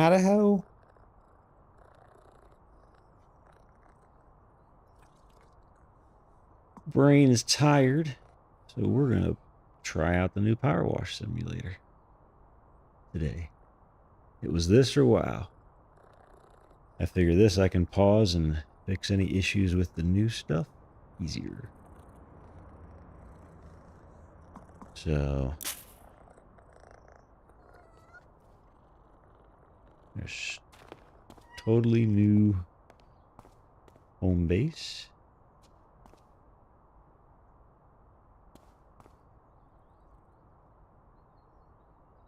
Idaho. Brain is tired, so we're going to try out the new PowerWash Simulator today. It was this or wow. I figure this I can pause and fix any issues with the new stuff easier. So there's totally new home base.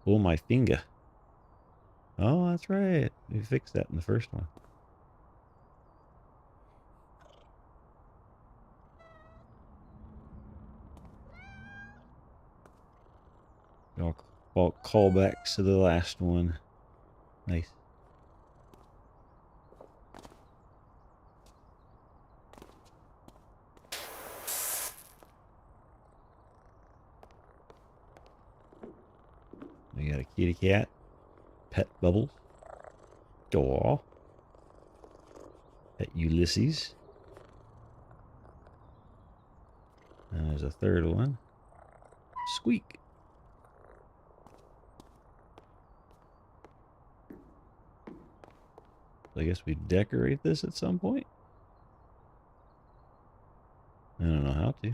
Pull my finger. Oh, that's right. We fixed that in the first one. All callbacks to the last one. Nice. We got a kitty cat. Pet Bubbles. Aw. Pet Ulysses. And there's a third one. Squeak. I guess we decorate this at some point. I don't know how to.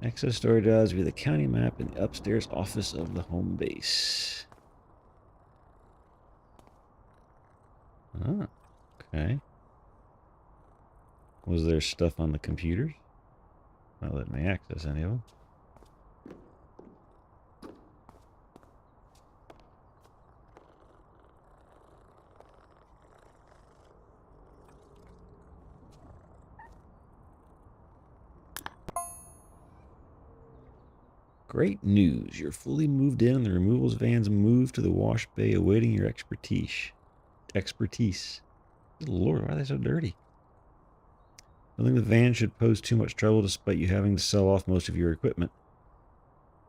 Access storage drives via the county map in the upstairs office of the home base. Ah, okay. Was there stuff on the computers? Not letting me access any of them. Great news. You're fully moved in and the removals van's moved to the wash bay awaiting your expertise. Good Lord, why are they so dirty? I think the van should pose too much trouble despite you having to sell off most of your equipment.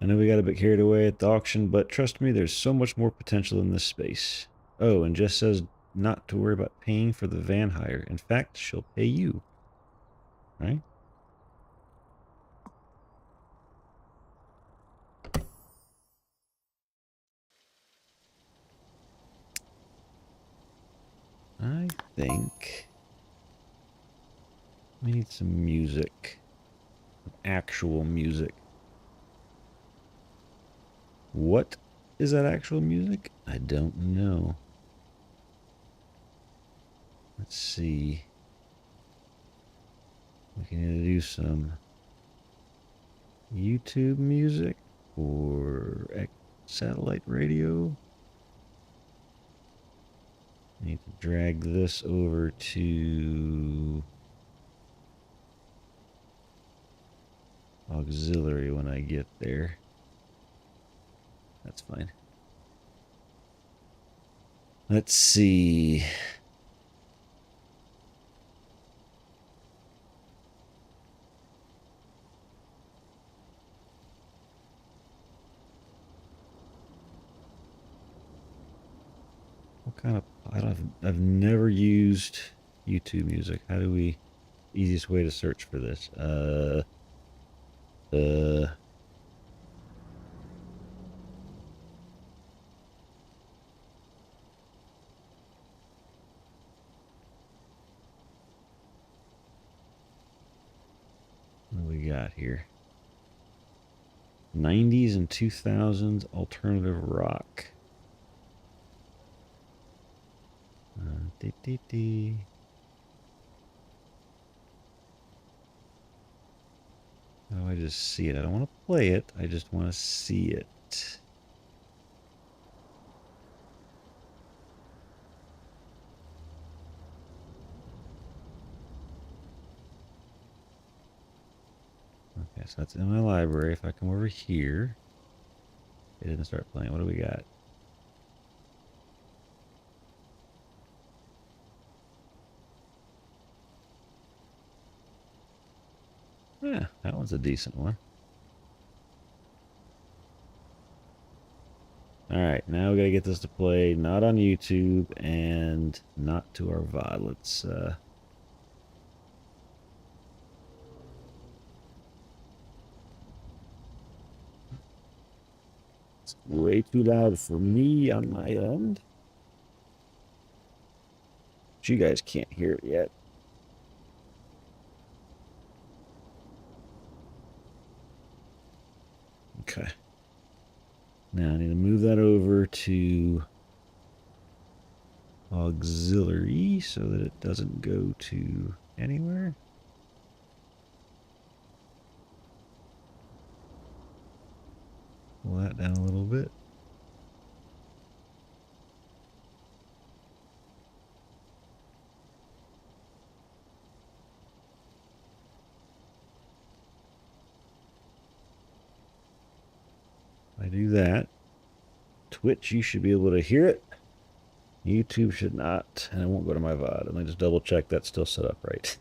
I know we got a bit carried away at the auction, but trust me, there's so much more potential in this space. Oh, and Jess says not to worry about paying for the van hire. In fact, she'll pay you. Right? I think we need some music. Some actual music. What is that actual music? I don't know. Let's see. We can either do some YouTube music or satellite radio. I need to drag this over to auxiliary when I get there. That's fine. Let's see. What kind of... I've never used YouTube music. How do we... Easiest way to search for this? What do we got here? 90s and 2000s alternative rock. Oh, I just see it. I don't want to play it. I just want to see it. Okay, so that's in my library. If I come over here, it didn't start playing. What do we got? Yeah, that one's a decent one. get this to play not on YouTube and not to our VOD. Let's it's way too loud for me on my end. But you guys can't hear it yet. Okay. Now I need to move that over to auxiliary so that it doesn't go to anywhere. Pull that down a little bit. If I do that, Twitch, you should be able to hear it. YouTube should not, and it won't go to my VOD. Let me just double check that's still set up right.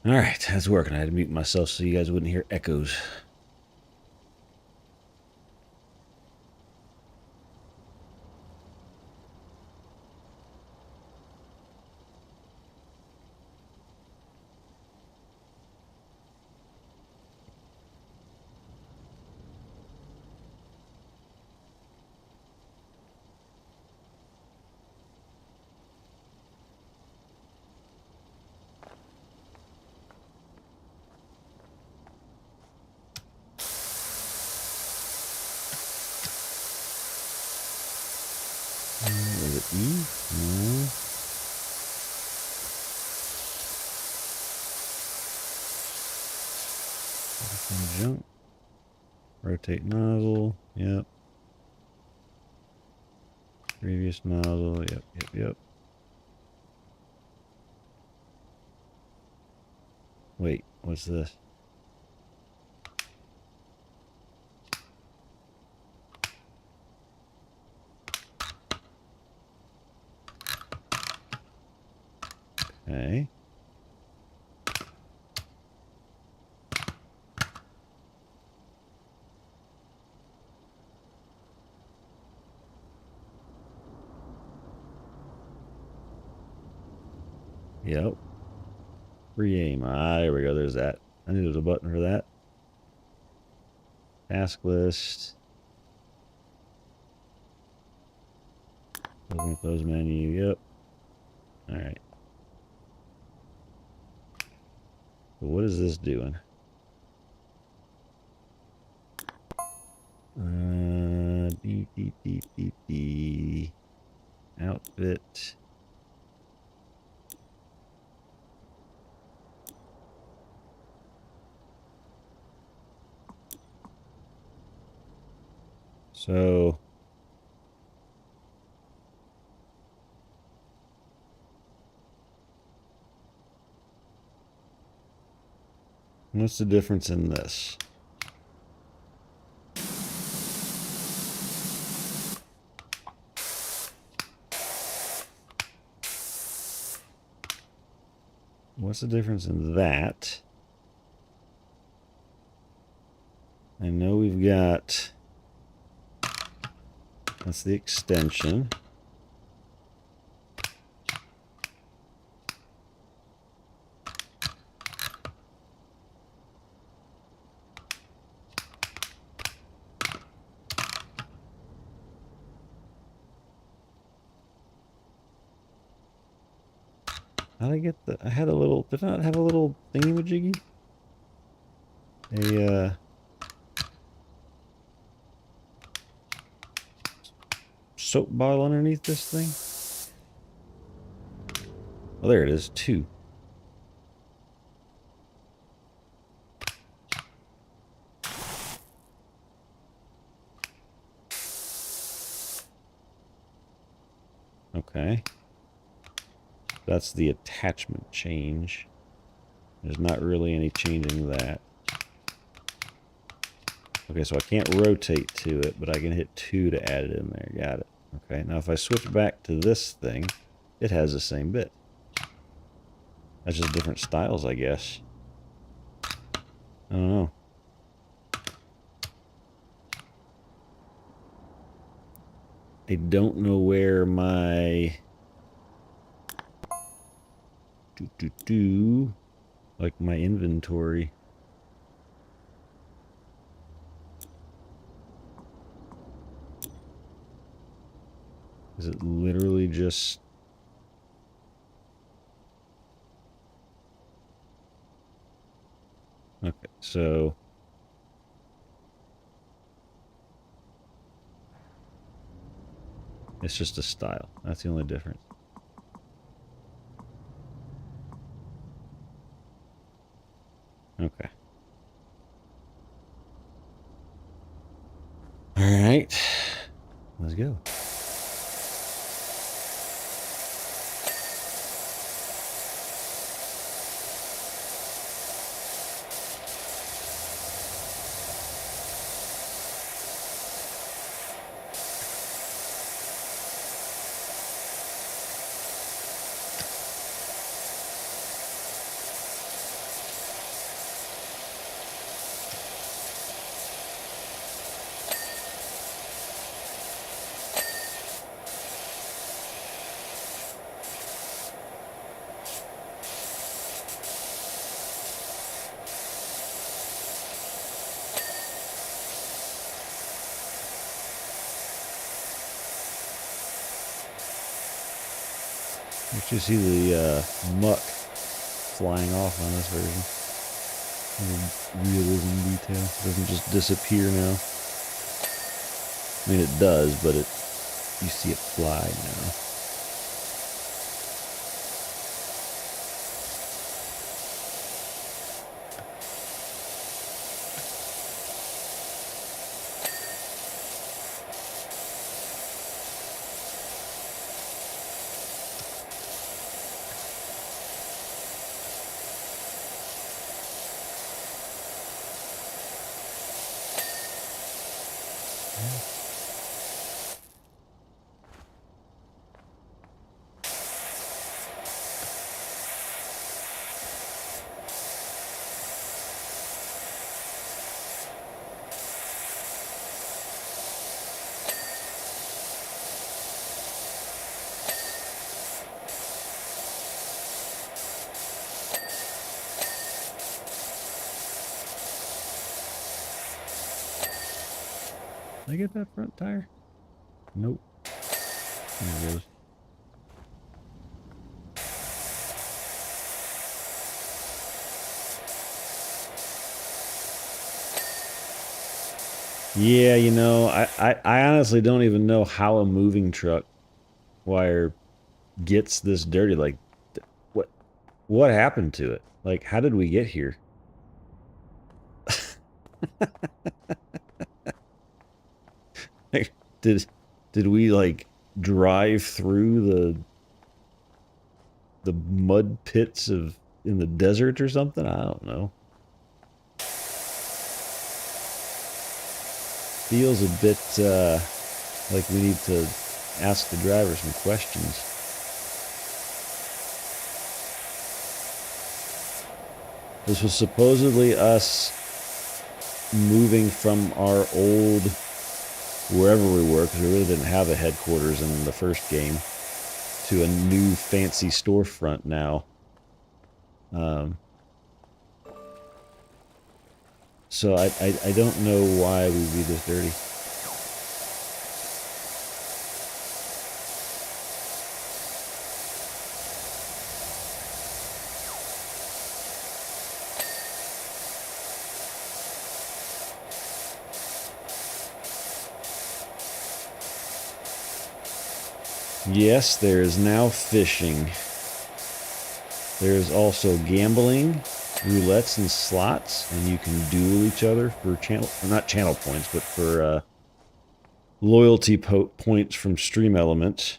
All right, that's working. I had to mute myself so you guys wouldn't hear echoes. Was it E? No. Jump. Rotate nozzle. Yep. Previous nozzle. Yep. Wait, what's this? Okay. Yep. Re-aim. Ah, there we go. There's that. I knew there was a button for that. Task list. Open close menu. Yep. All right. So what is this doing? D. Outfit. So what's the difference in this? What's the difference in that? I know we've got, that's the extension. How did I get the... I had a little... Did I not have a little thingy-majiggy? A, soap bottle underneath this thing? Oh, there it is. 2. Okay. That's the attachment change. There's not really any changing that. Okay, so I can't rotate to it, but I can hit 2 to add it in there. Got it. Okay, now if I switch back to this thing, it has the same bit. That's just different styles, I guess. I don't know. I don't know where my... like my inventory. Is it literally just... Okay, so... it's just a style. That's the only difference. Okay. All right. Let's go. You see the muck flying off on this version. Realism detail. It doesn't just disappear now. I mean, it does, but you see it fly now. Did I get that front tire? Nope. There it goes. Yeah, you know, I honestly don't even know how a moving truck wire gets this dirty. Like, what happened to it? Like, how did we get here? Like, did we like drive through the mud pits in the desert or something? I don't know. Feels a bit like we need to ask the driver some questions. This was supposedly us moving from our old wherever we were, because we really didn't have a headquarters in the first game, to a new fancy storefront now. So I don't know why we'd be this dirty. Yes, there is now fishing. There is also gambling, roulettes, and slots, and you can duel each other for channel, not channel points, but for loyalty points from Stream Elements.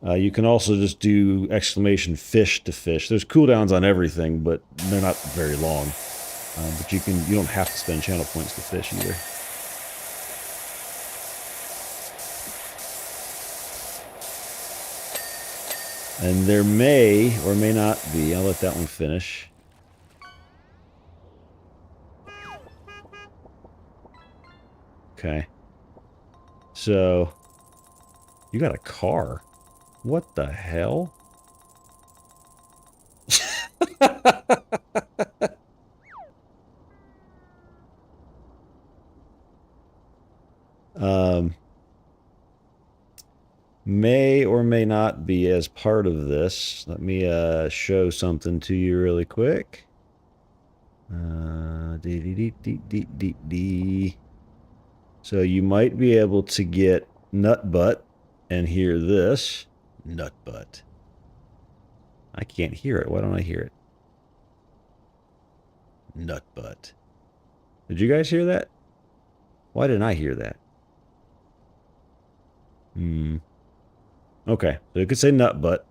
You can also just do exclamation fish to fish. There's cooldowns on everything, but they're not very long. But you don't have to spend channel points to fish either. And there may or may not be. I'll let that one finish. Okay. So, you got a car. What the hell? May or may not be as part of this. Let me show something to you really quick. So you might be able to get nut butt and hear this. Nut butt. I can't hear it. Why don't I hear it? Nut butt. Did you guys hear that? Why didn't I hear that? Okay, so you could say nut butt.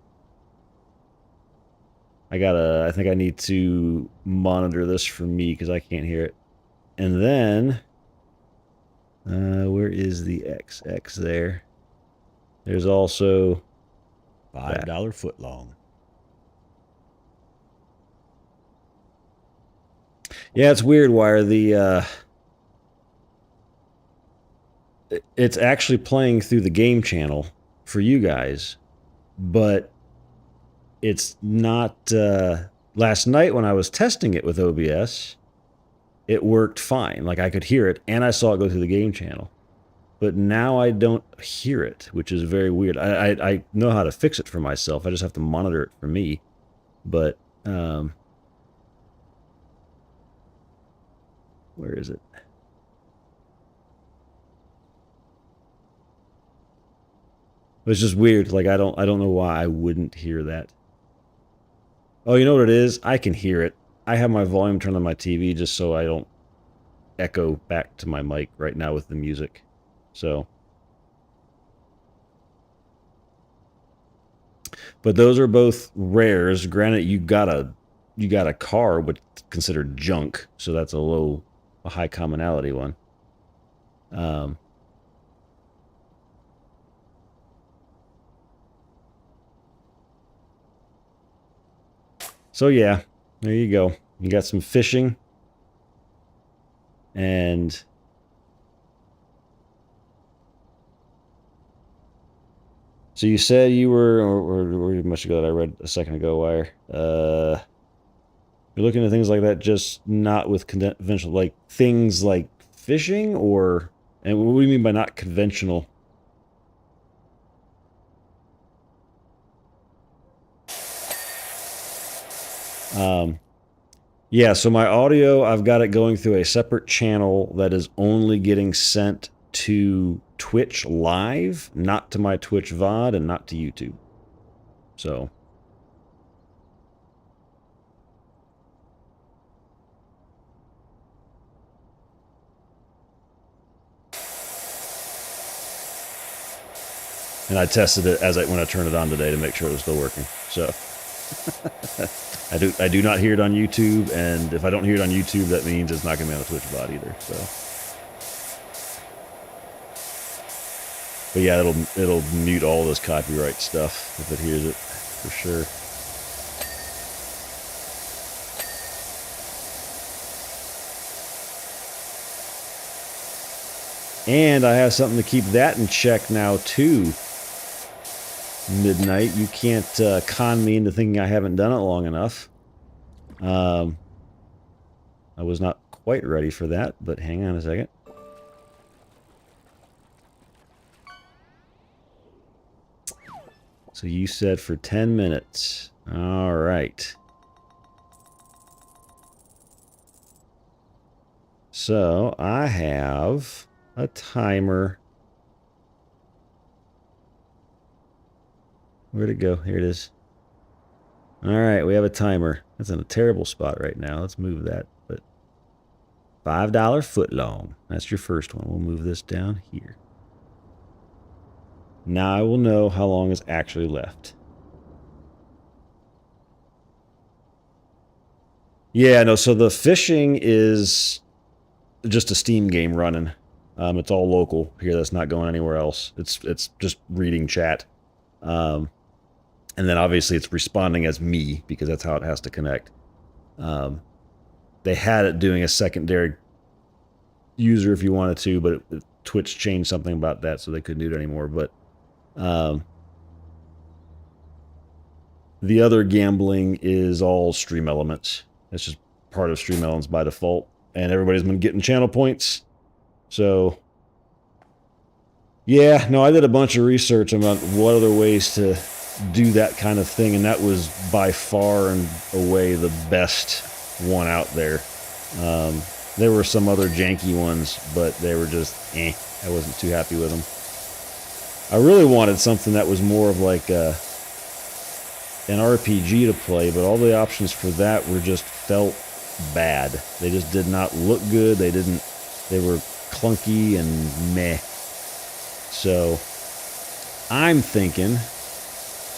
I think I need to monitor this for me because I can't hear it. And then, where is the X? X there. There's also $5 foot long. Yeah, it's weird, Wire. It's actually playing through the game channel for you guys, but it's not. Last night when I was testing it with OBS, it worked fine. Like I could hear it, and I saw it go through the game channel. But now I don't hear it, which is very weird. I know how to fix it for myself. I just have to monitor it for me. But where is it? It's just weird. Like I don't know why I wouldn't hear that. Oh, you know what it is? I can hear it. I have my volume turned on my TV just so I don't echo back to my mic right now with the music. So, but those are both rares. Granted, you got a car, but considered junk, so that's a high commonality one. So yeah, there you go. You got some fishing, and so you said you were, or much ago that I read a second ago, Wire. You're looking at things like that, just not with conventional, like things like fishing, or, and what do you mean by not conventional? Yeah, so my audio, I've got it going through a separate channel that is only getting sent to Twitch Live, not to my Twitch VOD, and not to YouTube. So. And I tested it when I turned it on today to make sure it was still working. So. I do not hear it on YouTube, and if I don't hear it on YouTube, that means it's not going to be on the Twitch bot either. So, but yeah, it'll mute all this copyright stuff if it hears it for sure. And I have something to keep that in check now too. Midnight, you can't con me into thinking I haven't done it long enough. I was not quite ready for that, but hang on a second. So you said for 10 minutes. All right. So I have a timer Where'd it go? Here it is. All right, we have a timer. That's in a terrible spot right now. Let's move that. But $5 footlong. That's your first one. We'll move this down here. Now I will know how long is actually left. Yeah, no, so the fishing is just a Steam game running. It's all local here. That's not going anywhere else. It's just reading chat. And then obviously it's responding as me because that's how it has to connect. They had it doing a secondary user if you wanted to, but Twitch changed something about that, so they couldn't do it anymore. But the other gambling is all Stream Elements. It's just part of Stream Elements by default, and everybody's been getting channel points. So, yeah, no, I did a bunch of research about what other ways to do that kind of thing, and that was by far and away the best one out there. There were some other janky ones, but they were just, I wasn't too happy with them. I really wanted something that was more of like an RPG to play, but all the options for that were just felt bad. They just did not look good. They were clunky and meh. So I'm thinking,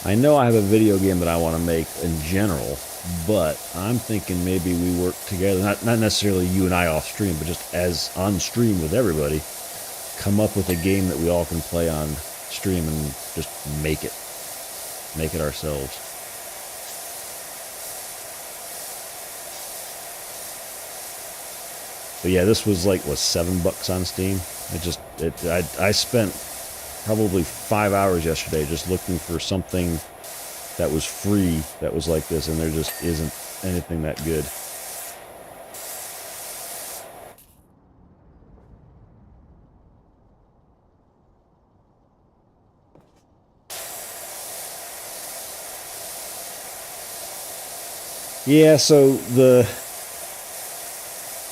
I know I have a video game that I want to make in general, but I'm thinking maybe we work together, not necessarily you and I off stream, but just as on stream with everybody, come up with a game that we all can play on stream and just make it ourselves. But yeah, this was like, what, $7 on Steam? I spent probably 5 hours yesterday just looking for something that was free that was like this, and there just isn't anything that good. Yeah, so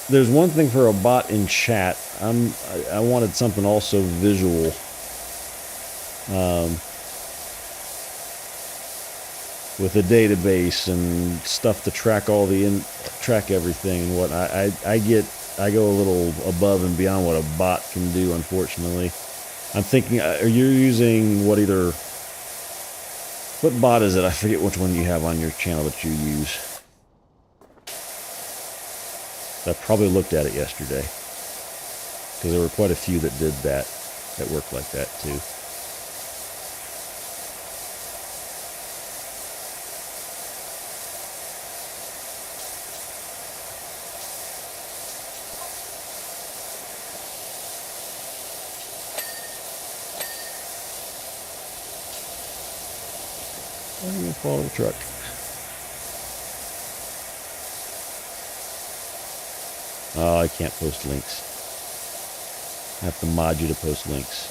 there's one thing for a bot in chat. I wanted something also visual. With a database and stuff to track track everything and what I go a little above and beyond what a bot can do, unfortunately. I'm thinking, are you using what bot is it? I forget which one you have on your channel that you use. I probably looked at it yesterday, because there were quite a few that did that worked like that too. I'm going to follow the truck. Oh, I can't post links. I have to mod you to post links.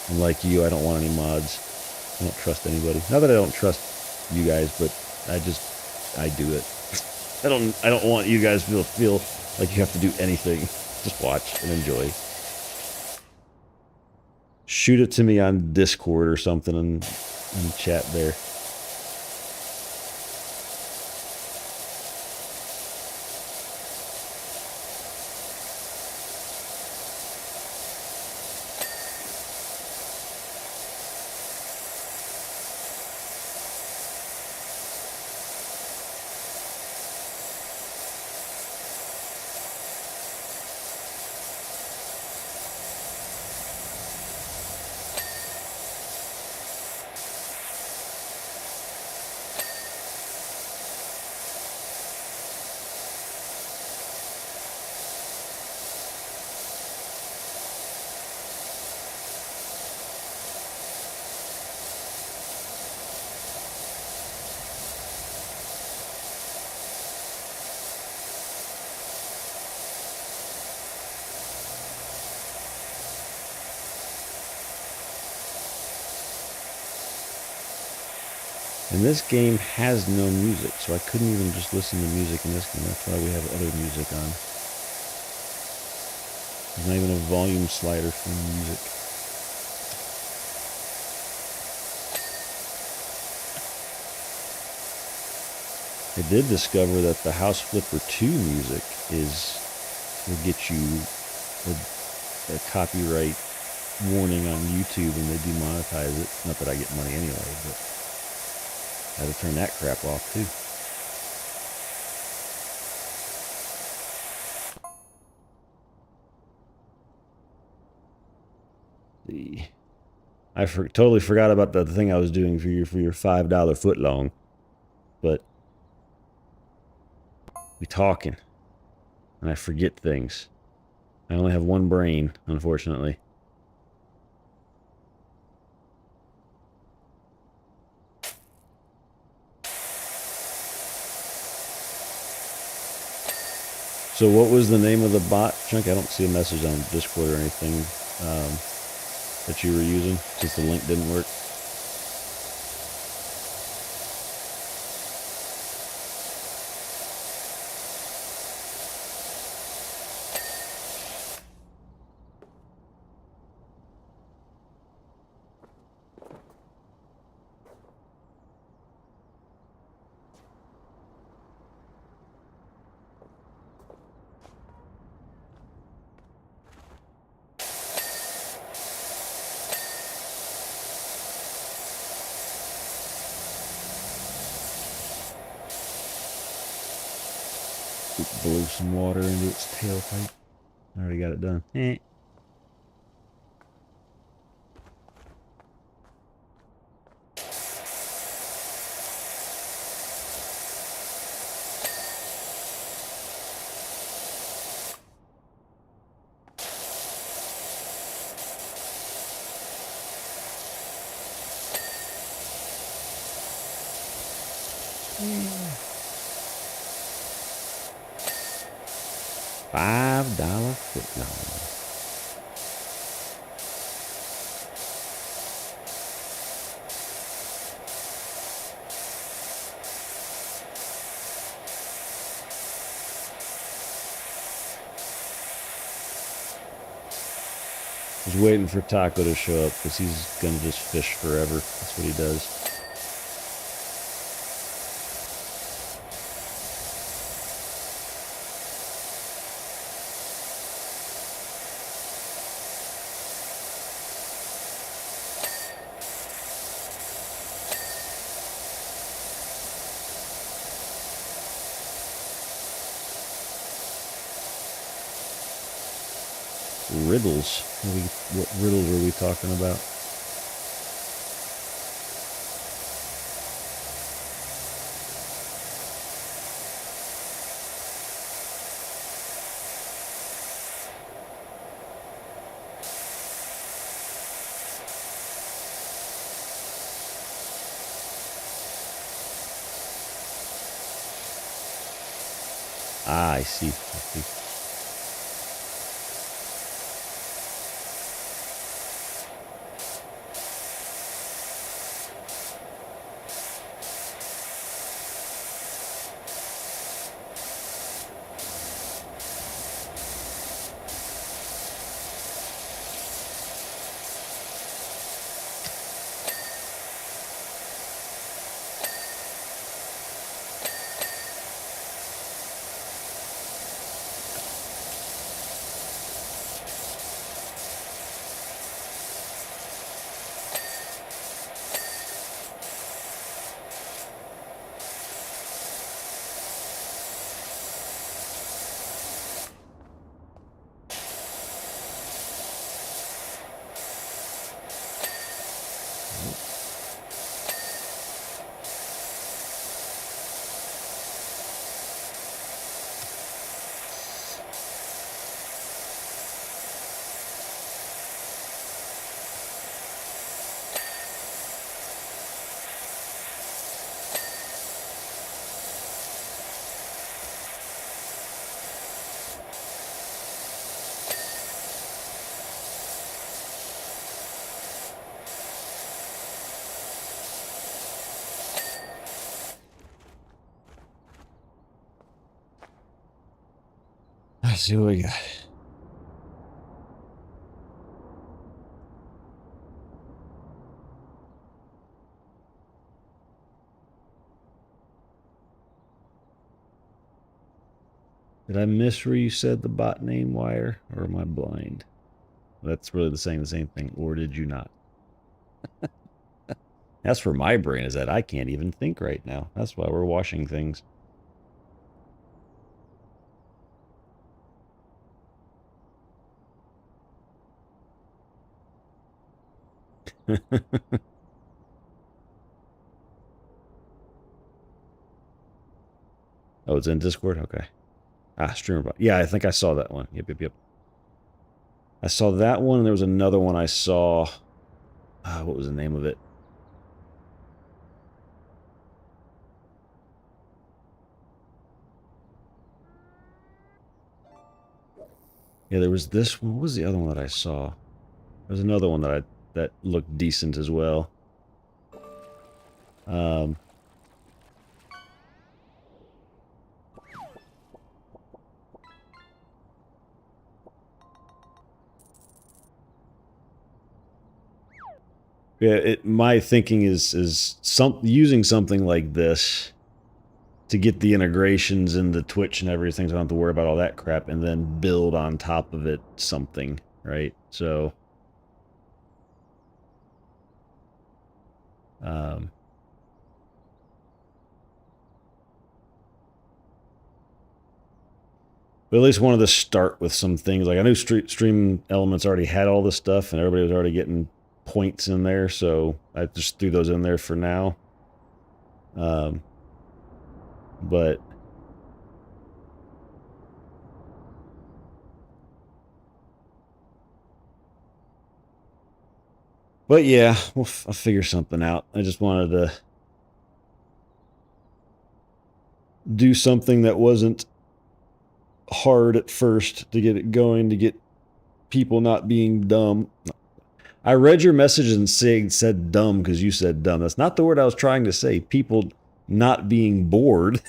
Unlike you, I don't want any mods. I don't trust anybody. Not that I don't trust you guys, but I do it. I don't want you guys to feel like you have to do anything. Just watch and enjoy. Shoot it to me on Discord or something and chat there. And this game has no music, so I couldn't even just listen to music in this game. That's why we have other music on. There's not even a volume slider for music. I did discover that the House Flipper 2 music will get you a copyright warning on YouTube when they demonetize it. Not that I get money anyway, but I had to turn that crap off too. I totally forgot about the thing I was doing for your $5 footlong, but we talking, and I forget things. I only have one brain, unfortunately. So what was the name of the bot, Chunk? I don't see a message on Discord or anything that you were using, since the link didn't work. Blow some water into its tailpipe. I already got it done. $5 footlong. I was waiting for Taco to show up because he's gonna just fish forever. That's what he does. Riddles. What riddles are we talking about? Ah, I see. I see. Let's see what we got. Did I miss where you said the bot name wire, or am I blind? That's really the same thing. Or did you not? That's where my brain is at. I can't even think right now. That's why we're washing things. Oh, it's in Discord? Okay. Ah, streamer bot. Yeah, I think I saw that one. Yep. I saw that one, and there was another one I saw. What was the name of it? Yeah, there was this one. What was the other one that I saw? There was another one that looked decent as well. Yeah, my thinking is using something like this to get the integrations in the Twitch and everything, so I don't have to worry about all that crap, and then build on top of it something, right? So, but at least wanted to start with some things. Like I knew Stream Elements already had all this stuff, and everybody was already getting points in there, so I just threw those in there for now. But yeah, I'll figure something out. I just wanted to do something that wasn't hard at first to get it going, to get people not being dumb. I read your message and said dumb because you said dumb. That's not the word I was trying to say. People not being bored.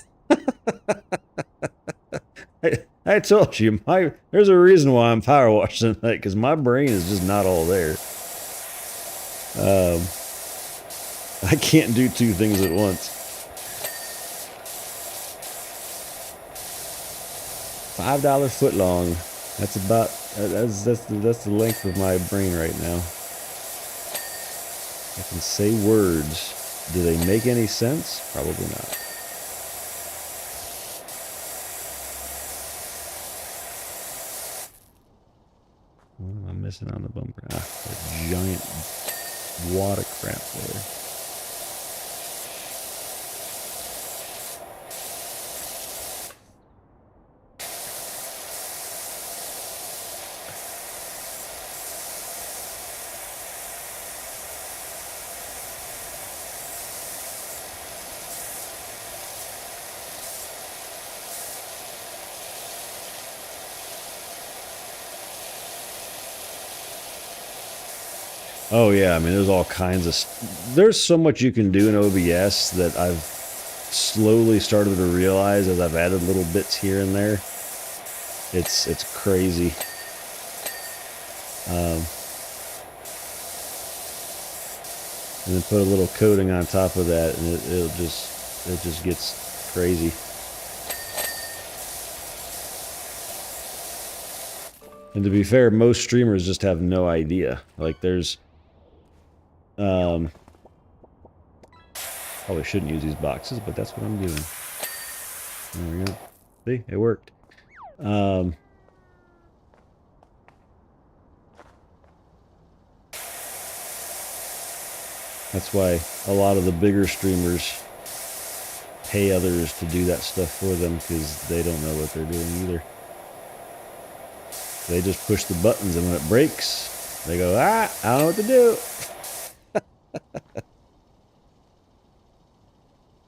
I told you, there's a reason why I'm power washing tonight, because my brain is just not all there. I can't do two things at once. $5 footlong. That's about that's the length of my brain right now. I can say words. Do they make any sense? Probably not. What am I missing on the bumper? Ah, a giant wad of crap there. Oh yeah, I mean, there's all kinds of... There's so much you can do in OBS that I've slowly started to realize as I've added little bits here and there. It's crazy. And then put a little coating on top of that, and it just gets crazy. And to be fair, most streamers just have no idea. Like, there's... Probably shouldn't use these boxes, but that's what I'm doing. There we go. See? It worked. That's why a lot of the bigger streamers pay others to do that stuff for them, because they don't know what they're doing either. They just push the buttons, and when it breaks, they go, I don't know what to do.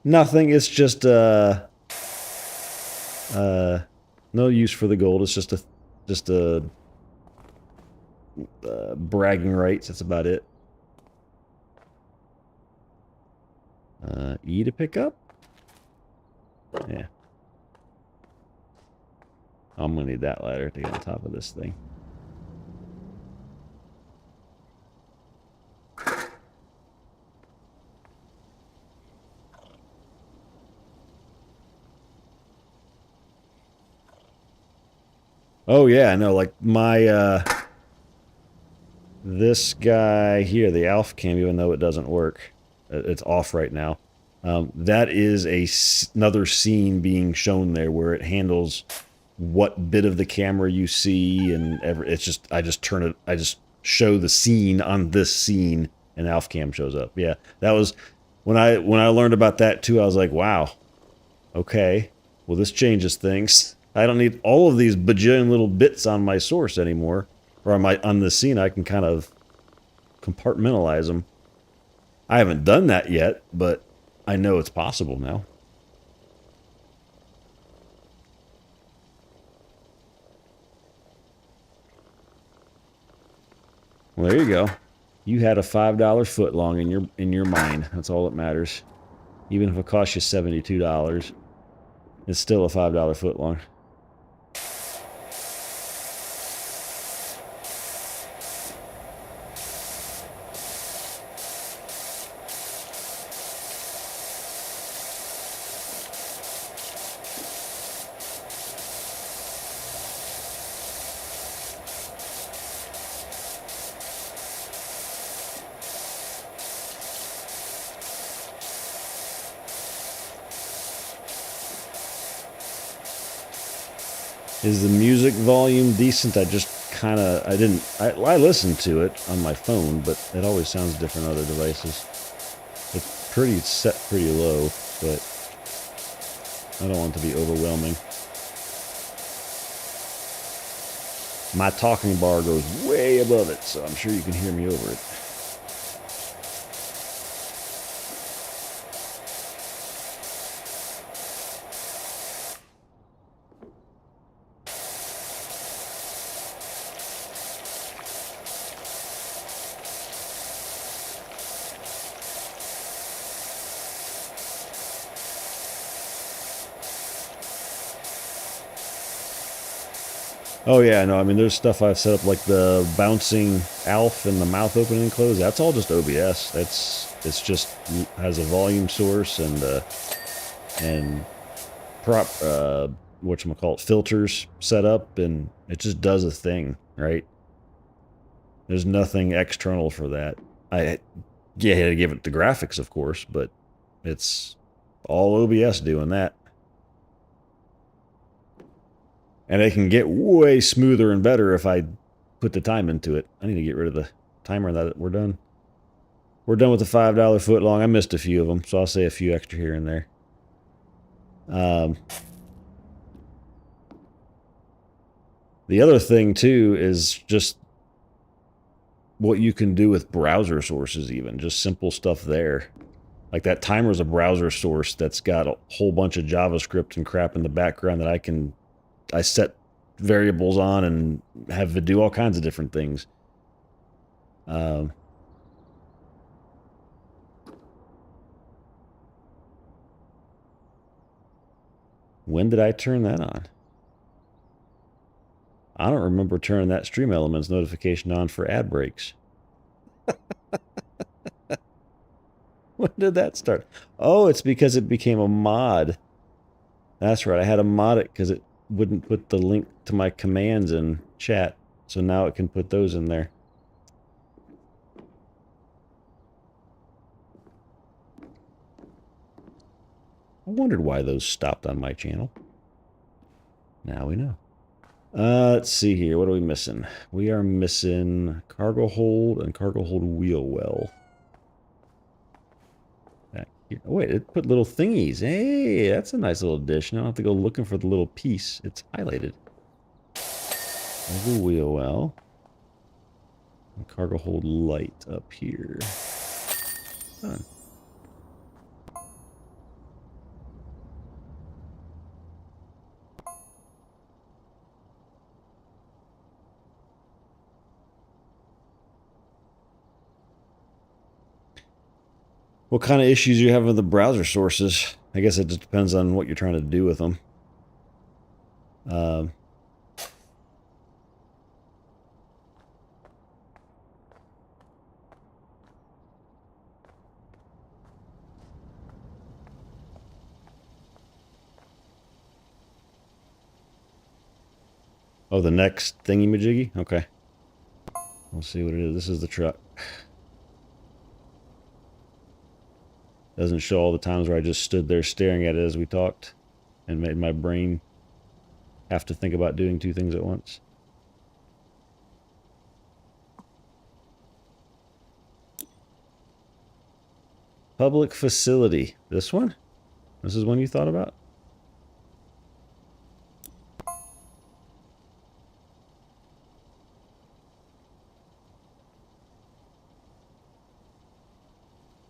Nothing, it's just, no use for the gold, it's just a bragging rights, that's about it. E to pick up? Yeah. I'm gonna need that ladder to get on top of this thing. Oh yeah, I know. Like my this guy here, the Alpha Cam, even though it doesn't work, it's off right now. That is another scene being shown there where it handles what bit of the camera you see, and it's just I just turn it, I just show the scene on this scene, and Alpha Cam shows up. Yeah, that was when I learned about that too. I was like, wow, okay, well this changes things. I don't need all of these bajillion little bits on my source anymore, or on the scene. I can kind of compartmentalize them. I haven't done that yet, but I know it's possible now. Well, there you go. You had a $5 footlong in your mind. That's all that matters. Even if it costs you $72, it's still a $5 footlong. Is the music volume decent? I just kind of, I listened to it on my phone, but it always sounds different on other devices. It's pretty set pretty low, but I don't want it to be overwhelming. My talking bar goes way above it, so I'm sure you can hear me over it. Oh yeah, no, I mean there's stuff I've set up like the bouncing ALF and the mouth open and close. That's all just OBS. It's just has a volume source and prop whatchamacallit, filters set up, and it just does a thing, right? There's nothing external for that. I had to give it the graphics, of course, but it's all OBS doing that. And it can get way smoother and better if I put the time into it. I need to get rid of the timer that we're done. We're done with the $5 footlong. I missed a few of them, so I'll say a few extra here and there. The other thing, too, is just what you can do with browser sources even. Just simple stuff there. Like that timer is a browser source that's got a whole bunch of JavaScript and crap in the background that I set variables on and have it do all kinds of different things. When did I turn that on? I don't remember turning that Stream Elements notification on for ad breaks. When did that start? Oh, it's because it became a mod. That's right. I had to mod it because it wouldn't put the link to my commands in chat. So now it can put those in there. I wondered why those stopped on my channel. Now we know. Let's see here. What are we missing? We are missing cargo hold and cargo hold wheel well. Back here. Oh, wait, it put little thingies. Hey, that's a nice little addition. I don't have to go looking for the little piece. It's highlighted. There's the wheel well. And cargo hold light up here. Done. What kind of issues do you have with the browser sources? I guess it just depends on what you're trying to do with them. Oh, the next thingy-majiggy? Okay. We'll see what it is. This is the truck. Doesn't show all the times where I just stood there staring at it as we talked and made my brain have to think about doing two things at once. Public facility. This one? This is one you thought about?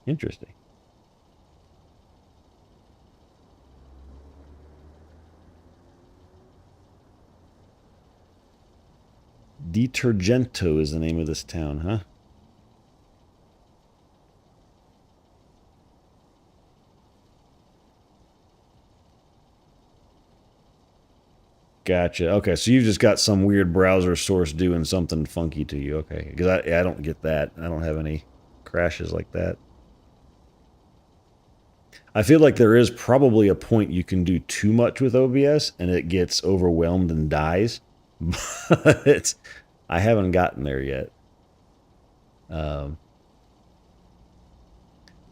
Interesting. Detergento is the name of this town, huh? Gotcha. Okay, so you've just got some weird browser source doing something funky to you. Okay, because I don't get that. I don't have any crashes like that. I feel like there is probably a point you can do too much with OBS and it gets overwhelmed and dies. But I haven't gotten there yet. I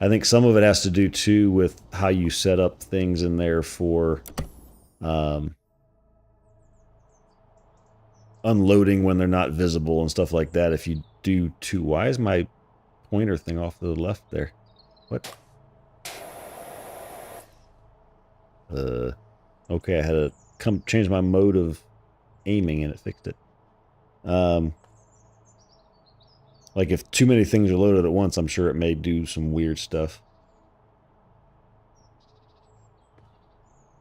think some of it has to do too with how you set up things in there for unloading when they're not visible and stuff like that. If you do too... Why is my pointer thing off to the left there? What? Okay, I had to change my mode of aiming and it fixed it. Like if too many things are loaded at once, I'm sure it may do some weird stuff.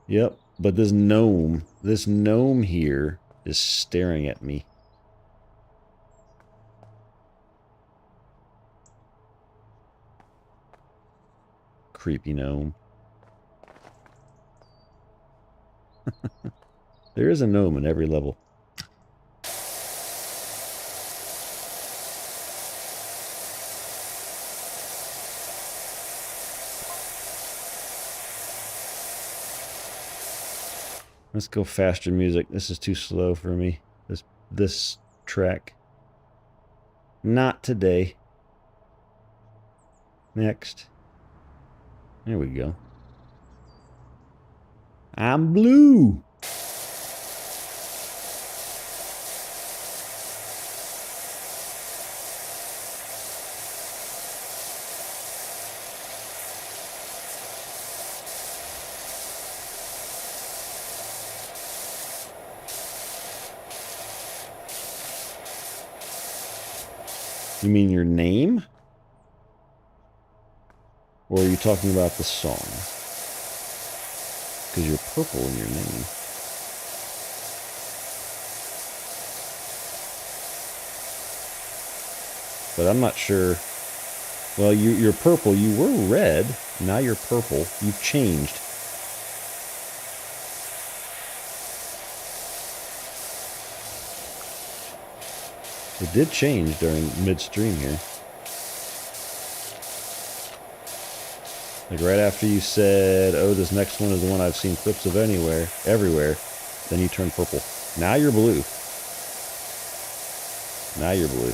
Yep, but this gnome here is staring at me. Creepy gnome. There is a gnome in every level. Let's go faster music. This is too slow for me. This track. Not today. Next. There we go. I'm blue. You mean your name? Or are you talking about the song? Because you're purple in your name. But I'm not sure. Well, you're purple. You were red. Now you're purple. You've changed. It did change during midstream here. Like right after you said, oh, this next one is the one I've seen clips of everywhere, then you turn purple. Now you're blue. Now you're blue.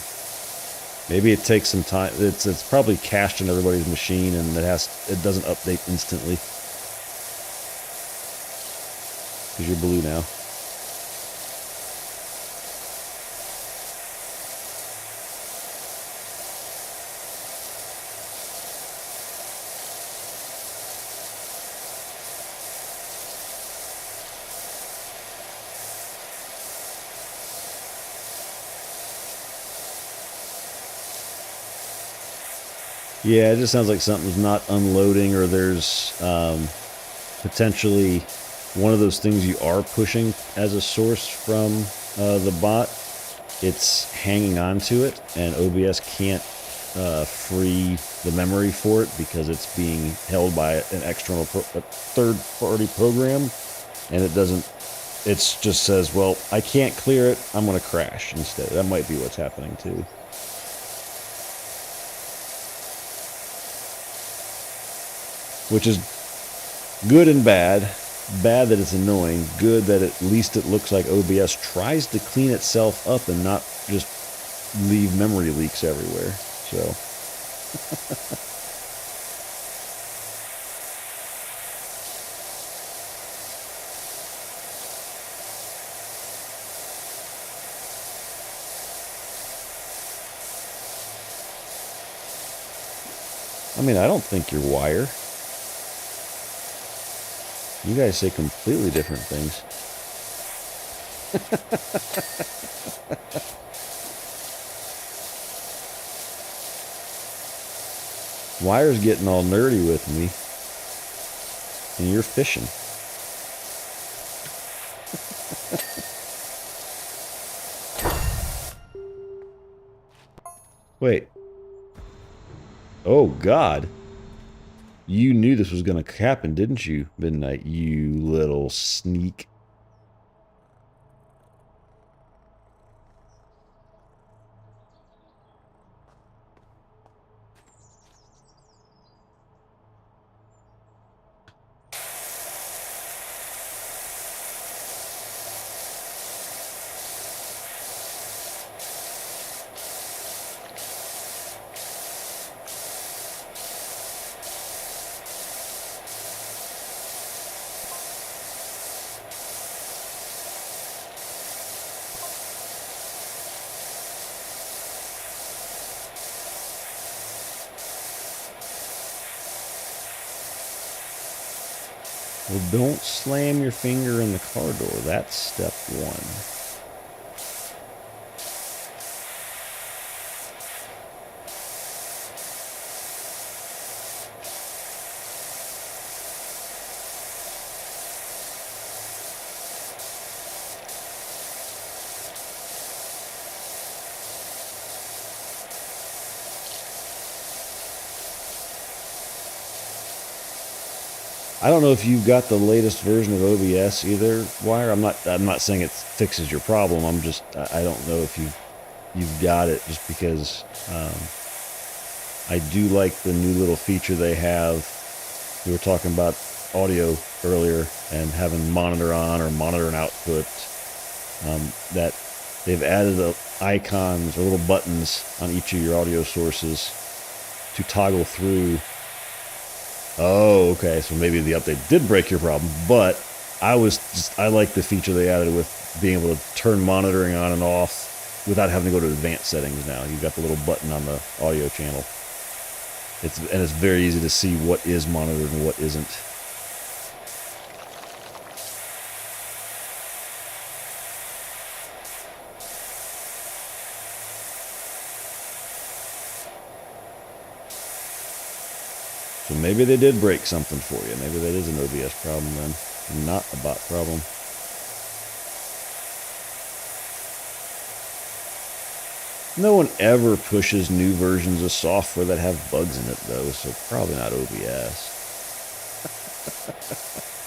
Maybe it takes some time. It's probably cached in everybody's machine and it doesn't update instantly. Because you're blue now. Yeah, it just sounds like something's not unloading, or there's potentially one of those things you are pushing as a source from the bot. It's hanging on to it, and OBS can't free the memory for it because it's being held by an external, a third-party program, and it doesn't. It just says, well, I can't clear it, I'm going to crash instead. That might be what's happening too. Which is good and bad. Bad that it's annoying. Good that at least it looks like OBS tries to clean itself up and not just leave memory leaks everywhere. So. I mean, I don't think you're wire. You guys say completely different things. Wire's getting all nerdy with me. And you're fishing. Wait. Oh, God. You knew this was going to happen, didn't you, Midnight? You little sneak. Well, don't slam your finger in the car door. That's step one. I don't know if you've got the latest version of OBS either, Wire. I'm not saying it fixes your problem. I don't know if you've got it, just because I do like the new little feature they have. We were talking about audio earlier and having monitor on or monitor and output. That they've added icons or little buttons on each of your audio sources to toggle through. Oh, okay. So maybe the update did break your problem, but I like the feature they added with being able to turn monitoring on and off without having to go to advanced settings. Now you've got the little button on the audio channel. It's very easy to see what is monitored and what isn't. So maybe they did break something for you. Maybe that is an OBS problem then, not a bot problem. No one ever pushes new versions of software that have bugs in it, though, so probably not OBS.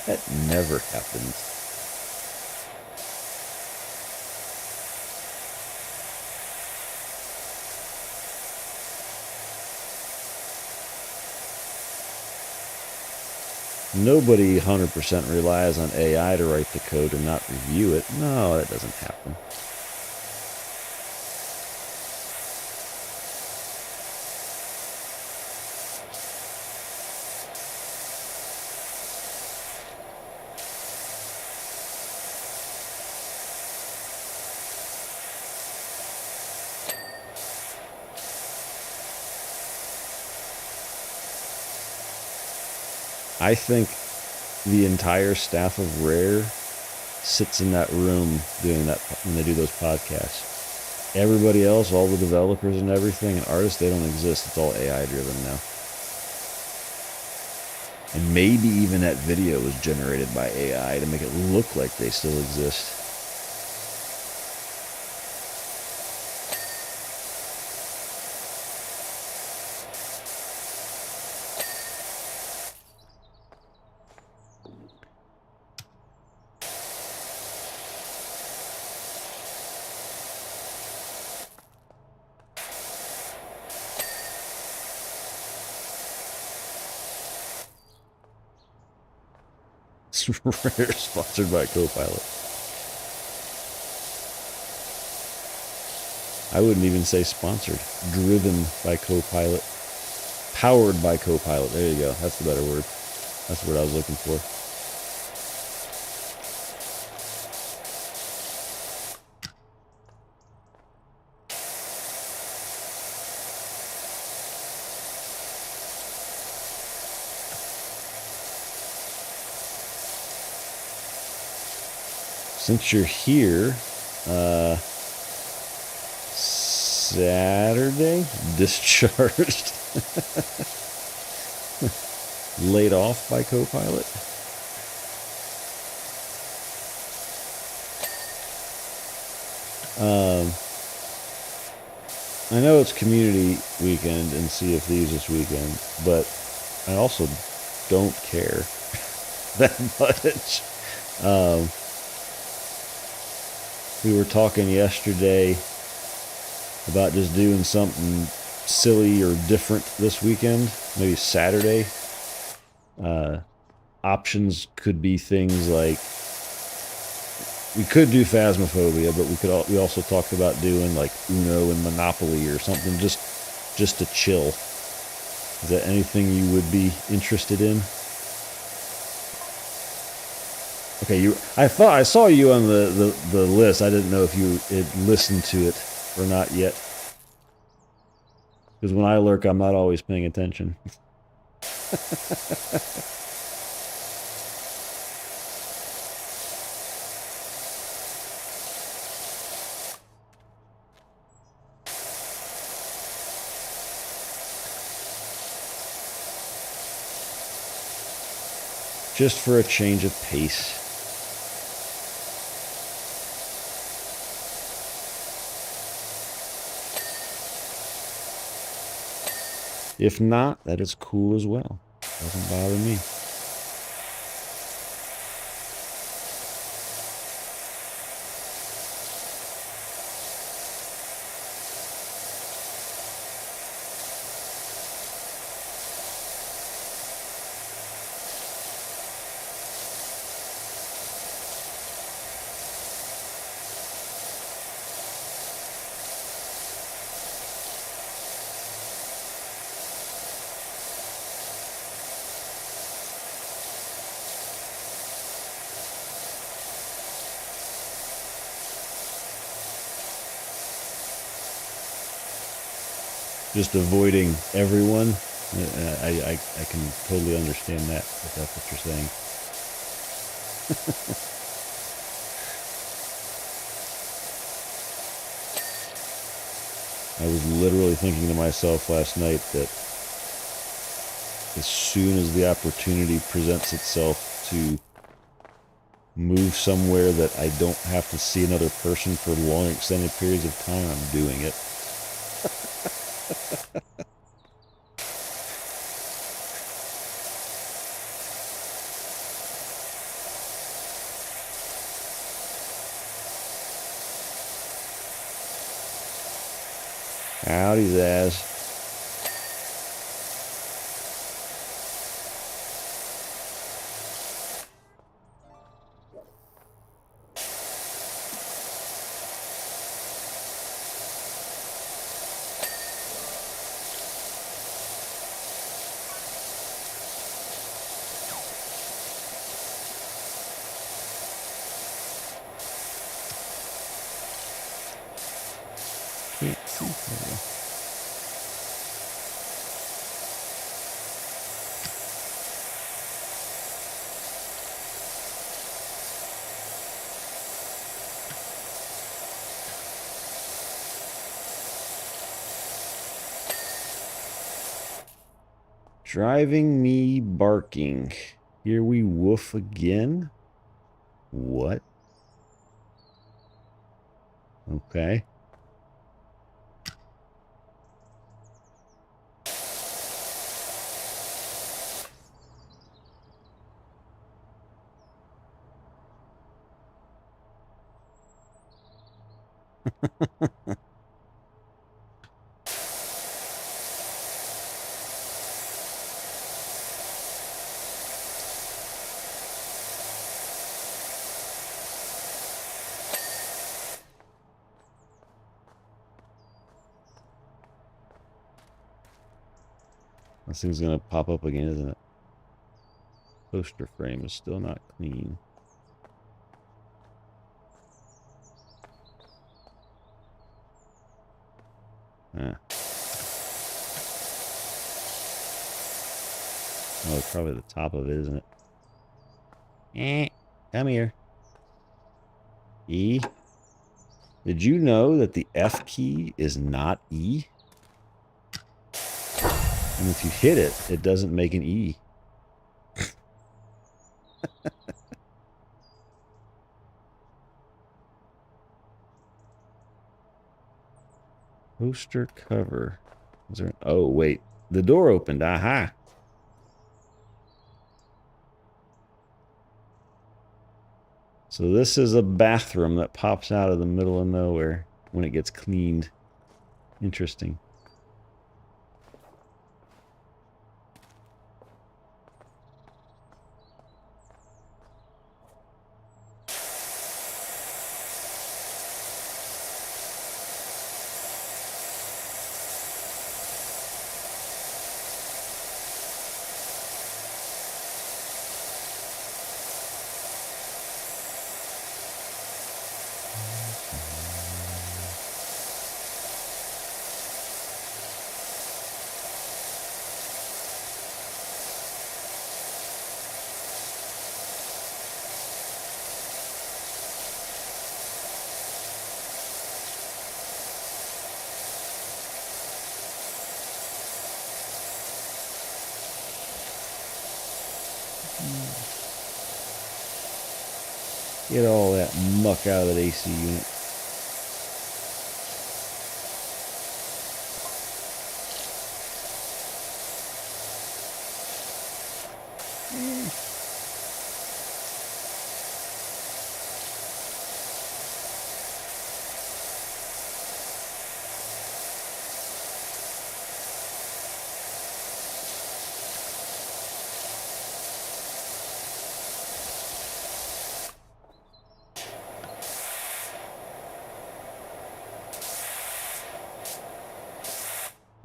That never happens. Nobody 100% relies on AI to write the code and not review it. No, that doesn't happen. I think the entire staff of Rare sits in that room doing that when they do those podcasts. Everybody else, all the developers and everything, and artists, they don't exist. It's all AI driven now. And maybe even that video was generated by AI to make it look like they still exist. Rare sponsored by Copilot. I wouldn't even say sponsored. Driven by Copilot. Powered by Copilot. There you go. That's the better word. That's the word I was looking for. Since you're here, Saturday, discharged, laid off by Copilot. I know it's community weekend and Sea of Thieves this weekend, but I also don't care that much. We were talking yesterday about just doing something silly or different this weekend, maybe Saturday. Options could be things like we could do Phasmophobia, but we also talked about doing like Uno and Monopoly or something just to chill. Is that anything you would be interested in? Okay, I saw you on the list. I didn't know if you had listened to it or not yet. Because when I lurk, I'm not always paying attention. Just for a change of pace. If not, that is cool as well. Doesn't bother me. Just avoiding everyone. I can totally understand that, if that's what you're saying. I was literally thinking to myself last night that as soon as the opportunity presents itself to move somewhere that I don't have to see another person for long extended periods of time, I'm doing it. Howdy, Zaz. Can't see. There we go. Driving me barking. Here we woof again? What? Okay. This thing's gonna pop up again, isn't it? Poster frame is still not clean. Ah. Oh, it's probably the top of it, isn't it? Come here. E. Did you know that the F key is not E? And if you hit it, it doesn't make an E. Poster cover. Is there? Oh, wait. The door opened. Aha. So this is a bathroom that pops out of the middle of nowhere when it gets cleaned. Interesting. Get all that muck out of that AC unit.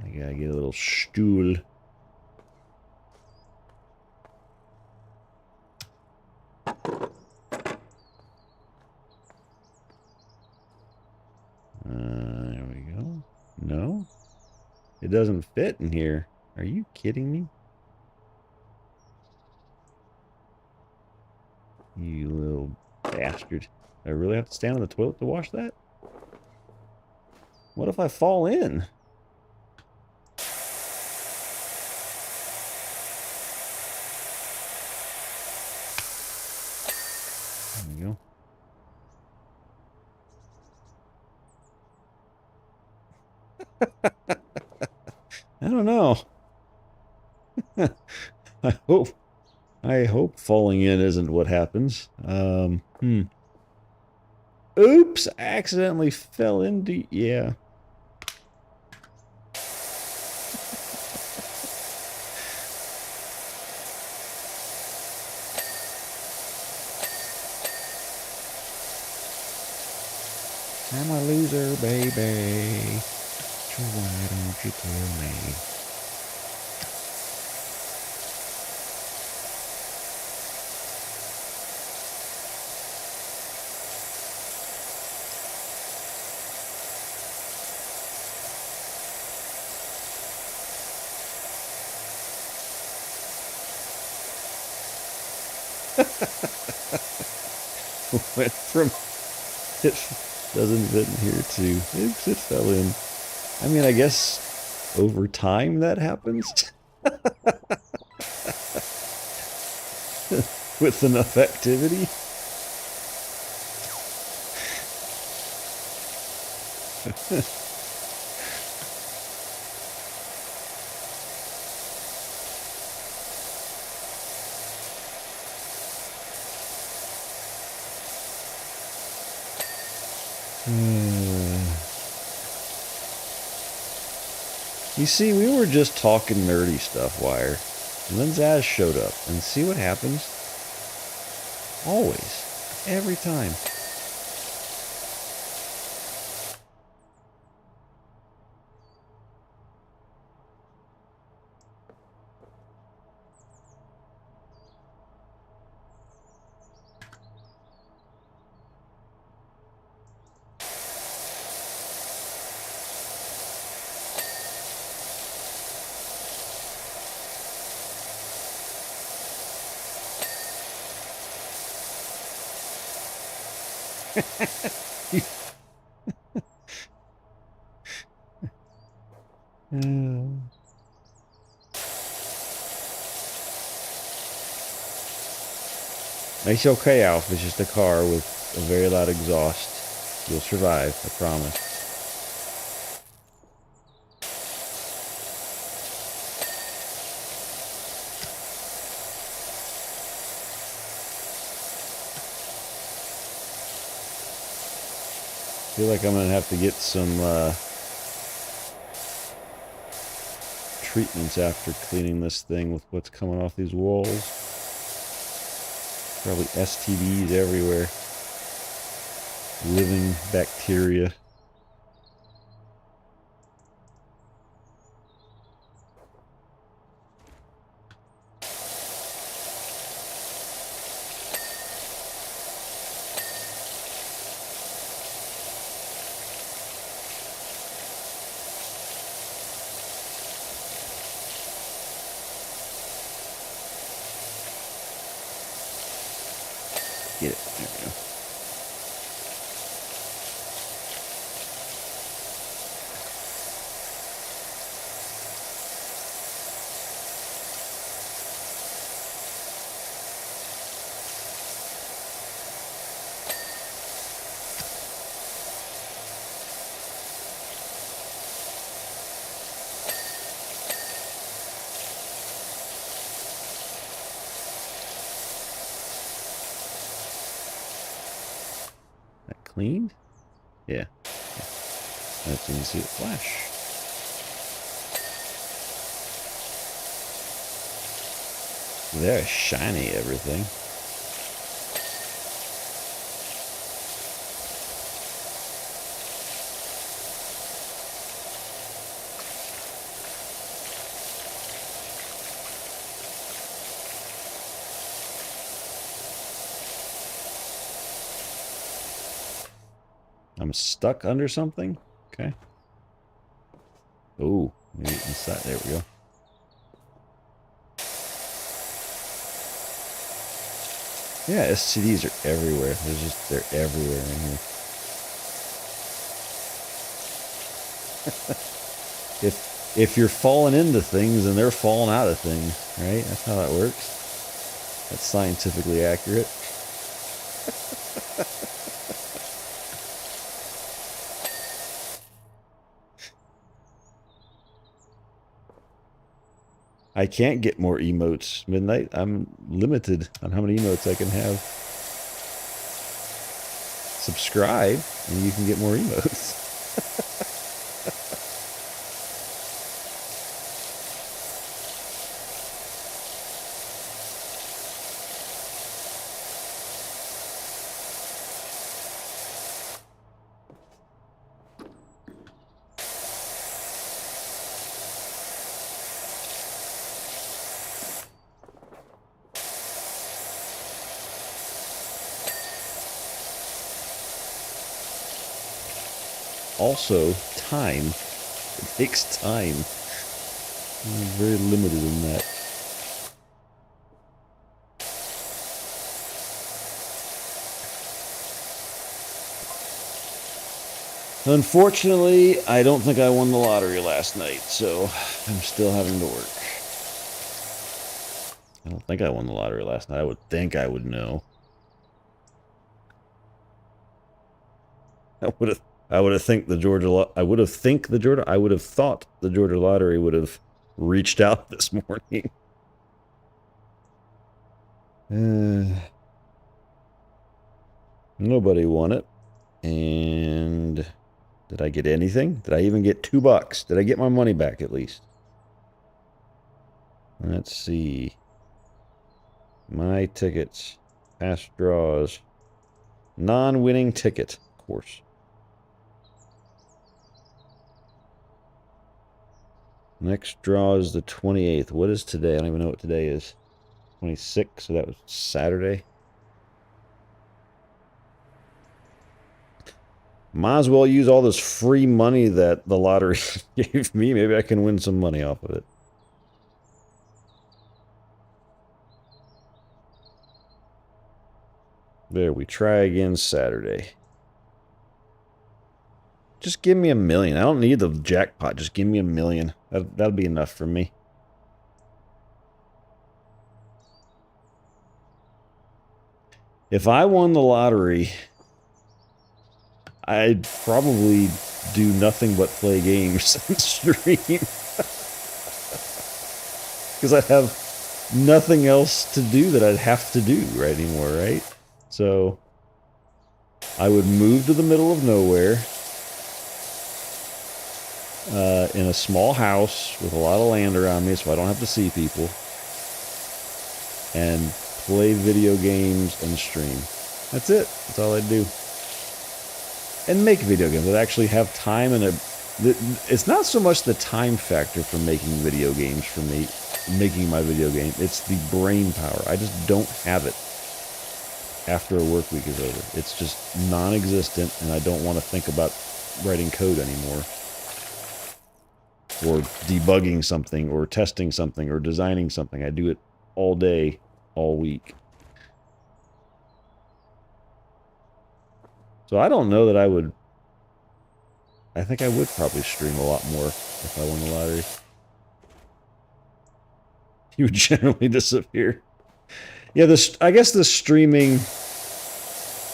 I gotta get a little stool. There we go. No, it doesn't fit in here. Are you kidding me? You little bastard. I really have to stand on the toilet to wash that? What if I fall in? There we go. I don't know. I hope falling in isn't what happens. Oops, I accidentally fell into, yeah. I'm a loser, baby. So why don't you tell me? Went from it doesn't fit in here to oops, it fell in. I mean, I guess over time that happens with enough activity. You see, we were just talking nerdy stuff, Wire. And then Zaz showed up. And see what happens? Always. Every time. It's okay, Alf. It's just a car with a very loud exhaust. You'll survive, I promise. I feel like I'm gonna have to get some treatments after cleaning this thing with what's coming off these walls. Probably STDs everywhere. Living bacteria. Get it. There we go. That cleaned? Yeah. I didn't see it flash. They're shiny, everything. I'm stuck under something? Okay. Oh, maybe inside. There we go. Yeah, STDs are everywhere. They're everywhere in here. If you're falling into things, then they're falling out of things, right? That's how that works. That's scientifically accurate. I can't get more emotes. Midnight, I'm limited on how many emotes I can have. Subscribe, and you can get more emotes. Also, time. It takes time. I'm very limited in that. Unfortunately, I don't think I won the lottery last night, so I'm still having to work. I don't think I won the lottery last night. I would think I would know. I would have thought the Georgia lottery would have reached out this morning. Nobody won it. And did I get anything? Did I even get $2? Did I get my money back at least? Let's see. My tickets. Past draws. Non-winning ticket, of course. Next draw is the 28th. What is today? I don't even know what today is. 26th, so that was Saturday. Might as well use all this free money that the lottery gave me. Maybe I can win some money off of it. There, we try again Saturday. Just give me $1 million. I don't need the jackpot. Just give me $1 million. That'll be enough for me. If I won the lottery, I'd probably do nothing but play games and stream. Because I'd have nothing else to do that I'd have to do right anymore, right? So I would move to the middle of nowhere in a small house with a lot of land around me so I don't have to see people, and play video games and stream. That's it. That's all I'd do. And make video games. I'd actually have time and it's not so much the time factor for making video games for me, making my video game. It's the brain power. I just don't have it after a work week is over. It's just non-existent, and I don't want to think about writing code anymore. Or debugging something, or testing something, or designing something. I do it all day, all week. So I don't know that I would... I think I would probably stream a lot more if I won the lottery. You would generally disappear. Yeah, I guess the streaming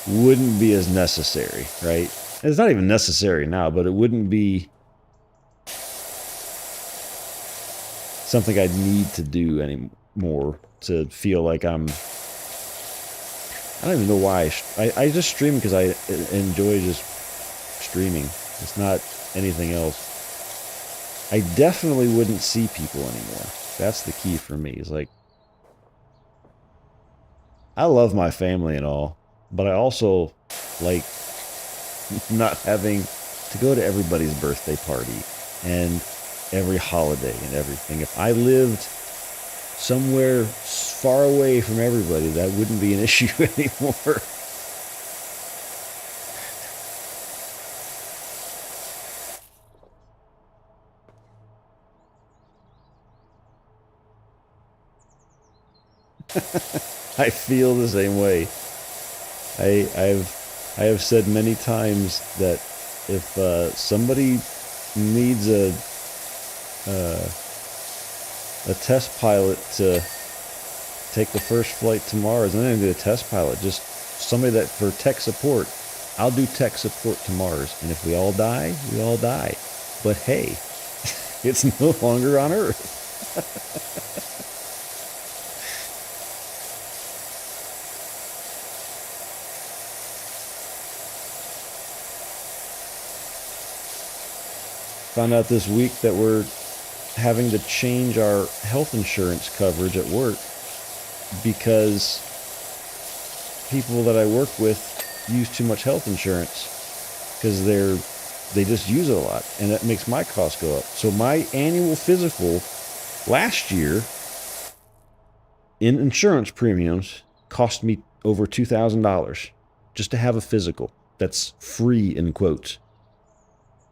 wouldn't be as necessary, right? It's not even necessary now, but it wouldn't be something I'd need to do anymore to feel like I'm... I don't even know why. I just stream because I enjoy just streaming. It's not anything else. I definitely wouldn't see people anymore. That's the key for me. It's like, I love my family and all, but I also like not having to go to everybody's birthday party and every holiday and everything. If I lived somewhere far away from everybody, that wouldn't be an issue anymore. I feel the same way. I have said many times that if somebody needs a test pilot to take the first flight to Mars, I'm not going to do a test pilot, just somebody that for tech support. I'll do tech support to Mars, and if we all die, we all die. But hey, it's no longer on Earth. Found out this week that we're having to change our health insurance coverage at work because people that I work with use too much health insurance because they just use it a lot, and that makes my costs go up. So my annual physical last year in insurance premiums cost me over $2,000 just to have a physical. That's free in quotes.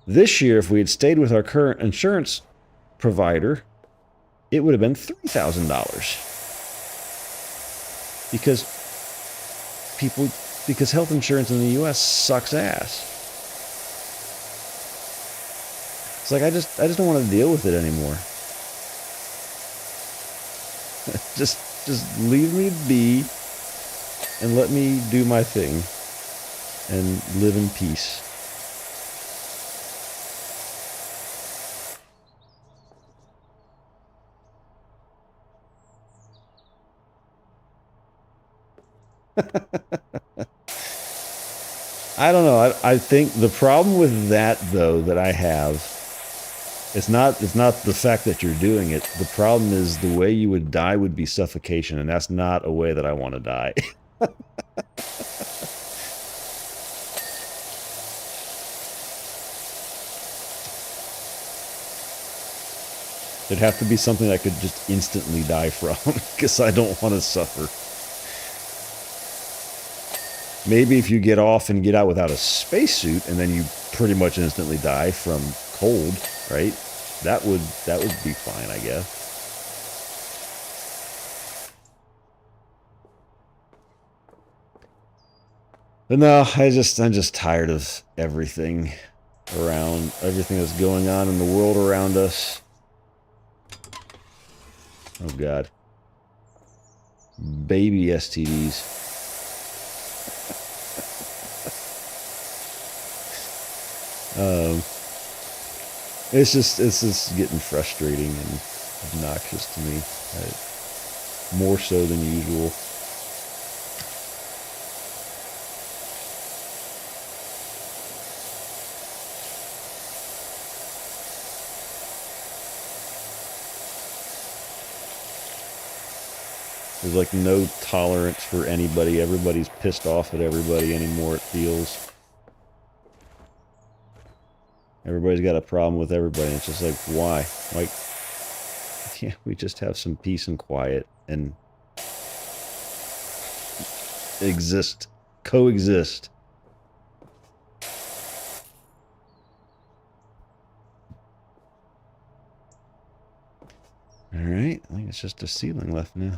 This year, if we had stayed with our current insurance provider, it would have been $3,000. Because health insurance in the U.S. sucks ass. It's like I just don't want to deal with it anymore. just leave me be and let me do my thing and live in peace. I don't know. I think the problem with that, though, that I have, it's not the fact that you're doing it. The problem is the way you would die would be suffocation, and that's not a way that I want to die. It'd have to be something I could just instantly die from, because I don't want to suffer. Maybe if you get off and get out without a spacesuit, and then you pretty much instantly die from cold, right? That would be fine, I guess. But no, I'm just tired of everything. around everything that's going on in the world around us. Oh God. Baby STDs. It's just getting frustrating and obnoxious to me. More so than usual. There's like no tolerance for anybody. Everybody's pissed off at everybody anymore, it feels. Everybody's got a problem with everybody. It's just like, why? Like, can't we just have some peace and quiet and exist, coexist? All right, I think it's just a ceiling left now.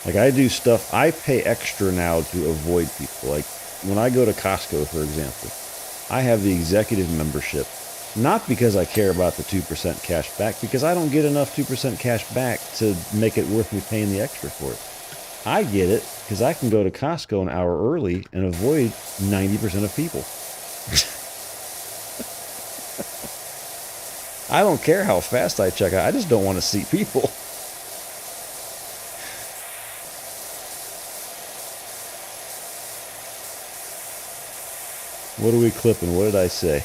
Like, I do stuff, I pay extra now to avoid people. Like, when I go to Costco, for example, I have the executive membership, not because I care about the 2% cash back, because I don't get enough 2% cash back to make it worth me paying the extra for it. I get it because I can go to Costco an hour early and avoid 90% of people. I don't care how fast I check out. I just don't want to see people. What are we clipping? What did I say?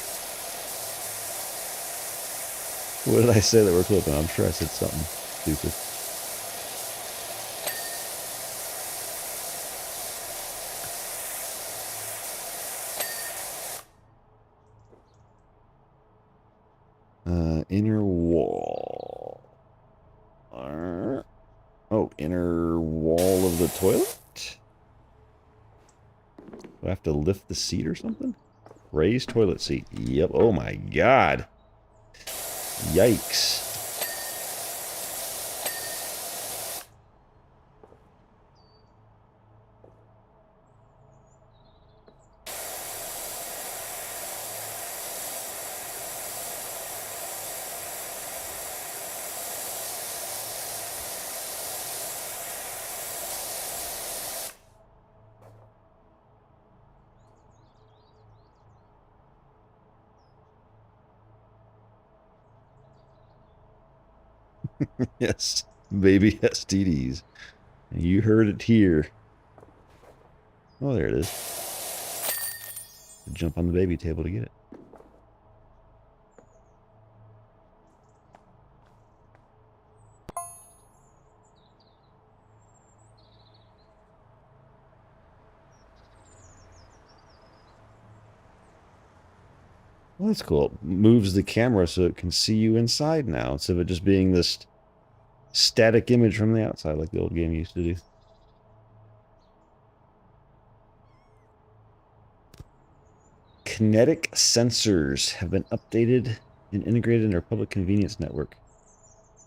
What did I say that we're clipping? I'm sure I said something stupid. Inner wall. Oh, inner wall of the toilet? Do I have to lift the seat or something? Raise toilet seat. Yep. Oh my God. Yikes. Yes, baby STDs. You heard it here. Oh, there it is. Jump on the baby table to get it. Well, that's cool. It moves the camera so it can see you inside now, instead of it just being this static image from the outside like the old game used to do. Kinetic sensors have been updated and integrated in our public convenience network.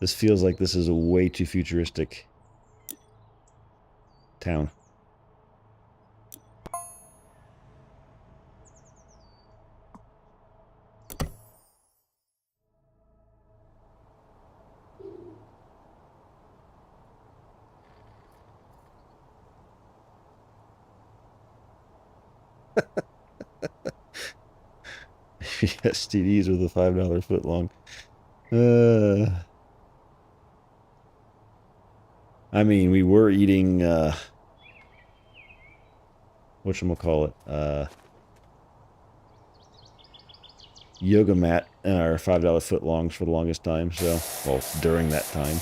This feels like this is a way too futuristic town. STDs with a $5 foot long. I mean, we were eating, whatchamacallit, yoga mat in our $5 foot longs for the longest time, so, well, during that time.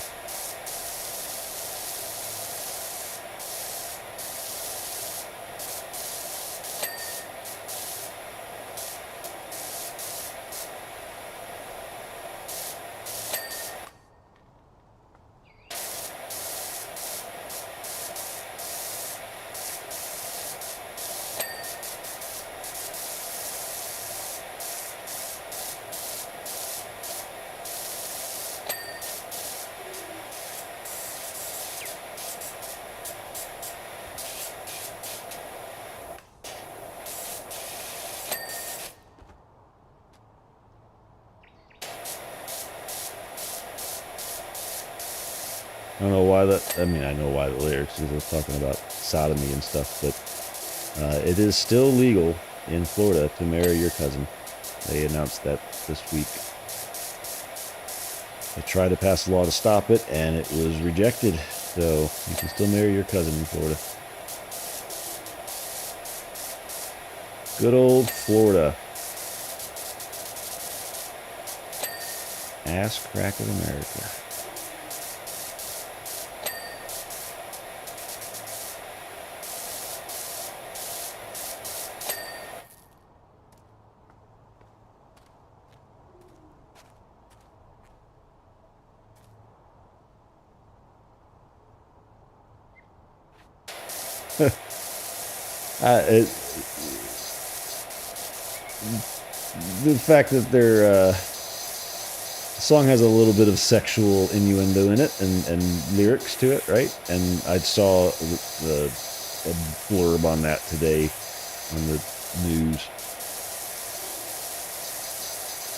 I don't know why that. I mean, I know why the lyrics, because I was talking about sodomy and stuff, but it is still legal in Florida to marry your cousin. They announced that this week. They tried to pass a law to stop it, and it was rejected. So you can still marry your cousin in Florida. Good old Florida. Ass crack of America. The fact that their song has a little bit of sexual innuendo in it and lyrics to it, right? And I saw a blurb on that today on the news.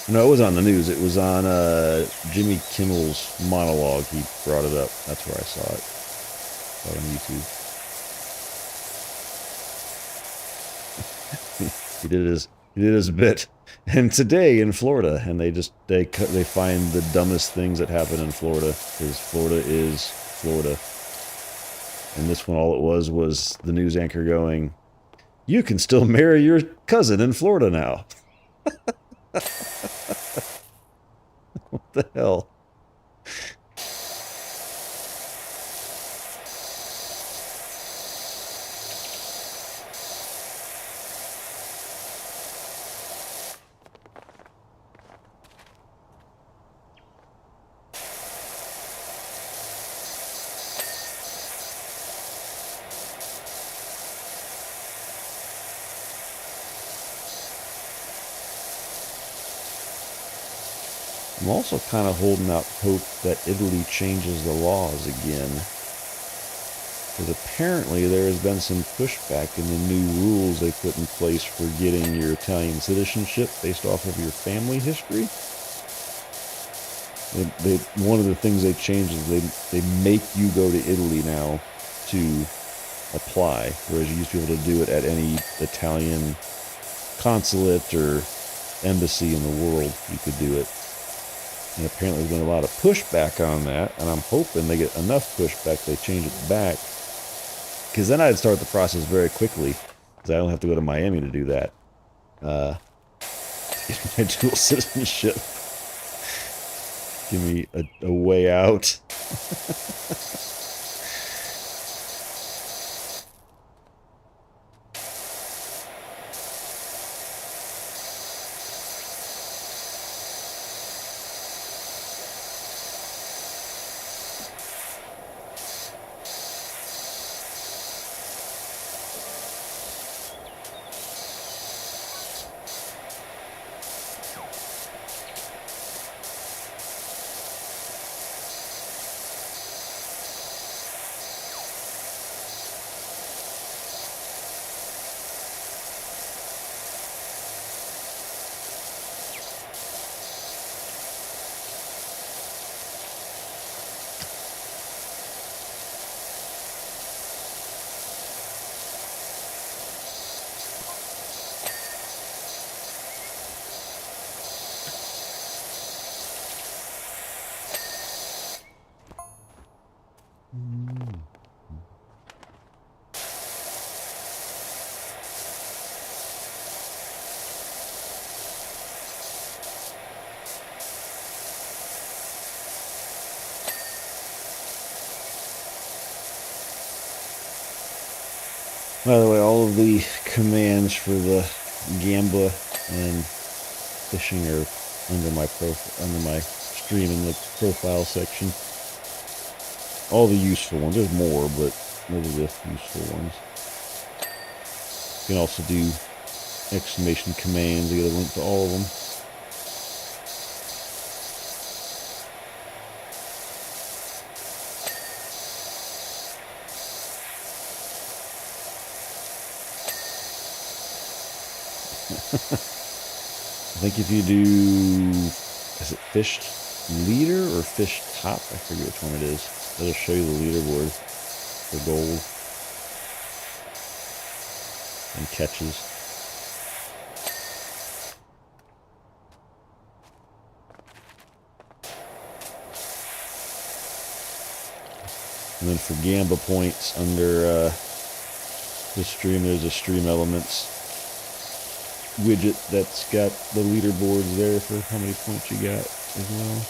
No, it was on the news. It was on Jimmy Kimmel's monologue. He brought it up. That's where I saw it. Saw it on YouTube. He did his bit. And today in Florida, and they find the dumbest things that happen in Florida, because Florida is Florida. And this one, all it was the news anchor going, "You can still marry your cousin in Florida now." What the hell? I'm also kind of holding out hope that Italy changes the laws again. Because apparently there has been some pushback in the new rules they put in place for getting your Italian citizenship based off of your family history. One of the things they changed is they make you go to Italy now to apply, whereas you used to be able to do it at any Italian consulate or embassy in the world. You could do it. And apparently there's been a lot of pushback on that, and I'm hoping they get enough pushback they change it back. Because then I'd start the process very quickly, because I don't have to go to Miami to do that. To get my dual citizenship. Give me a way out. By the way, all of the commands for the Gamba and fishing are under my stream in the profile section. All the useful ones. There's more, but those are the useful ones. You can also do exclamation commands. You get a link to all of them. I think if you do, is it fish leader or fish top? I forget which one it is. It'll show you the leaderboard for gold and catches. And then for Gamba points under the stream, there's a stream elements widget that's got the leaderboards there for how many points you got as well.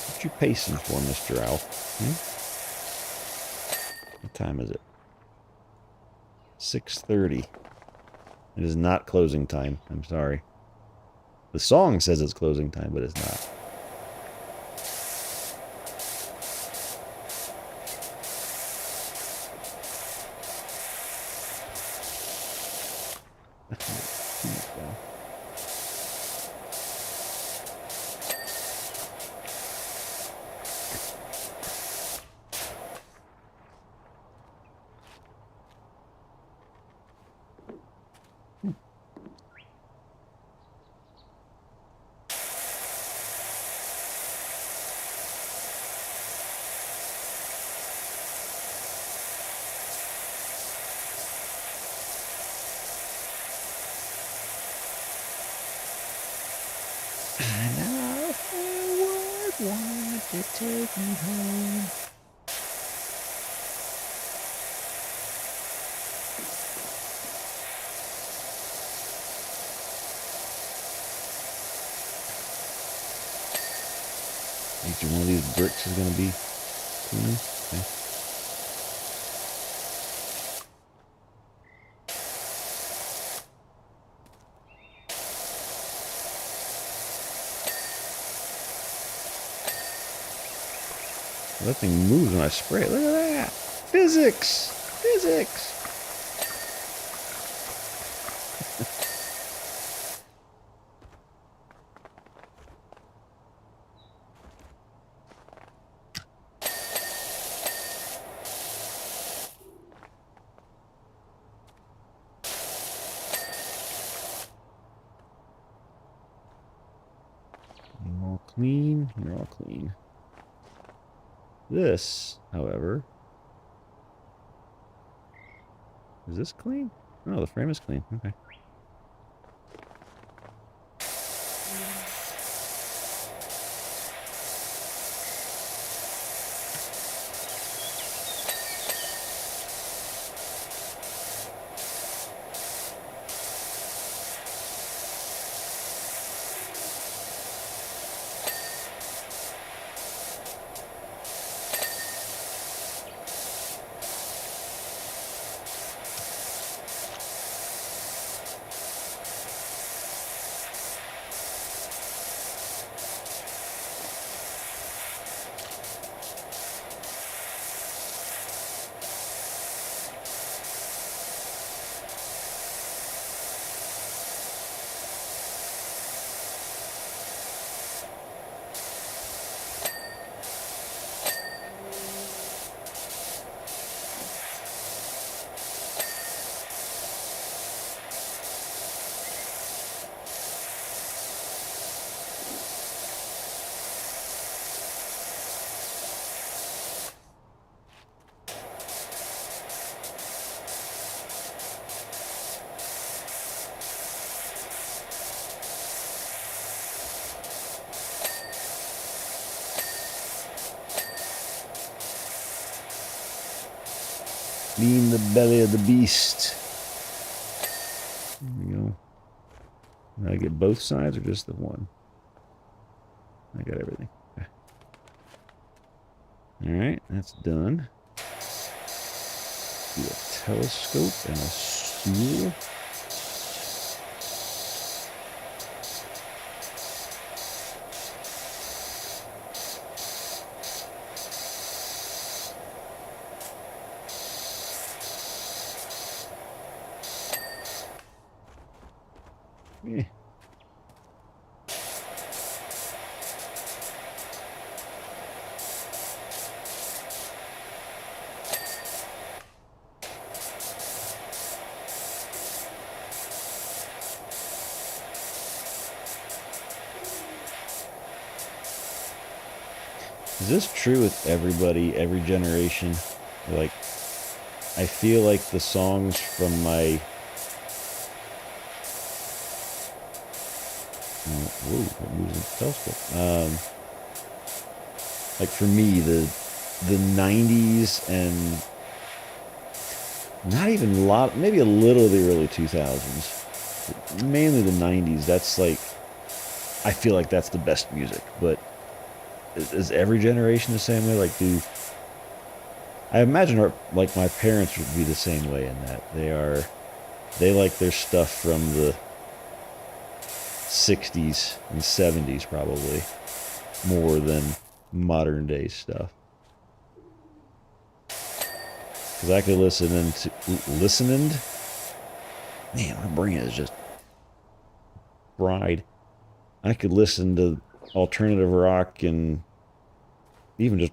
What you pacing for, Mr. Owl? What time is it? 6:30. It is not closing time. I'm sorry. The song says it's closing time, but it's not. To take me home. Each one of these bricks is going to be clean. Okay. That thing moves when I spray it. Look at that. Physics. Physics. You're all clean. You're all clean. This, however, is this clean? Oh, the frame is clean. Okay. Clean the belly of the beast. There we go. Did I get both sides or just the one? I got everything. Okay. Alright, that's done. Do a telescope and a stool. Eh. Is this true with everybody, every generation? Like, I feel like the songs from my... Whoa, what moves in the telescope? Like for me, the 90s and not even a lot, maybe a little of the early 2000s, mainly the 90s. That's like, I feel like that's the best music. But is every generation the same way? Like, I imagine like my parents would be the same way in that they like their stuff from the 60s and 70s probably more than modern day stuff. Because I could listening. Man, my brain is just fried. I could listen to alternative rock and even just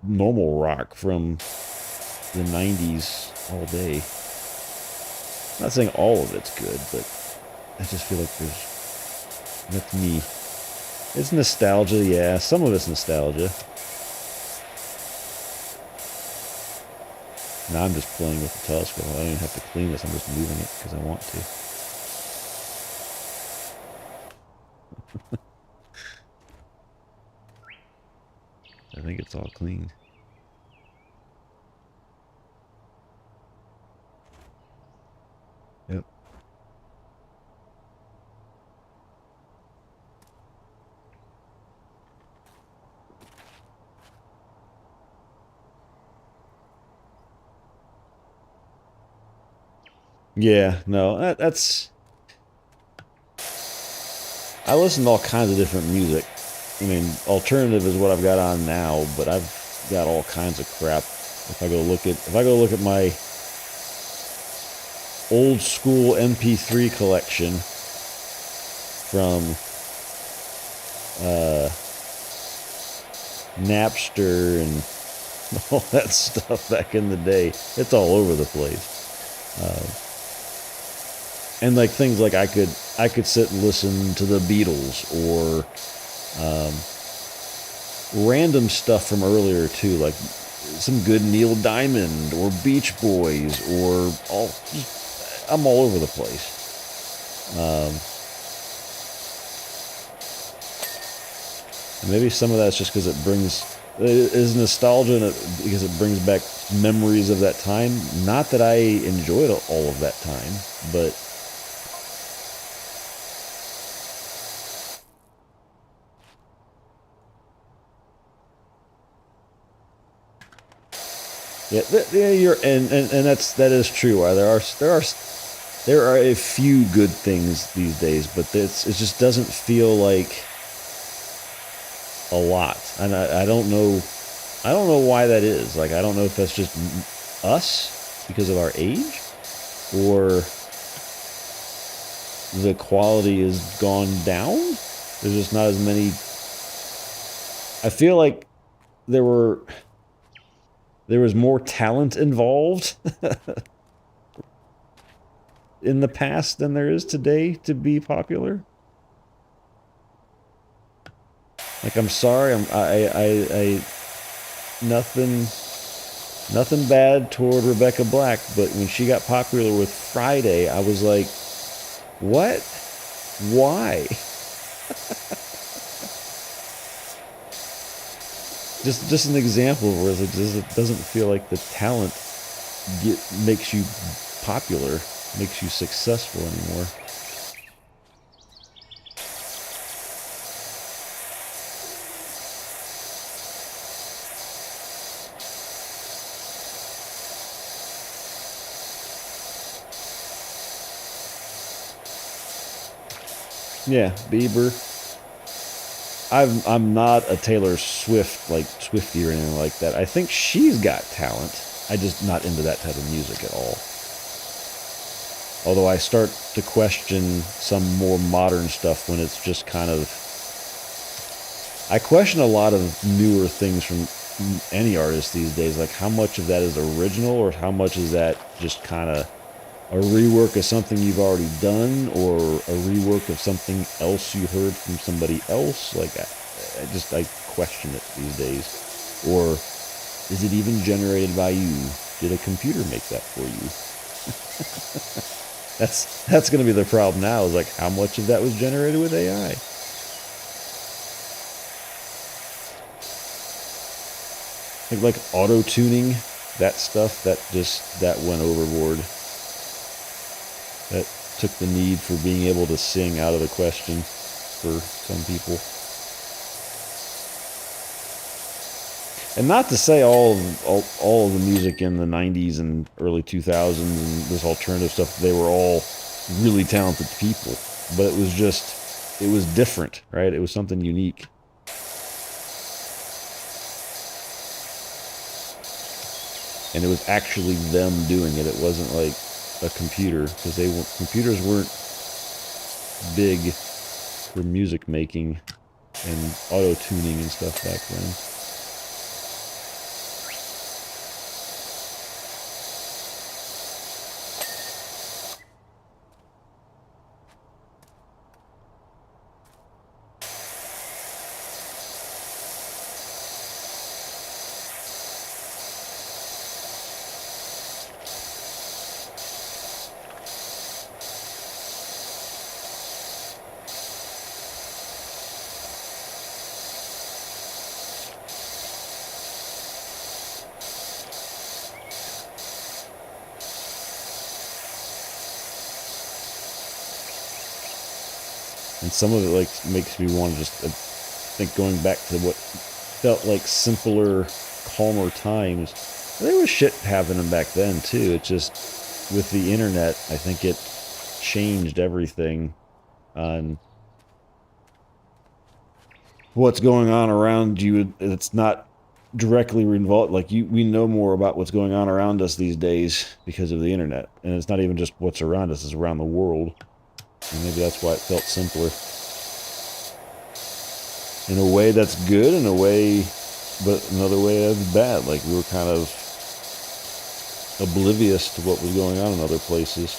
normal rock from the 90s all day. I'm not saying all of it's good, but I just feel like that's me. It's nostalgia, yeah. Some of it's nostalgia. Now I'm just playing with the telescope. I don't even have to clean this. I'm just moving it because I want to. I think it's all clean. Yep. Yeah, no, that's... I listen to all kinds of different music. I mean, alternative is what I've got on now, but I've got all kinds of crap. If I go look at my old school MP3 collection from Napster and all that stuff back in the day, it's all over the place. And like things like I could sit and listen to the Beatles or random stuff from earlier too, like some good Neil Diamond or Beach Boys or I'm all over the place. And maybe some of that's just because it is nostalgia and because it brings back memories of that time. Not that I enjoyed all of that time, but yeah, that is true. There are a few good things these days, but it just doesn't feel like a lot, and I don't know why that is. Like, I don't know if that's just us because of our age, or the quality has gone down. There's just not as many. I feel like there was more talent involved in the past than there is today to be popular. Like, I'm sorry, I nothing bad toward Rebecca Black, but when she got popular with Friday, I was like, what? Why? just an example where it doesn't feel like the talent makes you popular, makes you successful anymore. Yeah, Bieber. I'm not a Taylor Swift, like Swiftie or anything like that. I think she's got talent. I'm just not into that type of music at all. Although I start to question some more modern stuff when it's just kind of... I question a lot of newer things from any artist these days. Like, how much of that is original, or how much is that just kind of a rework of something you've already done, or a rework of something else you heard from somebody else? Like, I question it these days. Or is it even generated by you? Did a computer make that for you? That's going to be the problem now, is like, how much of that was generated with AI? Like auto-tuning, that stuff, that went overboard. That took the need for being able to sing out of the question for some people. And not to say all of the music in the 90s and early 2000s and this alternative stuff, they were all really talented people. But it was different, right? It was something unique. And it was actually them doing it. It wasn't like a computer, because computers weren't big for music making and auto-tuning and stuff back then. And some of it like makes me want to just think, going back to what felt like simpler, calmer times. There was shit happening back then too. It just, with the internet, I think it changed everything on what's going on around you. It's not directly involved. Like, we know more about what's going on around us these days because of the internet. And it's not even just what's around us, it's around the world. And maybe that's why it felt simpler. In a way that's good, in a way, but another way that's bad. Like, we were kind of oblivious to what was going on in other places.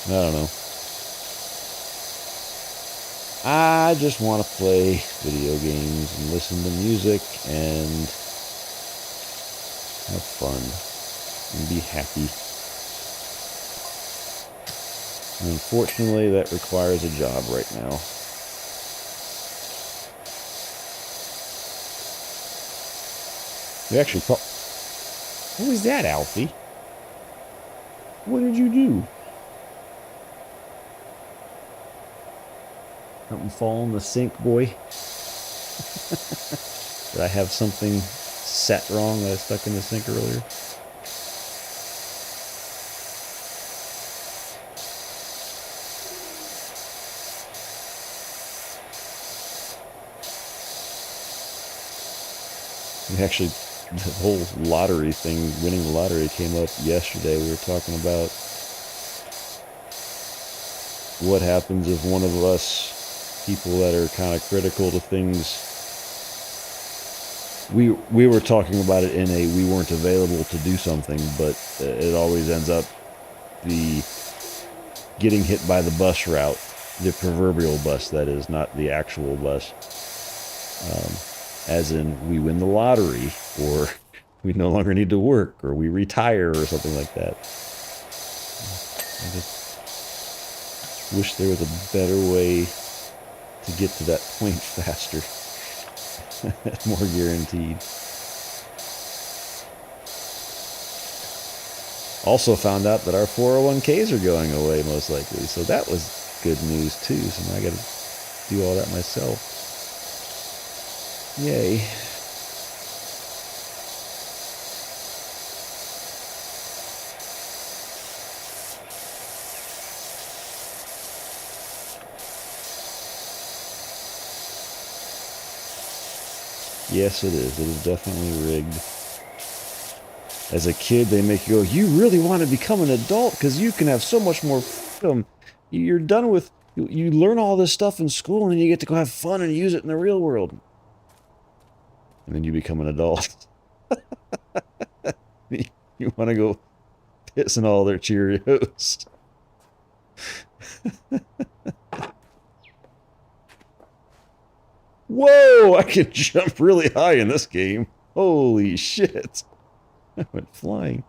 I don't know. I just want to play video games and listen to music and have fun and be happy. And unfortunately, that requires a job right now. We actually caught... What was that, Alfie? What did you do? Something fall in the sink, boy? Did I have something set wrong that I stuck in the sink earlier? We actually, the whole lottery thing, winning the lottery, came up yesterday. We were talking about what happens if one of us, people that are kind of critical to things, we were talking about it in a, we weren't available to do something, but it always ends up the getting hit by the bus route, the proverbial bus, that is, not the actual bus. As in, we win the lottery, or we no longer need to work, or we retire, or something like that. I just wish there was a better way to get to that point faster. More guaranteed. Also found out that our 401ks are going away, most likely, so that was good news too. So now I gotta do all that myself. Yay. Yes, it is. It is definitely rigged. As a kid, they make you go, you really want to become an adult because you can have so much more freedom. You're done with, you learn all this stuff in school and then you get to go have fun and use it in the real world. And then you become an adult. You want to go piss in all their Cheerios. Whoa, I can jump really high in this game. Holy shit. I went flying.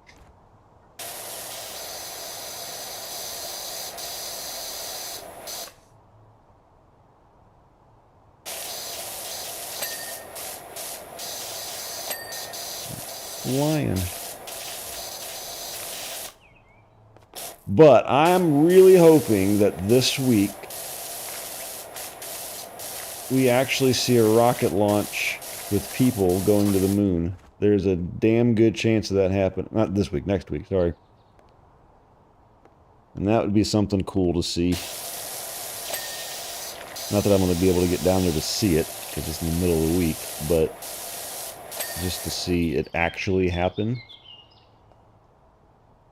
Flying. But I'm really hoping that this week we actually see a rocket launch with people going to the moon. There's a damn good chance of that happening. Not this week, next week, sorry. And that would be something cool to see. Not that I'm going to be able to get down there to see it, because it's in the middle of the week, but just to see it actually happen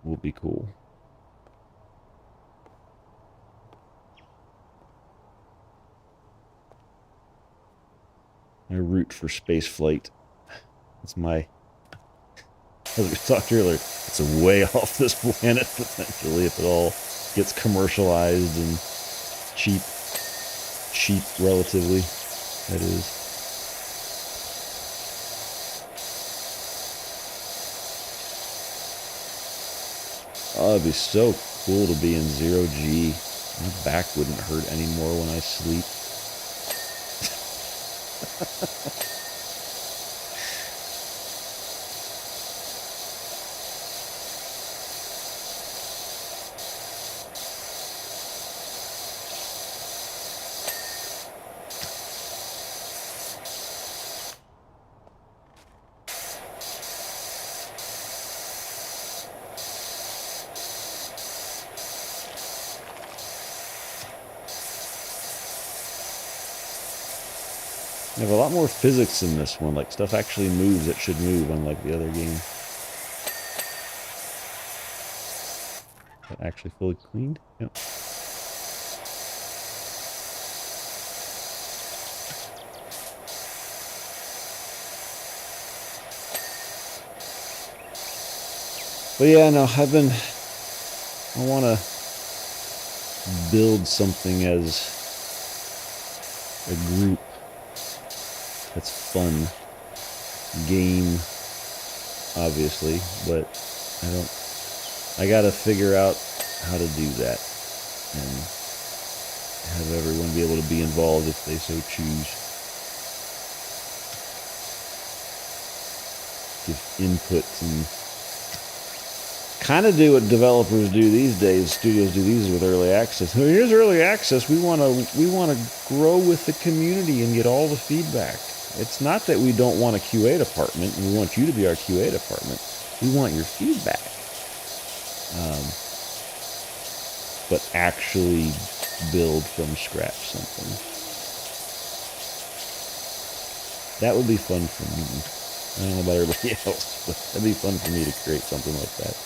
will be cool. I root for space flight. It's my... As we talked earlier, it's a way off this planet, potentially, if it all gets commercialized and cheap. Cheap, relatively, that is. Oh, it'd be so cool to be in 0G. My back wouldn't hurt anymore when I sleep. You have a lot more physics in this one, like stuff actually moves that should move, unlike the other game. That actually fully cleaned? Yep. But yeah, no, I want to build something as a group that's fun. Game, obviously, but I gotta figure out how to do that and have everyone be able to be involved if they so choose. Give input and kind of do what developers do these days, studios do these with early access. Here's early access. We want to grow with the community and get all the feedback. It's not that we don't want a QA department, and we want you to be our QA department. We want your feedback. But actually build from scratch something. That would be fun for me. I don't know about everybody else, but that'd be fun for me to create something like that.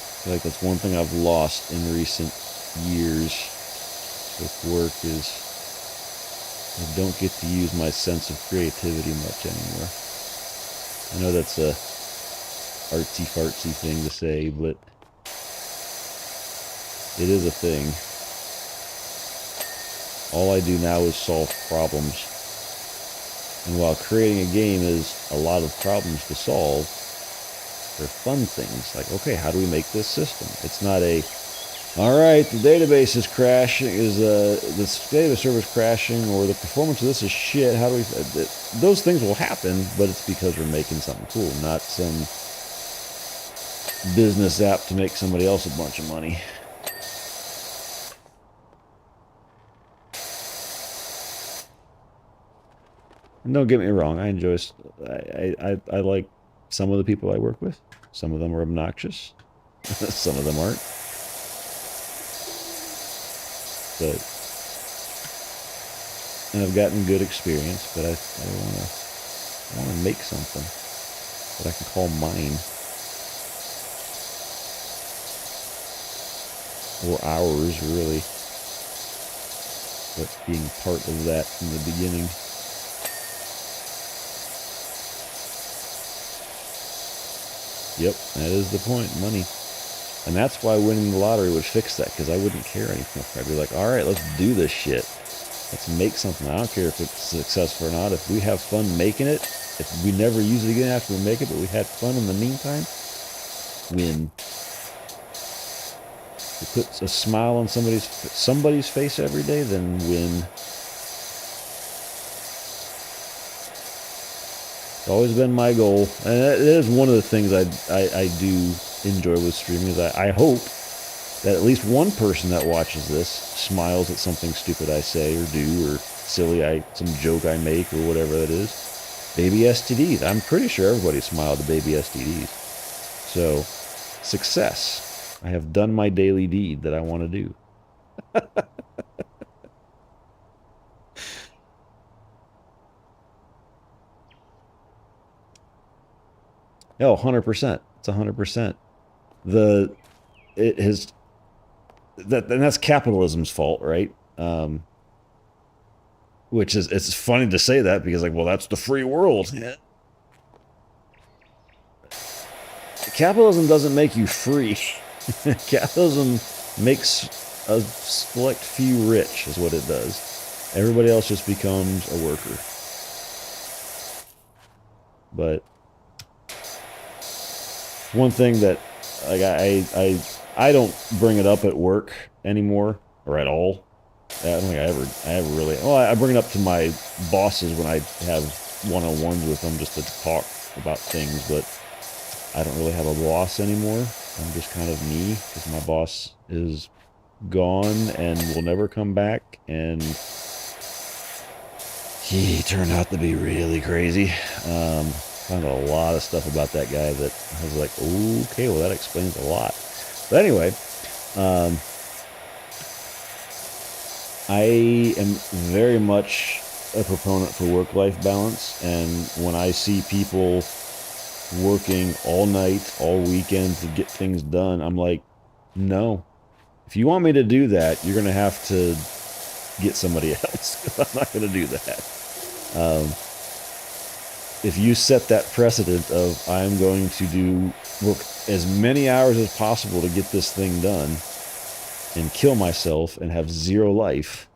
I feel like that's one thing I've lost in recent years with work is I don't get to use my sense of creativity much anymore. I know that's a artsy-fartsy thing to say, but it is a thing. All I do now is solve problems. And while creating a game is a lot of problems to solve, they're fun things. Like, okay, how do we make this system? It's not a, all right, the database is crashing, this data server's crashing, or the performance of this is shit. How do we, those things will happen, but it's because we're making something cool, not some business app to make somebody else a bunch of money. And don't get me wrong, I enjoy, I like some of the people I work with. Some of them are obnoxious. Some of them aren't. But, and I've gotten good experience, but I want to make something that I can call mine. Or ours, really. But being part of that from the beginning. Yep, that is the point, money. And that's why winning the lottery would fix that, because I wouldn't care anymore. I'd be like, all right, let's do this shit. Let's make something. I don't care if it's successful or not. If we have fun making it, if we never use it again after we make it, but we had fun in the meantime, win. If it puts a smile on somebody's face every day, then win. It's always been my goal, and it is one of the things I do enjoy with streaming. Is I hope that at least one person that watches this smiles at something stupid I say or do, or silly some joke I make, or whatever that is. Baby STDs. I'm pretty sure everybody smiled at baby STDs. So, success. I have done my daily deed that I want to do. Oh, 100%. It's 100%. And that's capitalism's fault, right? Which is, it's funny to say that because, like, well, that's the free world. Yeah. Capitalism doesn't make you free. Capitalism makes a select few rich, is what it does. Everybody else just becomes a worker. But one thing that, like, I don't bring it up at work anymore, or at all. I don't think I ever really. Well, I bring it up to my bosses when I have one-on-ones with them just to talk about things, but I don't really have a boss anymore. I'm just kind of me, because my boss is gone and will never come back, and he turned out to be really crazy. Found a lot of stuff about that guy that I was like, okay, well, that explains a lot. But anyway, I am very much a proponent for work-life balance, and when I see people working all night, all weekend to get things done, I'm like, no. If you want me to do that, you're going to have to get somebody else, because I'm not going to do that. If you set that precedent of I'm going to work as many hours as possible to get this thing done and kill myself and have zero life,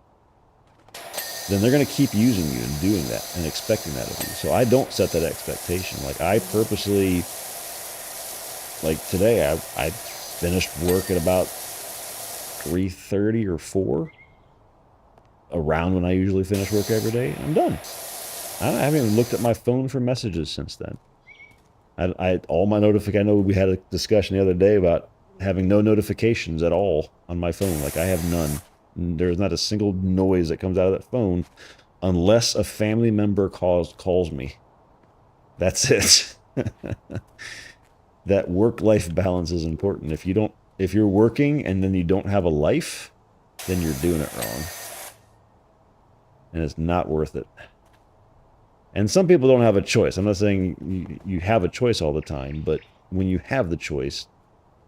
then they're going to keep using you and doing that and expecting that of you. So I don't set that expectation. Like, I purposely, like today, I finished work at about 3:30 or 4, around when I usually finish work every day. I'm done. I haven't even looked at my phone for messages since then. All my I know we had a discussion the other day about having no notifications at all on my phone. Like, I have none. There's not a single noise that comes out of that phone unless a family member calls me. That's it. That work-life balance is important. If you're working and then you don't have a life, then you're doing it wrong. And it's not worth it. And some people don't have a choice. I'm not saying you have a choice all the time, but when you have the choice,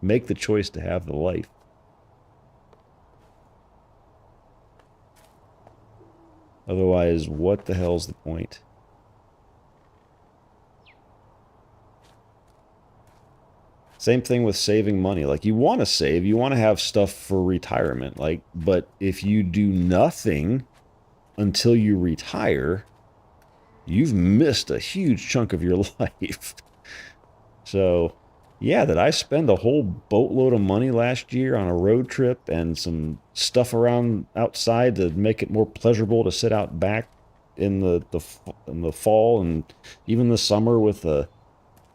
make the choice to have the life. Otherwise, what the hell's the point? Same thing with saving money. Like, you want to save, you want to have stuff for retirement. Like, but if you do nothing until you retire, you've missed a huge chunk of your life. So, yeah, that I spend a whole boatload of money last year on a road trip and some stuff around outside to make it more pleasurable to sit out back in the fall and even the summer with the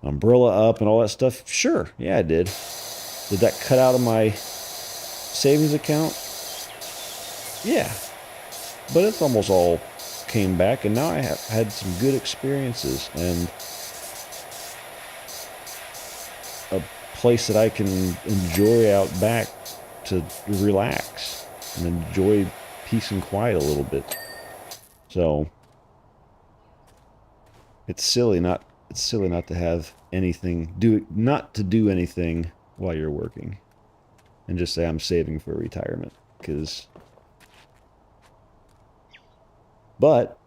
umbrella up and all that stuff. Sure, yeah, I did. Did that cut out of my savings account? Yeah, but it's almost all came back, and now I have had some good experiences, and a place that I can enjoy out back to relax and enjoy peace and quiet a little bit. So it's silly not to have anything not to do anything while you're working and just say I'm saving for retirement, but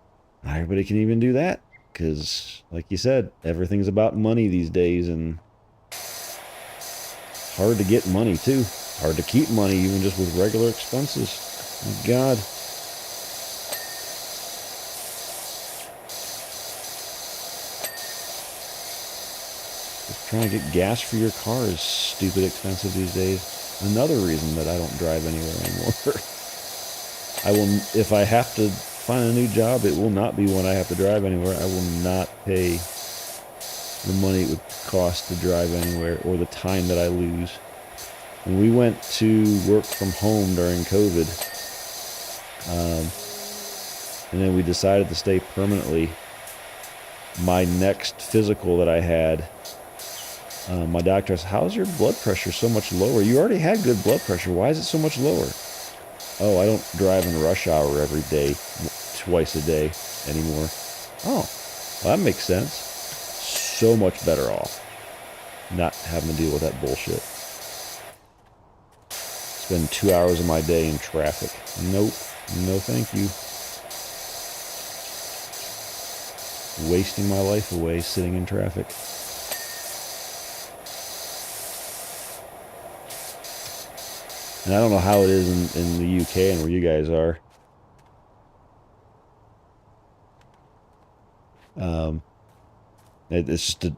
not everybody can even do that, because like you said, everything's about money these days, and it's hard to get money too. Hard to keep money even just with regular expenses. My God. Just trying to get gas for your car is stupid expensive these days. Another reason that I don't drive anywhere anymore. If I have to find a new job, it will not be when I have to drive anywhere. I will not pay the money it would cost to drive anywhere, or the time that I lose. When we went to work from home during COVID, and then we decided to stay permanently, my next physical that I had, my doctor said, "How's your blood pressure so much lower? You already had good blood pressure. Why is it so much lower?" "Oh, I don't drive in rush hour every day, twice a day anymore." "Oh, well, that makes sense." So much better off not having to deal with that bullshit. Spend 2 hours of my day in traffic. Nope. No thank you. Wasting my life away sitting in traffic. And I don't know how it is in the UK and where you guys are. It's just to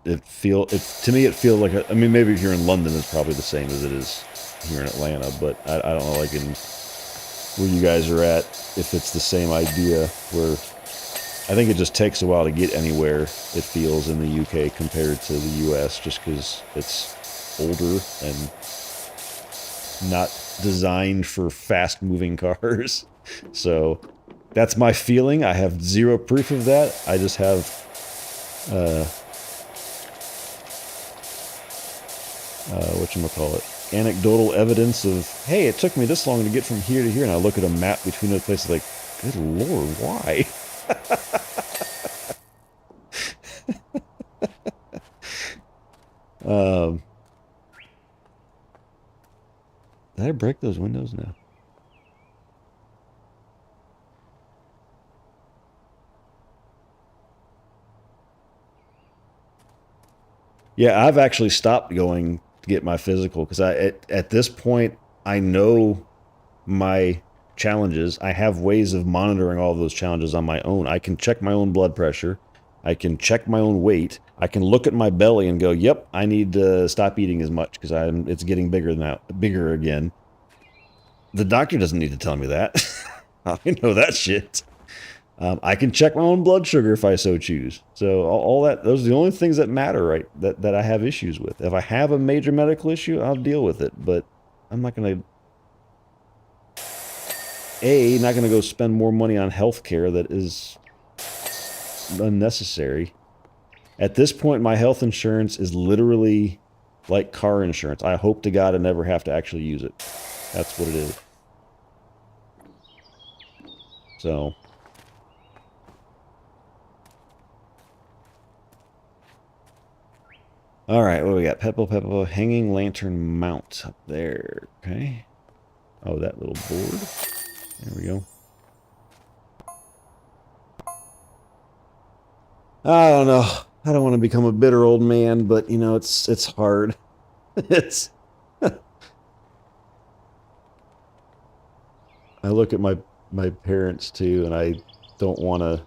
me it feels like I mean, maybe if you're in London it's probably the same as it is here in Atlanta, but I don't know, like in where you guys are at, if it's the same idea, where I think it just takes a while to get anywhere, it feels, in the UK compared to the US, just because it's older and not designed for fast-moving cars. So that's my feeling. I have zero proof of that. I just have whatchamacallit, anecdotal evidence of, hey, it took me this long to get from here to here, and I look at a map between those places like, good lord, why? Did I break those windows now? Yeah, I've actually stopped going to get my physical, because at this point I know my challenges. I have ways of monitoring all of those challenges on my own. I can check my own blood pressure. I can check my own weight. I can look at my belly and go, yep, I need to stop eating as much because it's getting bigger again. The doctor doesn't need to tell me that. I know that shit. I can check my own blood sugar if I so choose. So all that, those are the only things that matter, right? That I have issues with. If I have a major medical issue, I'll deal with it. But I'm not going to, not going to go spend more money on healthcare that is unnecessary. At this point, my health insurance is literally like car insurance. I hope to God I never have to actually use it. That's what it is. So. Alright, what do we got? Peppo, hanging lantern mount up there. Okay. Oh, that little board. There we go. I don't know. I don't want to become a bitter old man, but, you know, it's hard. It's... I look at my parents, too, and I don't want to...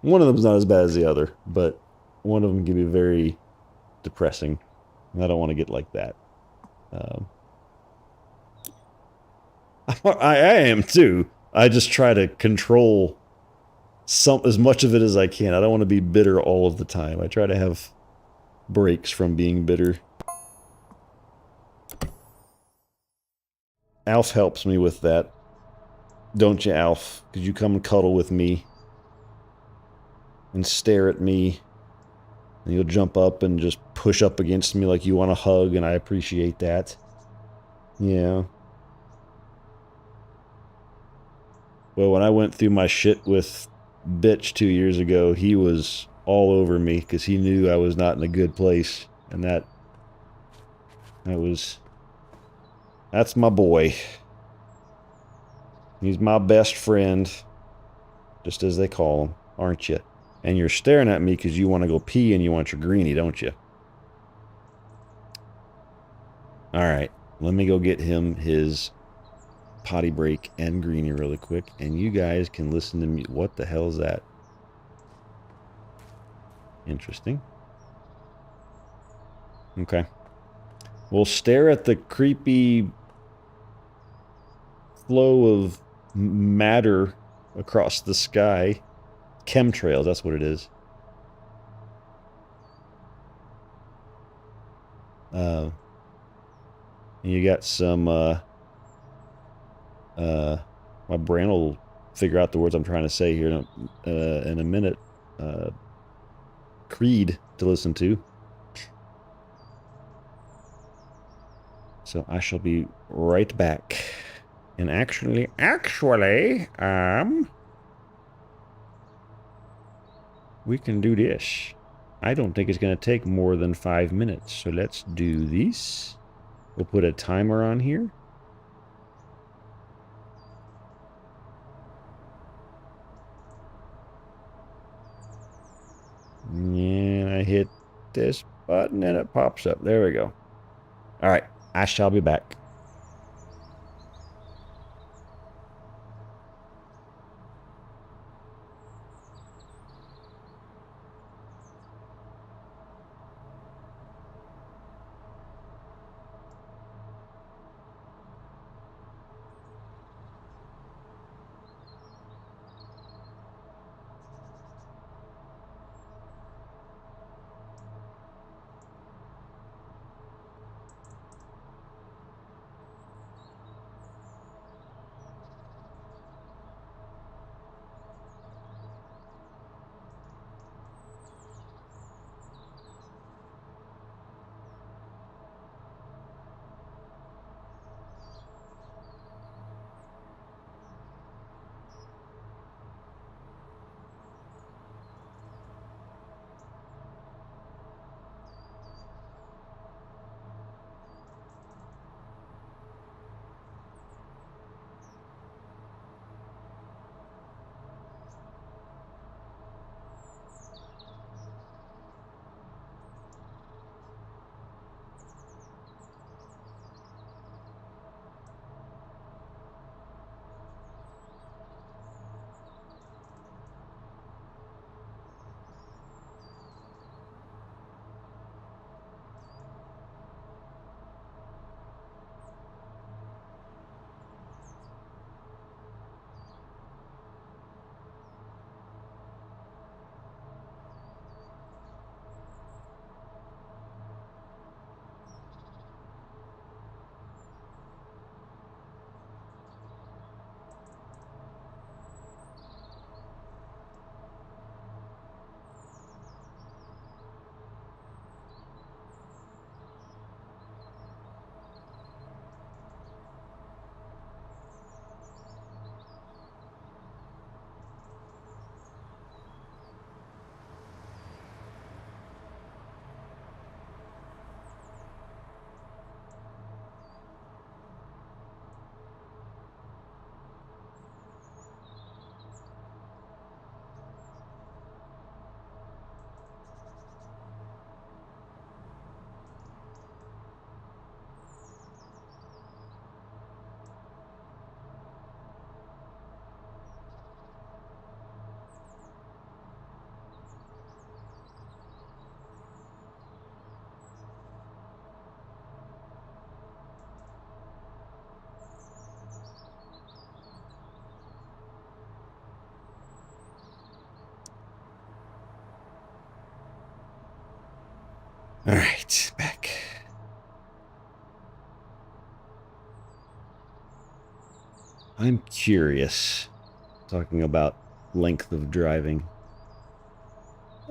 One of them's not as bad as the other, but one of them can be very depressing. And I don't want to get like that. I am, too. I just try to control as much of it as I can. I don't want to be bitter all of the time. I try to have breaks from being bitter. Alf helps me with that. Don't you, Alf? Could you come and cuddle with me? And stare at me? And you'll jump up and just push up against me like you want a hug, and I appreciate that. Yeah. Well, when I went through my shit with Bitch 2 years ago, he was all over me because he knew I was not in a good place. And that's my boy. He's my best friend, just as they call him, aren't you? And you're staring at me because you want to go pee and you want your greenie, don't you? All right, let me go get him his potty break and greenie really quick, and you guys can listen to me. What the hell is that? Interesting. Okay. We'll stare at the creepy flow of matter across the sky. Chemtrails, that's what it is. And you got some, my brain will figure out the words I'm trying to say here in a minute. Creed to listen to. So I shall be right back. And actually, we can do this. I don't think it's going to take more than 5 minutes. So let's do this. We'll put a timer on here. And I hit this button and it pops up. There we go. All right. I shall be back. All right, back. I'm curious, talking about length of driving.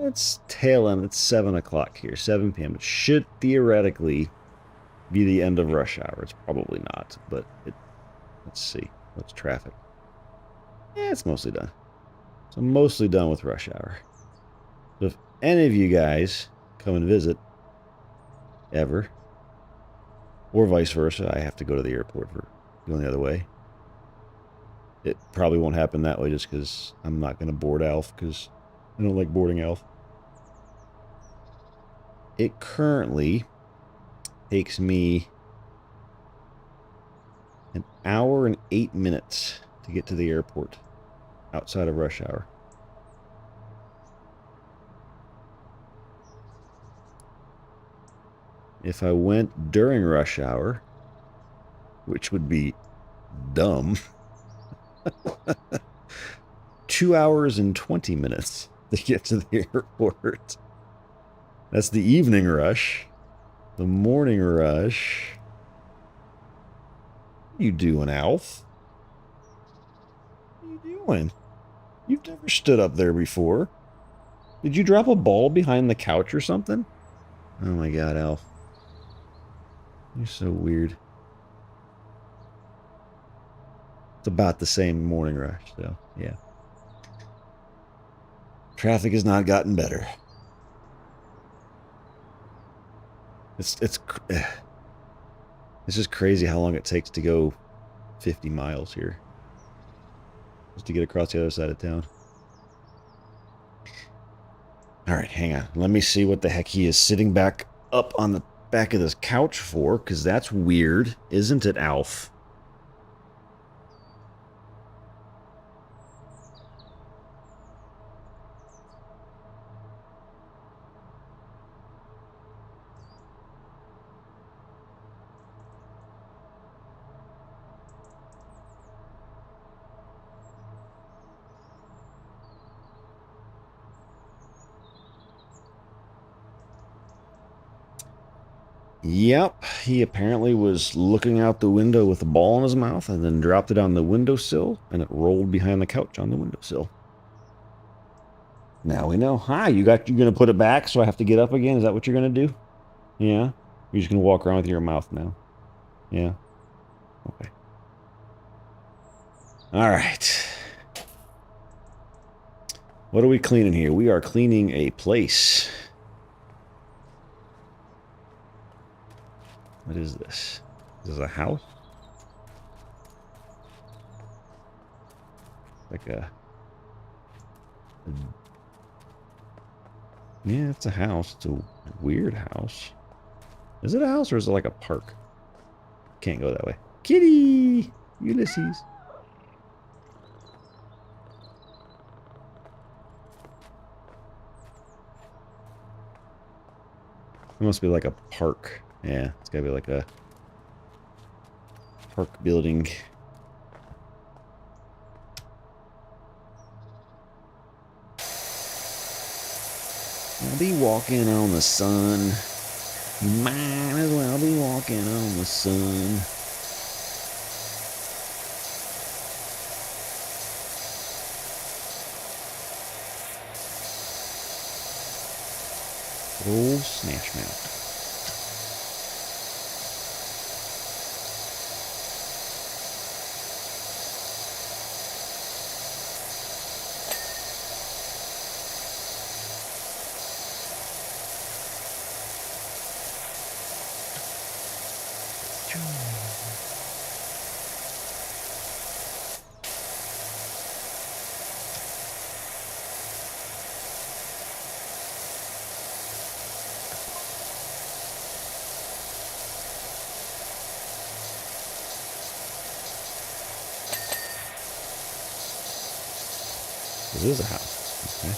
It's tail end. It's 7 o'clock here, 7 p.m. It should theoretically be the end of rush hour. It's probably not, but let's see. What's traffic? Yeah, it's mostly done. So I'm mostly done with rush hour. So if any of you guys come and visit, ever, or vice versa, I have to go to the airport for going the other way. It probably won't happen that way just because I'm not going to board Alf because I don't like boarding Alf. It currently takes me an hour and 8 minutes to get to the airport outside of rush hour. If I went during rush hour, which would be dumb, 2 hours and 20 minutes to get to the airport. That's the evening rush. The morning rush. What are you doing, Alf? What are you doing? You've never stood up there before. Did you drop a ball behind the couch or something? Oh my god, Alf. You're so weird. It's about the same morning rush, so yeah. Traffic has not gotten better. It's just crazy how long it takes to go 50 miles here. Just to get across the other side of town. Alright, hang on. Let me see what the heck he is sitting back up on the back of this couch for, because that's weird, isn't it, Alf? Yep, he apparently was looking out the window with a ball in his mouth and then dropped it on the windowsill, and it rolled behind the couch on the windowsill. Now we know. Hi, you're gonna put it back so I have to get up again? Is that what you're gonna do? Yeah? You're just gonna walk around with your mouth now? Yeah? Okay. Alright. What are we cleaning here? We are cleaning a place. What is this? Is this a house? Like yeah, it's a house. It's a weird house. Is it a house or is it like a park? Can't go that way. Kitty! Ulysses. It must be like a park. Yeah, it's gotta be like a park building. I'll be walking on the sun. You might as well be walking on the sun. Old Snash Mount. This is a house. Okay.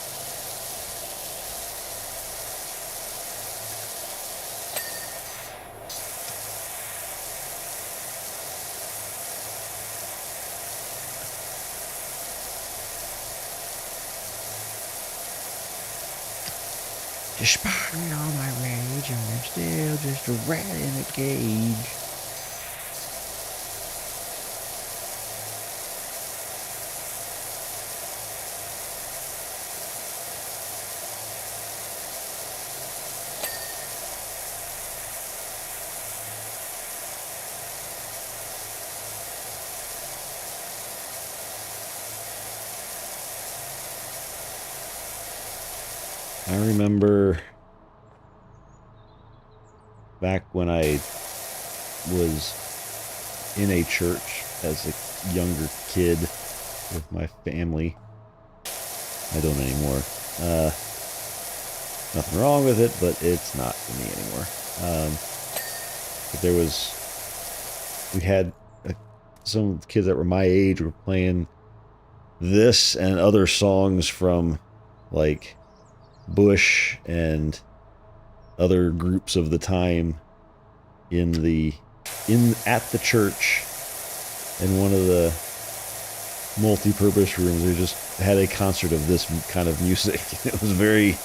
Despite all my rage, I'm still just a rat in a cage. I remember back when I was in a church as a younger kid with my family. I don't anymore. Nothing wrong with it, but it's not for me anymore. But we had some kids that were my age were playing this and other songs from like Bush and other groups of the time at the church in one of the multi-purpose rooms. They just had a concert of this kind of music. It was very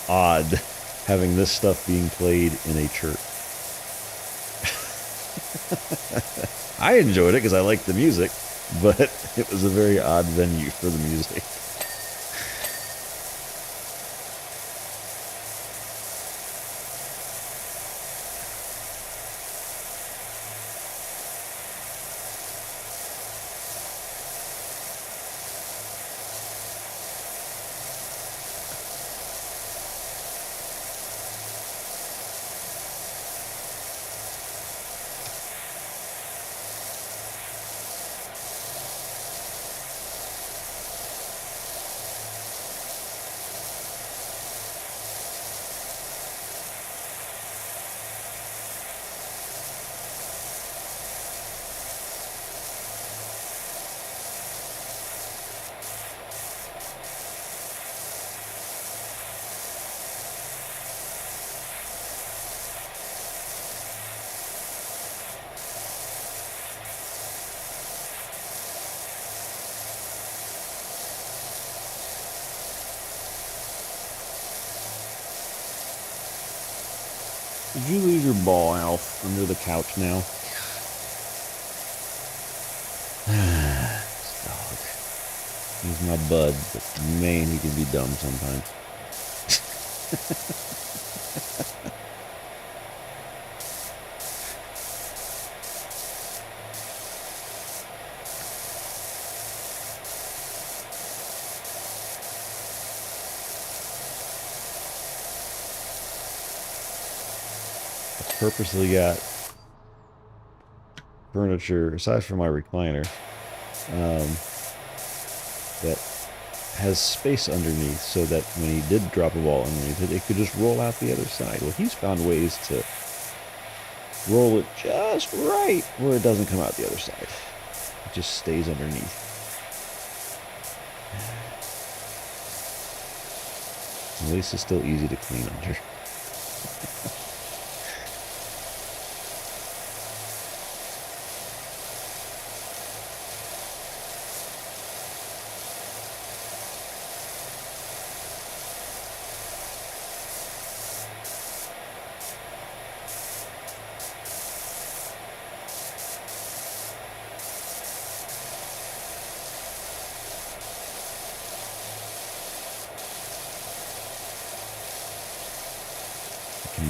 odd having this stuff being played in a church. I enjoyed it because I liked the music, but it was a very odd venue for the music. Did you lose your ball, Alf, under the couch now? This dog. He's my bud, but man, he can be dumb sometimes. Purposely got furniture, aside from my recliner, that has space underneath so that when he did drop a ball underneath it, it could just roll out the other side. Well, he's found ways to roll it just right where it doesn't come out the other side. It just stays underneath. At least it's still easy to clean under.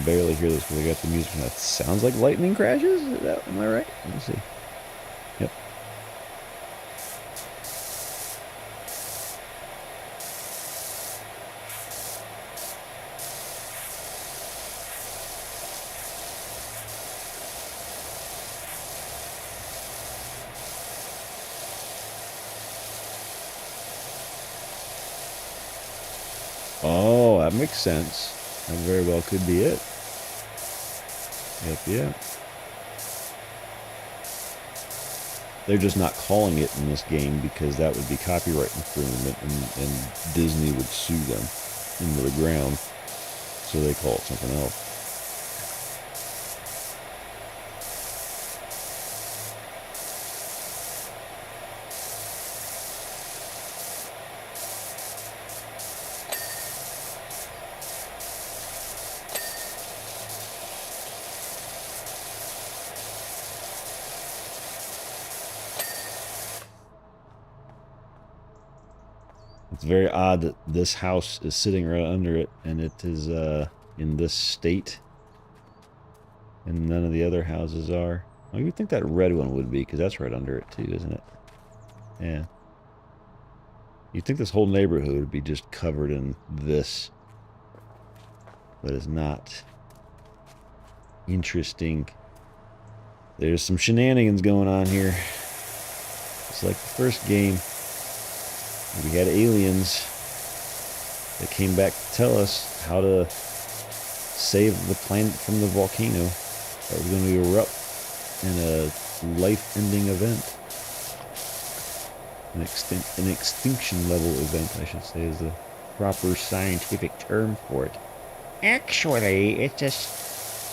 Barely hear this because I got the music and that sounds like lightning crashes. Am I right? Let me see. Yep. Oh, that makes sense. That very well could be it. Yep, yeah. They're just not calling it in this game because that would be copyright infringement and Disney would sue them into the ground. So they call it something else. It's very odd that this house is sitting right under it, and it is in this state, and none of the other houses are. Well, you would think that red one would be, because that's right under it too, isn't it? Yeah. You'd think this whole neighborhood would be just covered in this. but is not interesting. There's some shenanigans going on here. It's like the first game. We had aliens that came back to tell us how to save the planet from the volcano that was going to erupt in a life-ending event. An extinction level event, I should say, is the proper scientific term for it. Actually, it's a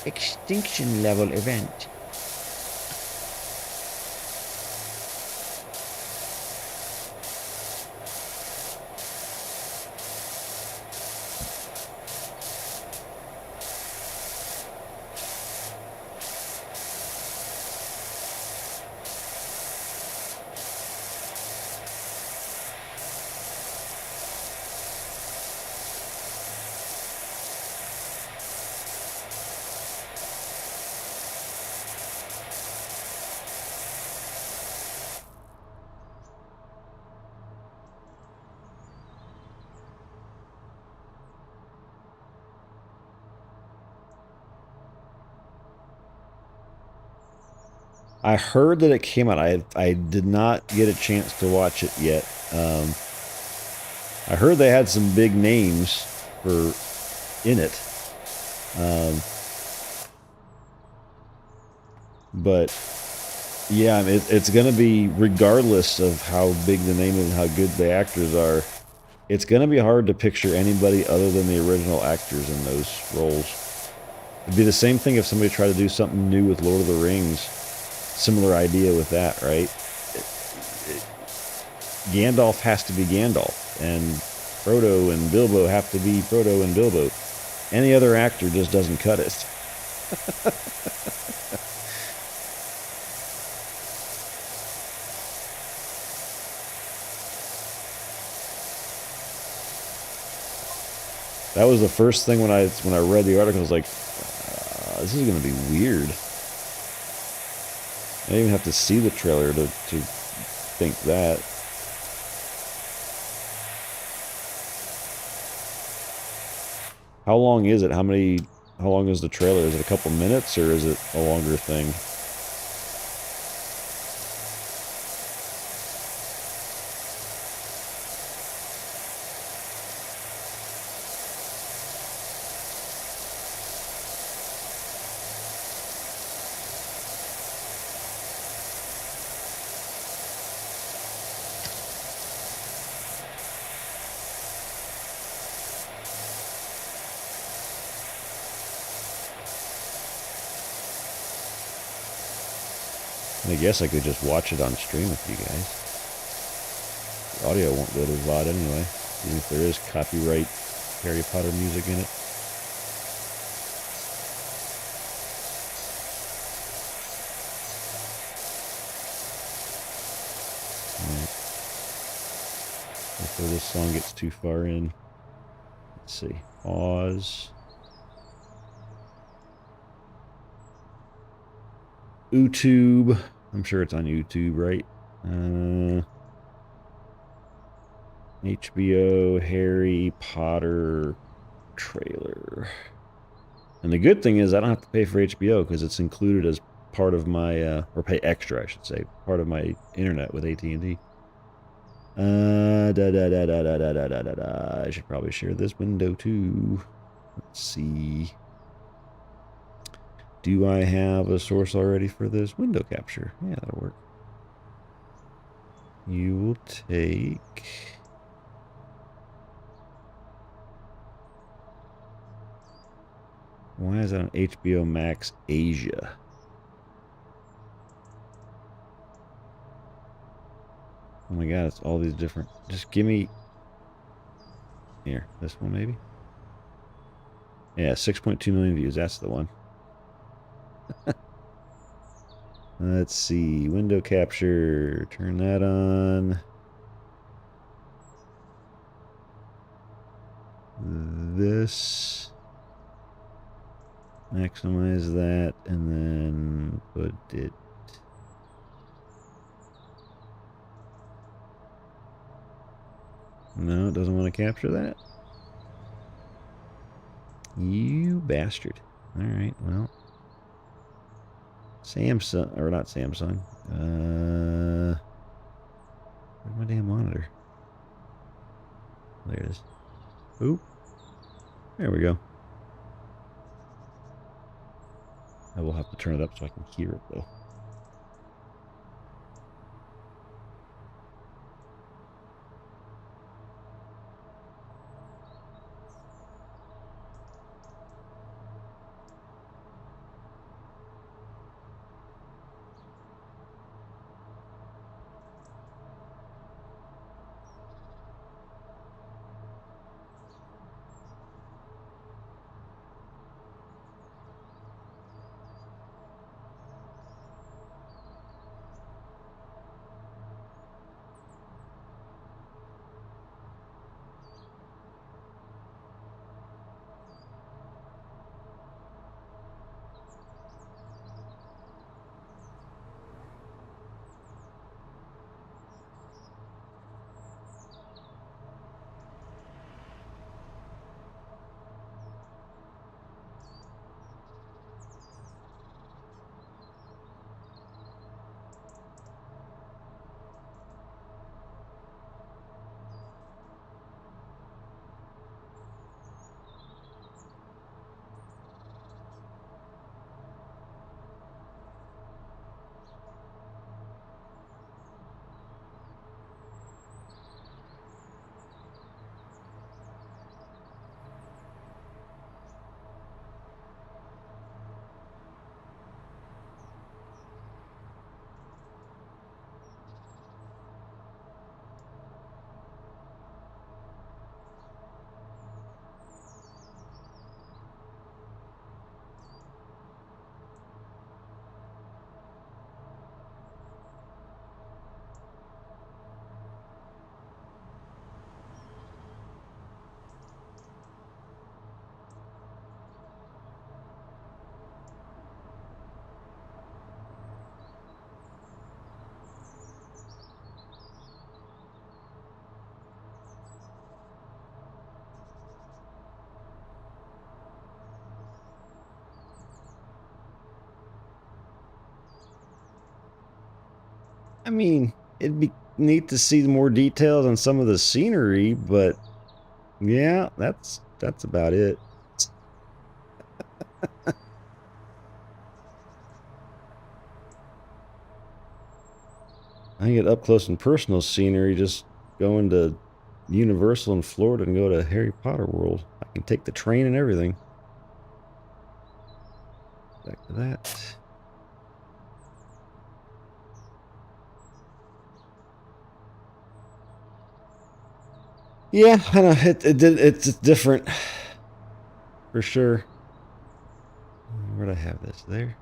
extinction level event. I heard that it came out. I did not get a chance to watch it yet. I heard they had some big names for in it. But yeah, it's going to be, regardless of how big the name is and how good the actors are, it's going to be hard to picture anybody other than the original actors in those roles. It'd be the same thing if somebody tried to do something new with Lord of the Rings. Similar idea with that, right? Gandalf has to be Gandalf, and Frodo and Bilbo have to be Frodo and Bilbo. Any other actor just doesn't cut it. That was the first thing when I read the article. I was like, this is going to be weird. I didn't even have to see the trailer to think that. How long is it? How long is the trailer? Is it a couple minutes or is it a longer thing? I guess I could just watch it on stream with you guys. The audio won't go to VOD anyway, even if there is copyright Harry Potter music in it. Alright. Before this song gets too far in. Let's see. Pause. YouTube. I'm sure it's on YouTube, right? HBO Harry Potter trailer. And the good thing is I don't have to pay for HBO because it's included as part of my, or pay extra, I should say, part of my internet with AT&T. I should probably share this window too. Let's see. Do I have a source already for this window capture? Yeah, that'll work. You will take... Why is that on HBO Max Asia? Oh my god, it's all these different... Just give me... Here, this one maybe? Yeah, 6.2 million views. That's the one. Let's see. Window capture. Turn that on. This. Maximize that. And then put it. No, it doesn't want to capture that. You bastard. Alright, well. Samsung, or not Samsung. Where's my damn monitor? There it is. Oop. There we go. I will have to turn it up so I can hear it, though. I mean, it'd be neat to see more details on some of the scenery, but yeah, that's about it. I can get up close and personal scenery just going to Universal in Florida and go to Harry Potter World. I can take the train and everything. Back to that. Yeah, I know it's different for sure. Where'd I have this? There.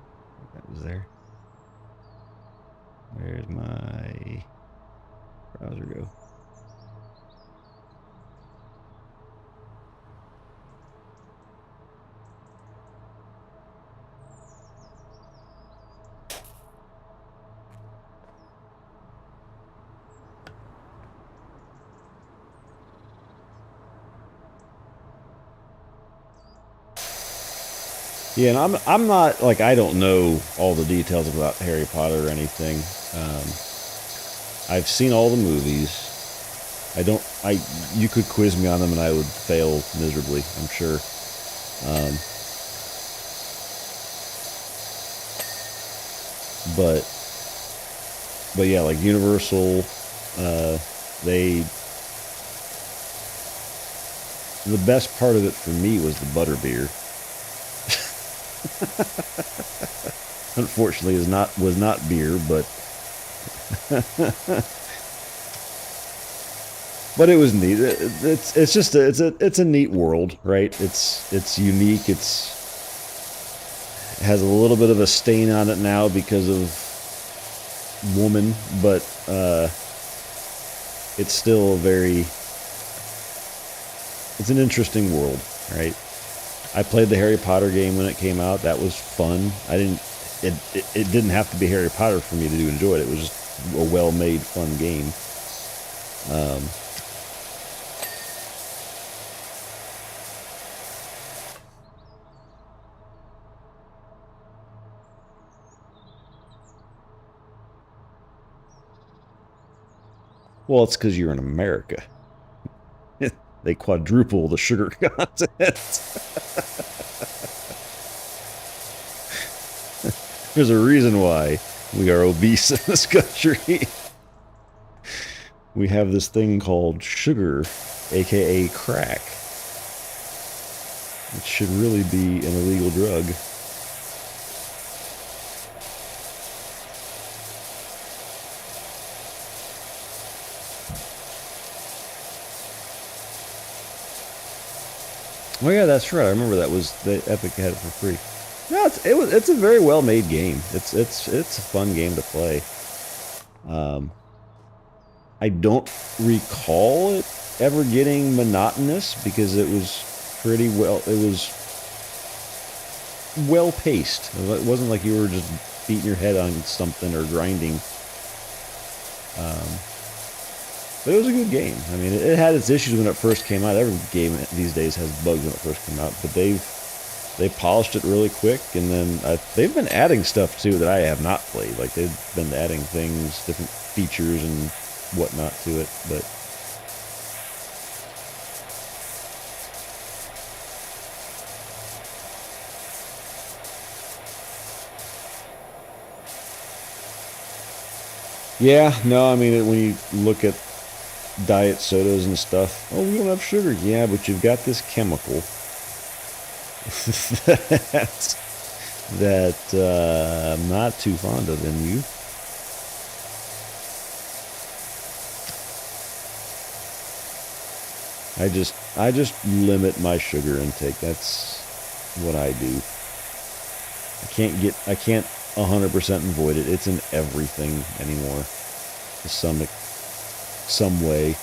That was there. Where's my browser go? Yeah, and I'm not like I don't know all the details about Harry Potter or anything. I've seen all the movies. You could quiz me on them and I would fail miserably, I'm sure. Um, but yeah, like Universal, they, the best part of it for me was the butterbeer. Unfortunately, was not beer, but but it was neat. It's just it's a neat world, right? It's unique. It has a little bit of a stain on it now because of woman, but it's still it's an interesting world, right? I played the Harry Potter game when it came out. That was fun. It didn't have to be Harry Potter for me to enjoy it. It was just a well-made, fun game. Well, it's because you're in America. They quadruple the sugar content. There's a reason why we are obese in this country. We have this thing called sugar, aka crack. It should really be an illegal drug. Oh yeah, that's right. I remember that was the Epic had it for free. No, it's a very well made game. It's a fun game to play. I don't recall it ever getting monotonous because it was pretty well. It was well paced. It wasn't like you were just beating your head on something or grinding. But it was a good game. I mean, it had its issues when it first came out. Every game these days has bugs when it first came out, but they polished it really quick, and then they've been adding stuff too that I have not played. Like they've been adding things, different features and whatnot to it. But yeah, no, I mean when you look at diet sodas and stuff, oh, we don't have sugar. Yeah, but you've got this chemical that I'm not too fond of in you. I just limit my sugar intake. That's what I do. I can't 100% avoid it. It's in everything anymore to some way.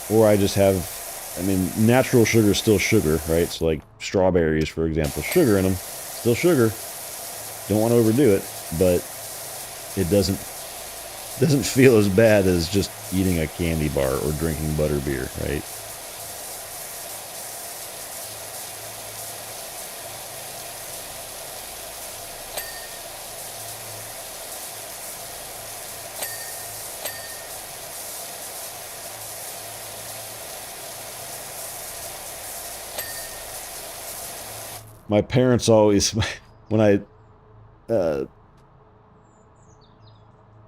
Or I just have, I mean, natural sugar is still sugar, right? So like strawberries, for example, sugar in them, still sugar. Don't want to overdo it, but it doesn't feel as bad as just eating a candy bar or drinking butterbeer, right? My parents always, when I uh,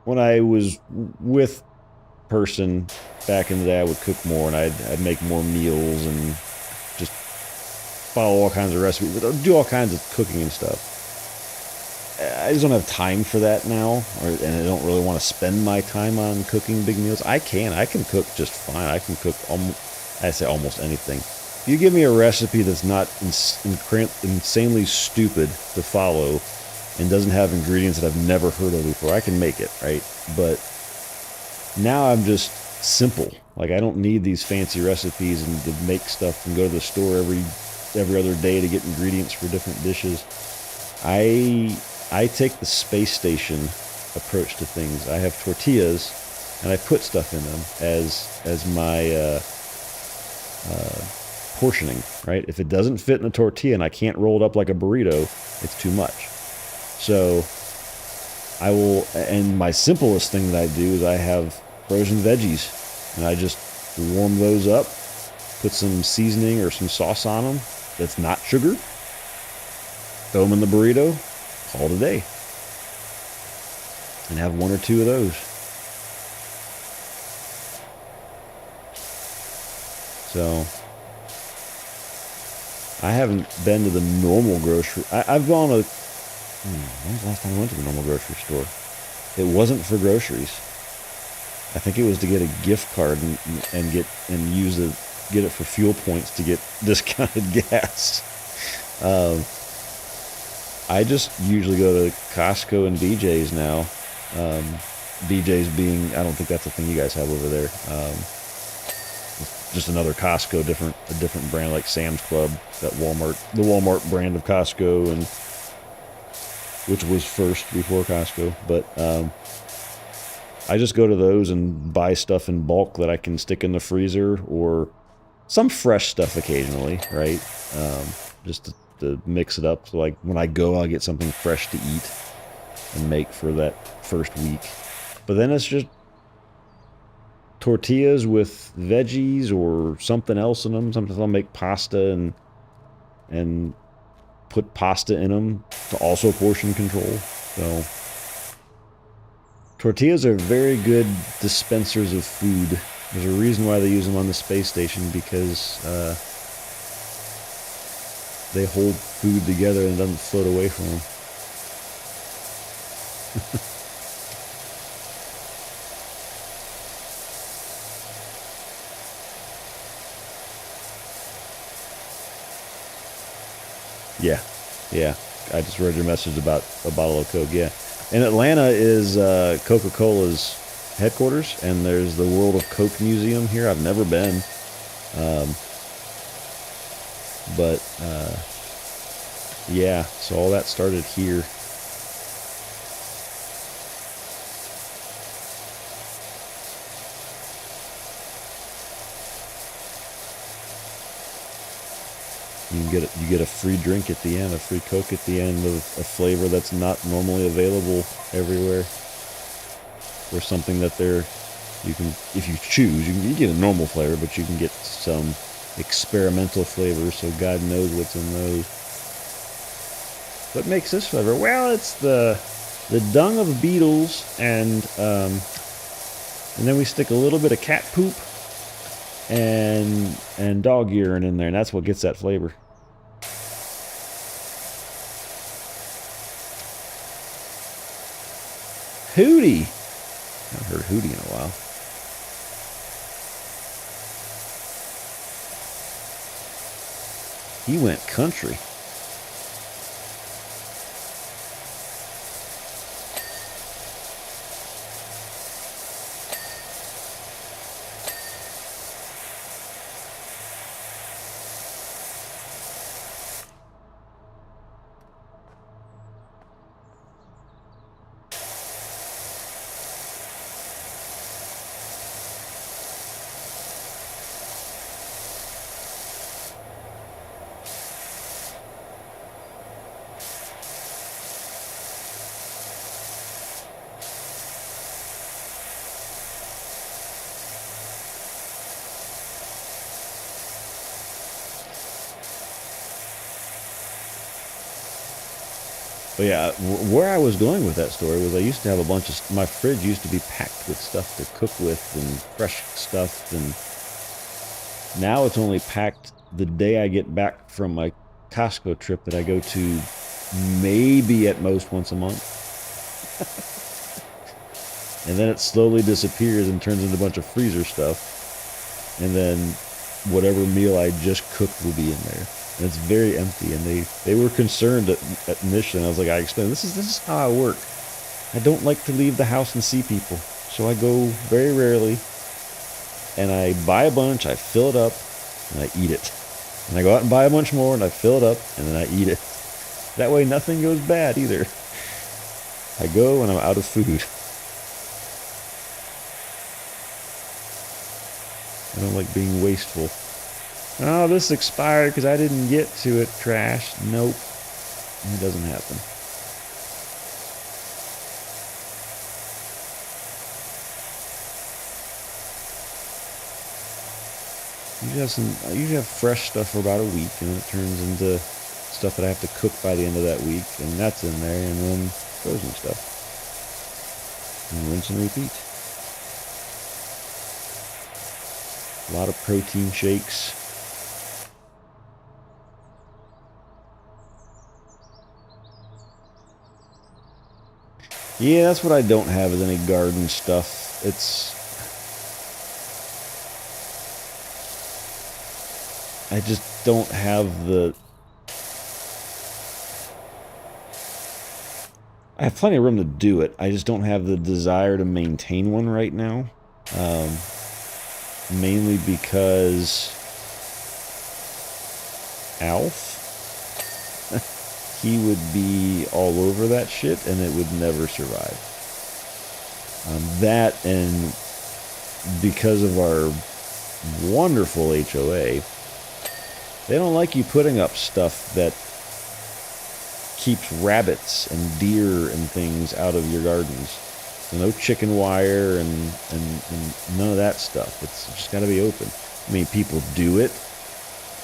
when I was with person back in the day, I would cook more and I'd make more meals and just follow all kinds of recipes, do all kinds of cooking and stuff. I just don't have time for that now, and I don't really want to spend my time on cooking big meals. I can cook just fine. I can cook I say almost anything. If you give me a recipe that's not insanely stupid to follow and doesn't have ingredients that I've never heard of before, I can make it, right? But now I'm just simple. Like I don't need these fancy recipes and to make stuff and go to the store every other day to get ingredients for different dishes. I take the space station approach to things. I have tortillas and I put stuff in them as my portioning, right? If it doesn't fit in a tortilla and I can't roll it up like a burrito, it's too much. So I will, and my simplest thing that I do is I have frozen veggies and I just warm those up, put some seasoning or some sauce on them that's not sugar, throw them in the burrito, call it a day, and have one or two of those. So I haven't been to the normal grocery. I've gone to. When was the last time I went to the normal grocery store? It wasn't for groceries. I think it was to get a gift card and get it for fuel points to get discounted gas. I just usually go to Costco and BJ's now. BJ's being, I don't think that's a thing you guys have over there. Just another Costco, a different brand like Sam's Club, the Walmart brand of Costco, and which was first before Costco. But I just go to those and buy stuff in bulk that I can stick in the freezer, or some fresh stuff occasionally, right? Just to mix it up. So like when I go, I'll get something fresh to eat and make for that first week. But then it's just tortillas with veggies or something else in them. Sometimes I'll make pasta and put pasta in them to also portion control. So tortillas are very good dispensers of food. There's a reason why they use them on the space station, because they hold food together and it doesn't float away from them. Yeah, yeah. I just read your message about a bottle of Coke. Yeah, in Atlanta is Coca-Cola's headquarters, and there's the World of Coke Museum here. I've never been, but yeah. So all that started here. You get a free drink at the end, a free Coke at the end of a flavor that's not normally available everywhere, or something that you can, if you choose, you get a normal flavor, but you can get some experimental flavors, so God knows what's in those. What makes this flavor? Well, it's the dung of beetles, and then we stick a little bit of cat poop and dog urine in there, and that's what gets that flavor. Hootie. I haven't heard Hootie in a while. He went country. But yeah, where I was going with that story was I used to have a bunch of, my fridge used to be packed with stuff to cook with and fresh stuff, and now it's only packed the day I get back from my Costco trip that I go to maybe at most once a month. And then it slowly disappears and turns into a bunch of freezer stuff. And then whatever meal I just cooked will be in there. And it's very empty, and they were concerned at initially. I was like, I explained, this is how I work. I don't like to leave the house and see people, so I go very rarely, and I buy a bunch, I fill it up, and I eat it. And I go out and buy a bunch more, and I fill it up, and then I eat it. That way nothing goes bad either. I go when I'm out of food. I don't like being wasteful. Oh, this expired because I didn't get to it. Trash. Nope. It doesn't happen. I usually have fresh stuff for about a week, and then it turns into stuff that I have to cook by the end of that week, and that's in there, and then frozen stuff. And rinse and repeat. A lot of protein shakes. Yeah, that's what I don't have, is any garden stuff. I just don't have I have plenty of room to do it. I just don't have the desire to maintain one right now. Mainly because Alf, he would be all over that shit, and it would never survive. That, and because of our wonderful HOA, they don't like you putting up stuff that keeps rabbits and deer and things out of your gardens. So no chicken wire and none of that stuff. It's just got to be open. I mean, people do it,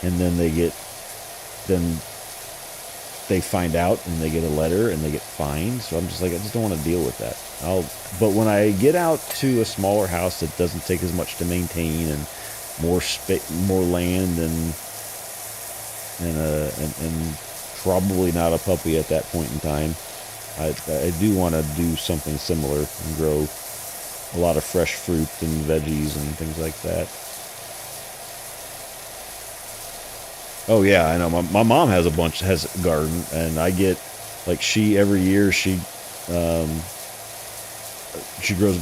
and then then they find out and they get a letter and they get fined. So I'm just like, I just don't want to deal with that. But when I get out to a smaller house that doesn't take as much to maintain and more land and probably not a puppy at that point in time, I do want to do something similar and grow a lot of fresh fruit and veggies and things like that. Oh yeah, I know. My mom has a garden, and I get like every year she grows.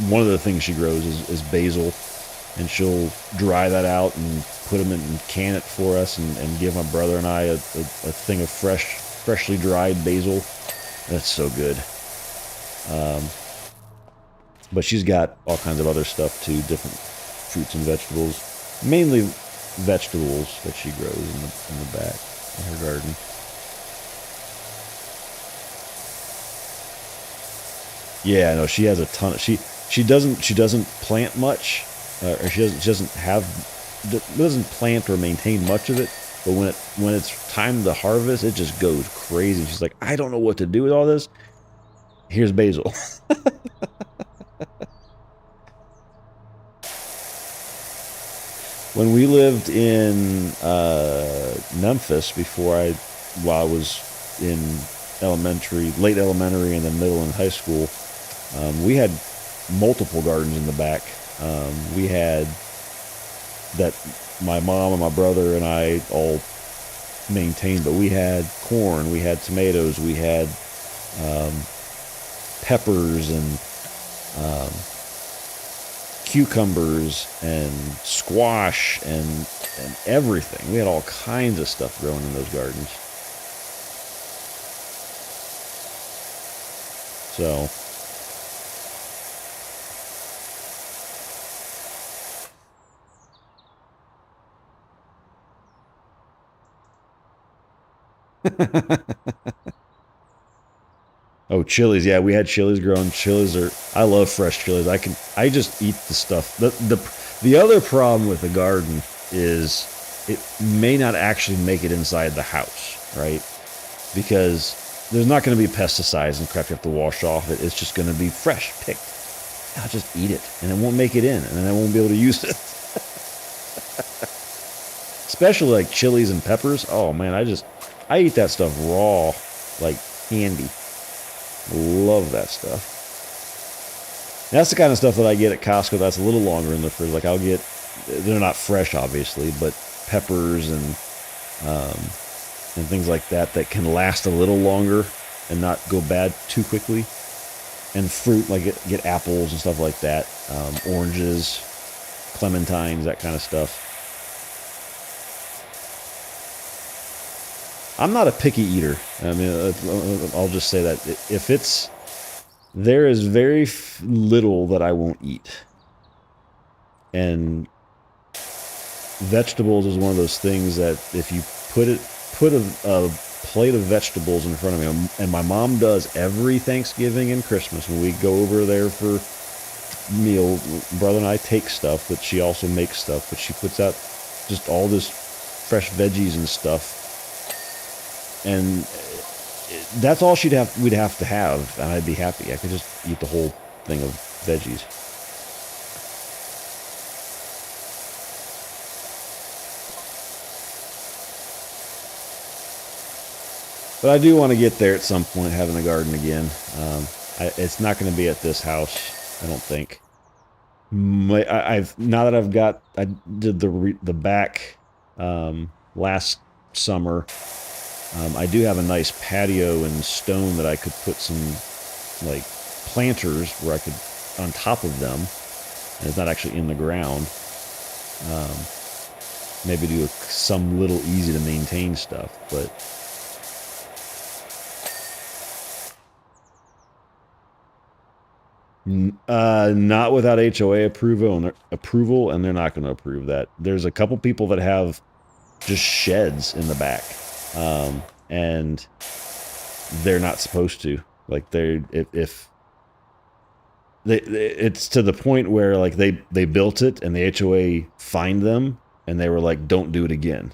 One of the things she grows is basil, and she'll dry that out and put them in and can it for us, and give my brother and I a thing of freshly dried basil. That's so good. But she's got all kinds of other stuff too, different fruits and vegetables, mainly vegetables that she grows in the back in her garden. Yeah, no, she has a ton of she doesn't plant much, or she doesn't plant or maintain much of it. But when it's time to harvest, it just goes crazy. She's like, I don't know what to do with all this. Here's basil. When we lived in Memphis while I was in late elementary, and then middle and high school, we had multiple gardens in the back. We had that my mom and my brother and I all maintained, but we had corn, we had tomatoes, we had peppers and cucumbers and squash and everything. We had all kinds of stuff growing in those gardens. So oh, chilies. Yeah, we had chilies growing. I love fresh chilies. I just eat the stuff. The other problem with the garden is it may not actually make it inside the house, right? Because there's not going to be pesticides and crap you have to wash off. It's just going to be fresh picked. I'll just eat it, and it won't make it in, and then I won't be able to use it. Especially like chilies and peppers. Oh man, I eat that stuff raw, like candy. Love that stuff. That's the kind of stuff that I get at Costco that's a little longer in the fridge. Like they're not fresh obviously, but peppers and things like that can last a little longer and not go bad too quickly. And fruit, like get apples and stuff like that, oranges, clementines, that kind of stuff. I'm not a picky eater. I mean, I'll just say that there is very little that I won't eat. And vegetables is one of those things that if you put a plate of vegetables in front of me, and my mom does every Thanksgiving and Christmas when we go over there for meal, brother and I take stuff, but she also makes stuff, but she puts out just all this fresh veggies and stuff. And that's all we'd have to have, and I'd be happy. I could just eat the whole thing of veggies. But I do want to get there at some point, having a garden again. It's not going to be at this house, I don't think. I did the back last summer. I do have a nice patio and stone that I could put some like planters where I could on top of them, and it's not actually in the ground. Maybe do some little easy to maintain stuff, but not without HOA approval, and they're not going to approve that. There's a couple people that have just sheds in the back, and they're not supposed to. Like if it's to the point where like they built it and the HOA fined them and they were like, don't do it again.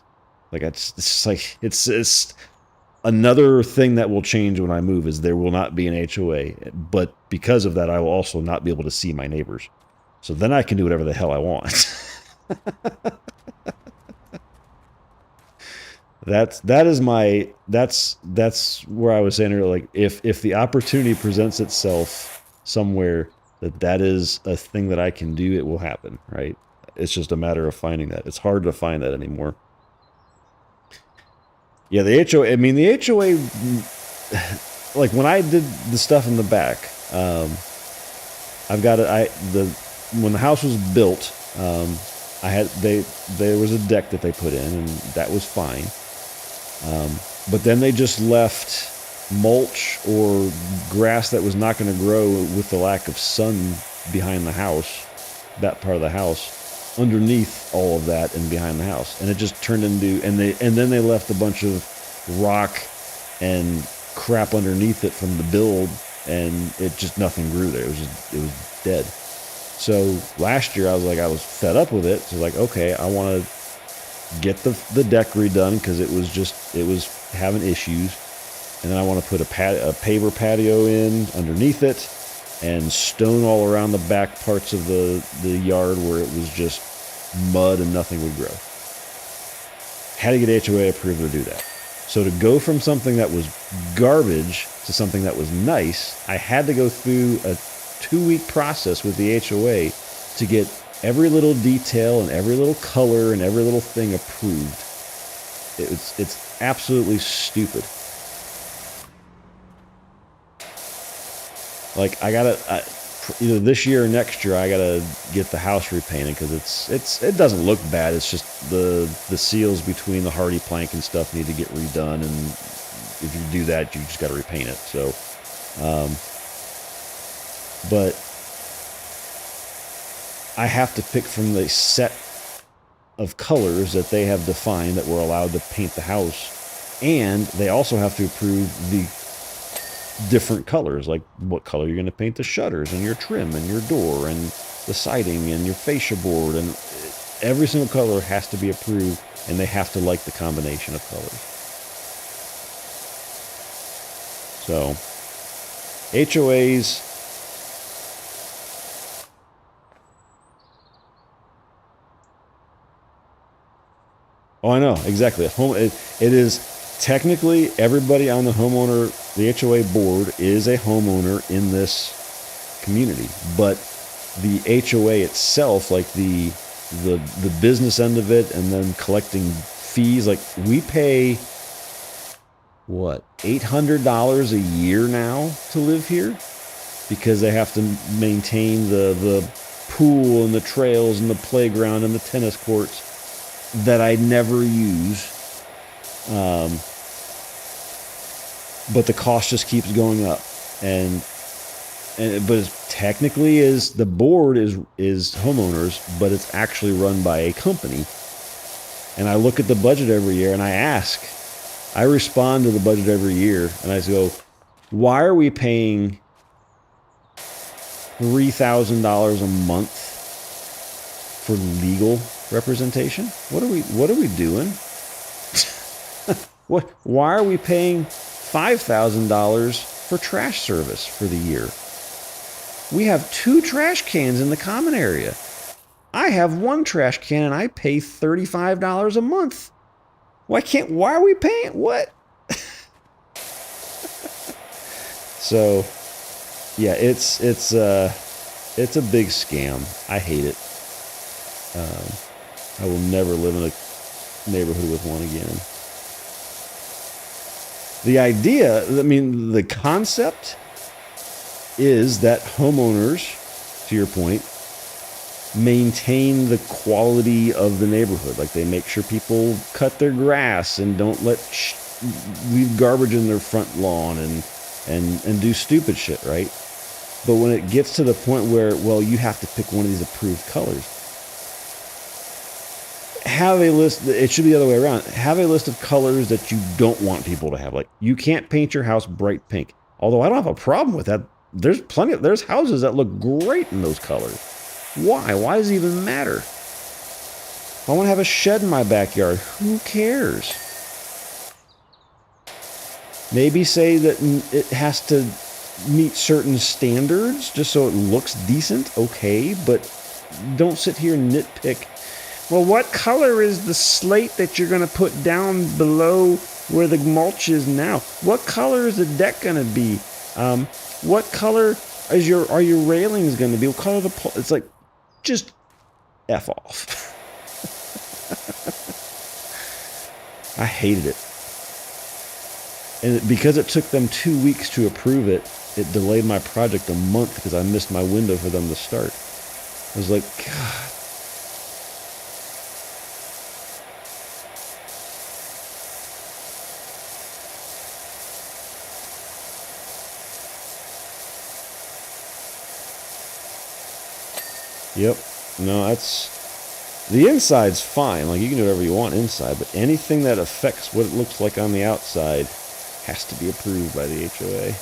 Like it's just like it's another thing that will change when I move is there will not be an HOA, but because of that I will also not be able to see my neighbors. So then I can do whatever the hell I want. That's where I was saying earlier, like if the opportunity presents itself somewhere that is a thing that I can do, it will happen, right? It's just a matter of finding that. It's hard to find that anymore. Yeah, the HOA, I mean the HOA, like when I did the stuff in the back, I've got it, when the house was built, I had, there was a deck that they put in and that was fine. But then they just left mulch or grass that was not going to grow with the lack of sun behind the house, that part of the house, underneath all of that and behind the house. And it just turned into, and then they left a bunch of rock and crap underneath it from the build, and it just, nothing grew there. It was dead. So last year I was fed up with it. So like, okay, I want to get the deck redone because it was having issues, and then I want to put a paver patio in underneath it and stone all around the back parts of the yard where it was just mud and nothing would grow. Had to get HOA approved to do that. So to go from something that was garbage to something that was nice, I had to go through a 2-week process with the HOA to get every little detail and every little color and every little thing approved. It's absolutely stupid. Like I gotta either this year or next year I gotta get the house repainted because it doesn't look bad. It's just the seals between the hardy plank and stuff need to get redone, and if you do that, you just gotta repaint it. So, but I have to pick from the set of colors that they have defined that we're allowed to paint the house, and they also have to approve the different colors, like what color you're going to paint the shutters and your trim and your door and the siding and your fascia board, and every single color has to be approved, and they have to like the combination of colors. So HOAs, oh, I know, exactly. It is technically everybody on the HOA board is a homeowner in this community, but the HOA itself, like the business end of it, and then collecting fees, like we pay what, $800 a year now to live here because they have to maintain the pool and the trails and the playground and the tennis courts that I never use, but the cost just keeps going up, but it technically is, the board is homeowners, but it's actually run by a company. And I look at the budget every year and I respond to the budget every year, and I go, why are we paying $3,000 a month for legal representation? What are we doing? Why are we paying $5,000 for trash service for the year? We have 2 trash cans in the common area. I have 1 trash can and I pay $35 a month. Why are we paying what? So yeah, it's a big scam. I hate it. I will never live in a neighborhood with one again. The idea, I mean, the concept is that homeowners, to your point, maintain the quality of the neighborhood. Like they make sure people cut their grass and don't leave garbage in their front lawn and do stupid shit, right? But when it gets to the point where, well, you have to pick one of these approved colors, have a list. It should be the other way around. Have a list of colors that you don't want people to have. Like, you can't paint your house bright pink. Although I don't have a problem with that. there's houses that look great in those colors. Why? Why does it even matter? If I want to have a shed in my backyard, who cares? Maybe say that it has to meet certain standards just so it looks decent, okay, but don't sit here and nitpick. Well, what color is the slate that you're going to put down below where the mulch is now? What color is the deck going to be? What color are your railings going to be? What color it's like, just F off. I hated it. And because it took them 2 weeks to approve it, it delayed my project a month because I missed my window for them to start. I was like, God. Yep. No, the inside's fine. Like, you can do whatever you want inside, but anything that affects what it looks like on the outside has to be approved by the HOA.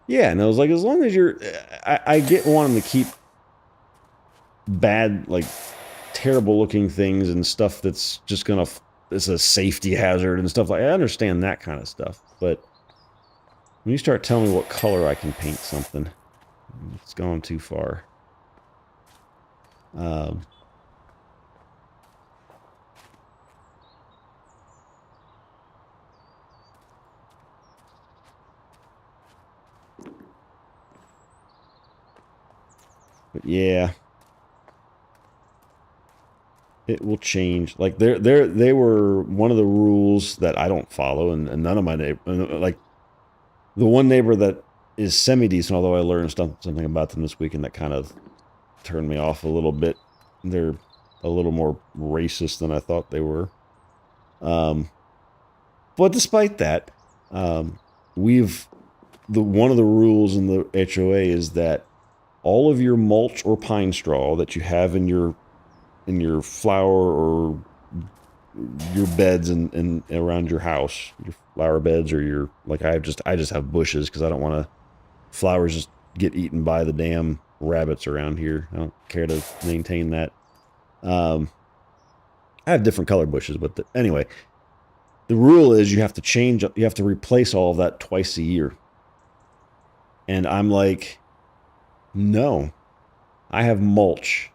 Yeah, and I was like, as long as I get wanting to keep bad, like, terrible looking things and stuff that's just gonna, it's a safety hazard and stuff like, I understand that kind of stuff, but when you start telling me what color I can paint something, it's gone too far. But yeah, it will change. Like they were one of the rules that I don't follow, and none of my neighbors, like the one neighbor that is semi-decent, although I learned something about them this weekend that kind of turned me off a little bit. They're a little more racist than I thought they were. But despite that, one of the rules in the HOA is that all of your mulch or pine straw that you have in your flower or your beds and around your house, your flower beds, or your, like, I just have bushes because I don't want to flowers just get eaten by the damn rabbits around here. I don't care to maintain that. I have different color bushes, but anyway, the rule is you have to replace all of that twice a year. And I'm like, no, I have mulch.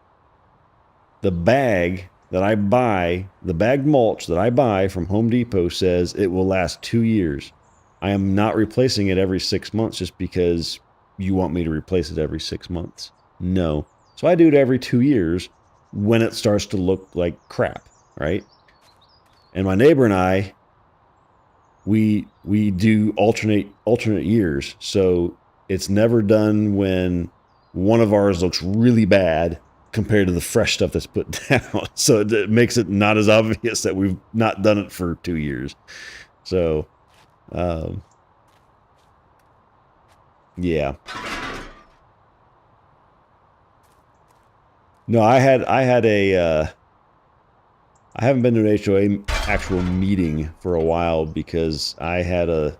The bag that I buy, the bagged mulch that I buy from Home Depot says it will last 2 years. I am not replacing it every 6 months just because you want me to replace it every 6 months. No. So I do it every 2 years when it starts to look like crap, right? And my neighbor and I, we do alternate years. So it's never done when one of ours looks really bad compared to the fresh stuff that's put down. So it makes it not as obvious that we've not done it for 2 years. So, yeah. No, I haven't been to an HOA actual meeting for a while because I had a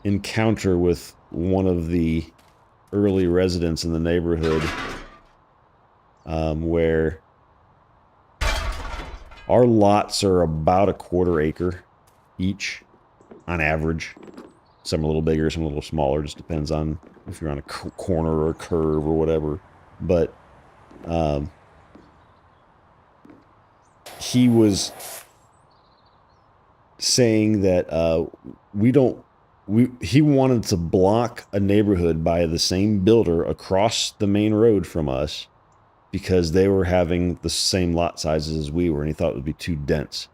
encounter with one of the early residents in the neighborhood, where our lots are about a 1/4 acre each on average. Some are a little bigger, some a little smaller, just depends on if you're on a corner or a curve or whatever. But he was saying that he wanted to block a neighborhood by the same builder across the main road from us because they were having the same lot sizes as we were, and he thought it would be too dense.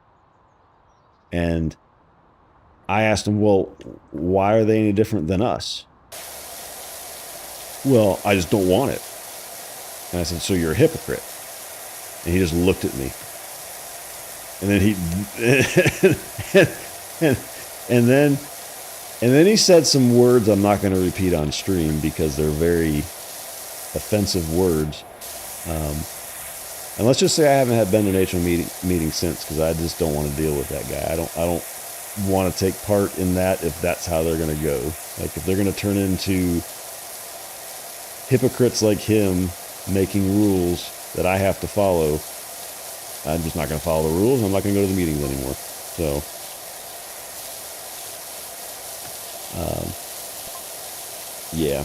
And I asked him, well, why are they any different than us? Well, I just don't want it. And I said, so you're a hypocrite. And he just looked at me. And then he, and then he said some words I'm not going to repeat on stream because they're very offensive words. And let's just say I haven't been to an HO meeting since because I just don't want to deal with that guy. I don't want to take part in that if that's how they're going to go. Like if they're going to turn into hypocrites like him making rules that I have to follow, I'm just not going to follow the rules. I'm not going to go to the meetings anymore. So, yeah.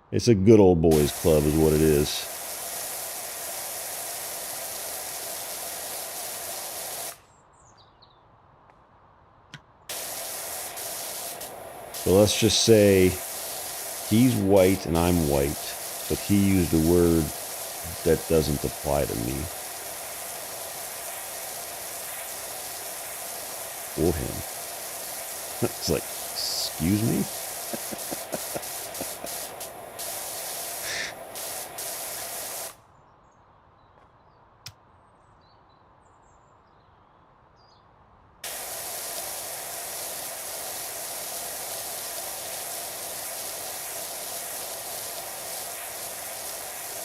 It's a good old boys club is what it is. So let's just say he's white and I'm white, but he used a word that doesn't apply to me. Or him. It's like, excuse me?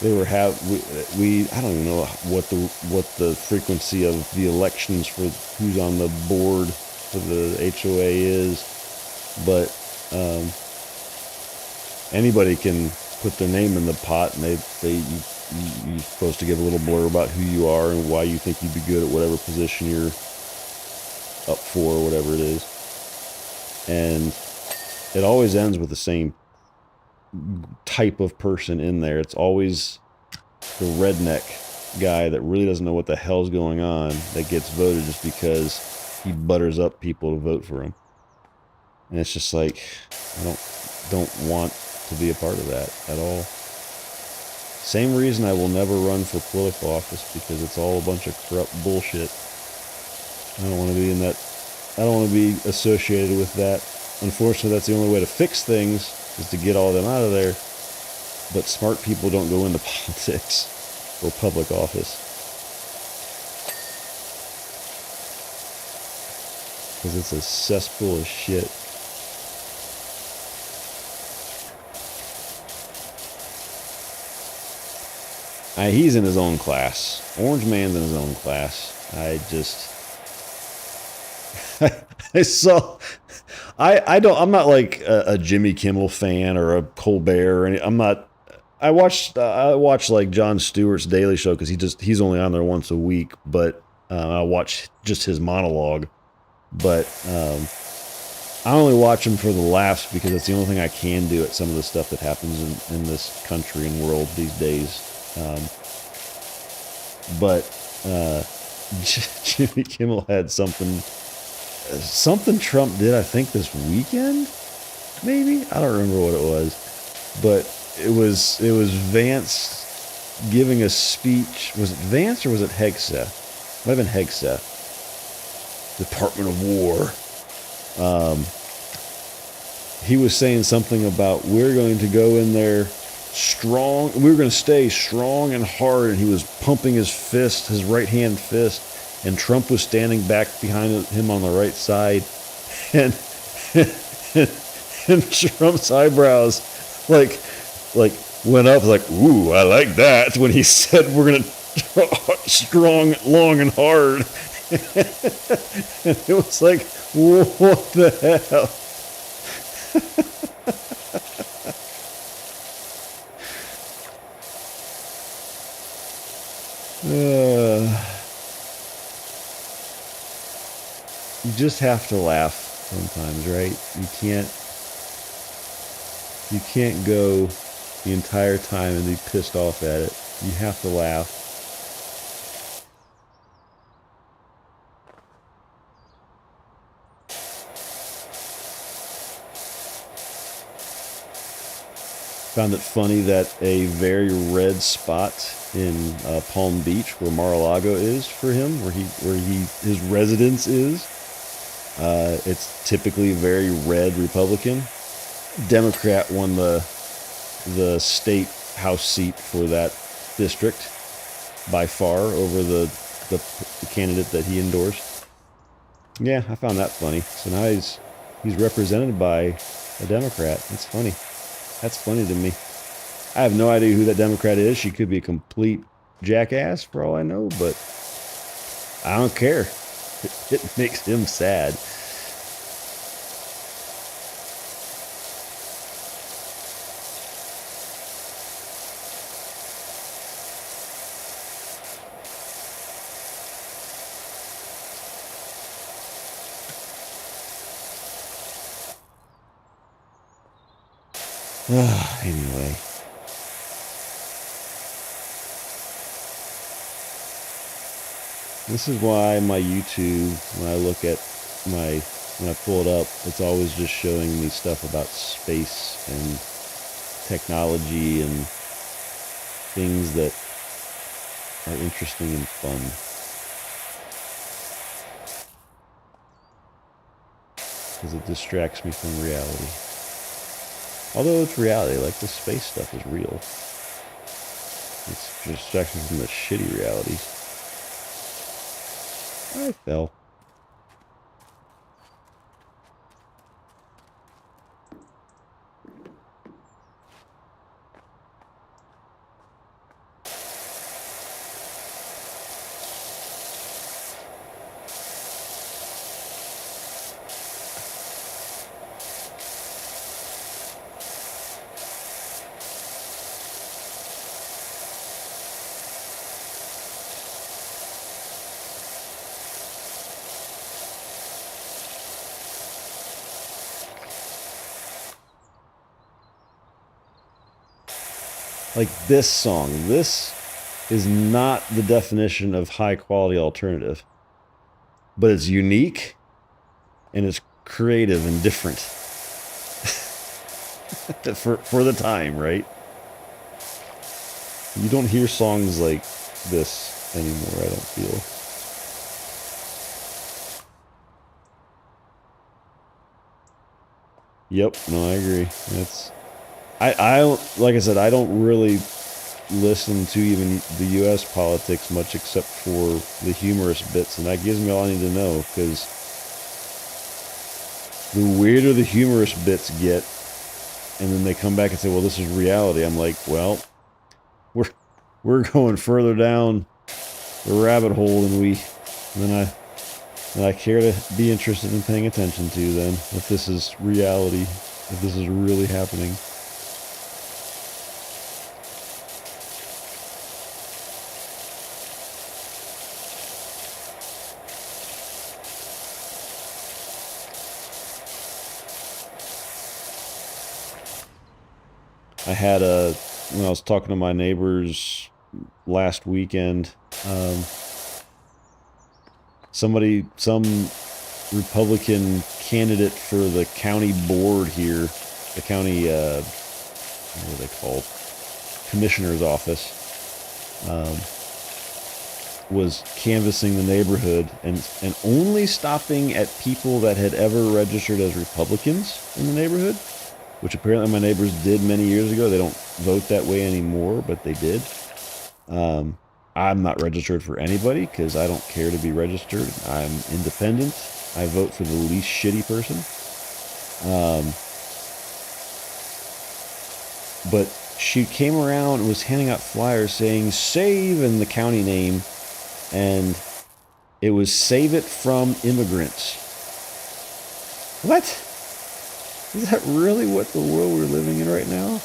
They were we I don't even know what the frequency of the elections for who's on the board for the HOA is, but anybody can put their name in the pot, and you're supposed to give a little blurb about who you are and why you think you'd be good at whatever position you're up for or whatever it is, and it always ends with the same type of person in there. It's always the redneck guy that really doesn't know what the hell's going on that gets voted just because he butters up people to vote for him. And it's just like, I don't want to be a part of that at all. Same reason I will never run for political office, because it's all a bunch of corrupt bullshit. I don't want to be in that. I don't want to be associated with that. Unfortunately, that's the only way to fix things, is to get all of them out of there. But smart people don't go into politics or public office, because it's a cesspool of shit. He's in his own class. Orange Man's in his own class. I just... I saw... I'm not like a Jimmy Kimmel fan or a Colbert or any... I'm not... I watch like Jon Stewart's Daily Show because he's only on there once a week, but I watch just his monologue. But I only watch him for the laughs because it's the only thing I can do at some of the stuff that happens in this country and world these days. But Jimmy Kimmel had something Trump did, I think this weekend, maybe, I don't remember what it was, but it was Vance giving a speech. Was it Vance or was it Hegseth? Might have been Hegseth. Department of War. He was saying something about, we're going to go in there strong, we're going to stay strong and hard, and he was pumping his fist, his right hand fist, and Trump was standing back behind him on the right side, and and Trump's eyebrows like went up, like, ooh, I like that, when he said we're going to strong, long, and hard. And it was like, what the hell? You just have to laugh sometimes, right? You can't go the entire time and be pissed off at it. You have to laugh. Found it funny that a very red spot in Palm Beach, where Mar-a-Lago is for him, where his residence is, it's typically very red Republican. Democrat won the state house seat for that district by far over the candidate that he endorsed. Yeah, I found that funny. So now he's represented by a Democrat. That's funny. That's funny to me. I have no idea who that Democrat is. She could be a complete jackass for all I know, but I don't care. It makes him sad. Anyway. This is why my YouTube, when I look at when I pull it up, it's always just showing me stuff about space and technology and things that are interesting and fun. Because it distracts me from reality. Although it's reality, like the space stuff is real. It's distraction from the shitty realities. I fell. Like this song. This is not the definition of high quality alternative. But it's unique and it's creative and different. for the time, right? You don't hear songs like this anymore, I don't feel. Yep, no, I agree. I like I said, I don't really listen to even the U.S. politics much except for the humorous bits, and that gives me all I need to know, because the weirder the humorous bits get, and then they come back and say, well, this is reality. I'm like, well, we're going further down the rabbit hole than I care to be interested in paying attention to then, if this is reality, if this is really happening. I had when I was talking to my neighbors last weekend, some Republican candidate for the county board here, the county, what are they called? Commissioner's office, was canvassing the neighborhood and only stopping at people that had ever registered as Republicans in the neighborhood, which apparently my neighbors did many years ago. They don't vote that way anymore, but they did. I'm not registered for anybody because I don't care to be registered. I'm independent. I vote for the least shitty person. But she came around and was handing out flyers saying "Save" in the county name, and it was "Save it from immigrants." What? Is that really what the world we're living in right now?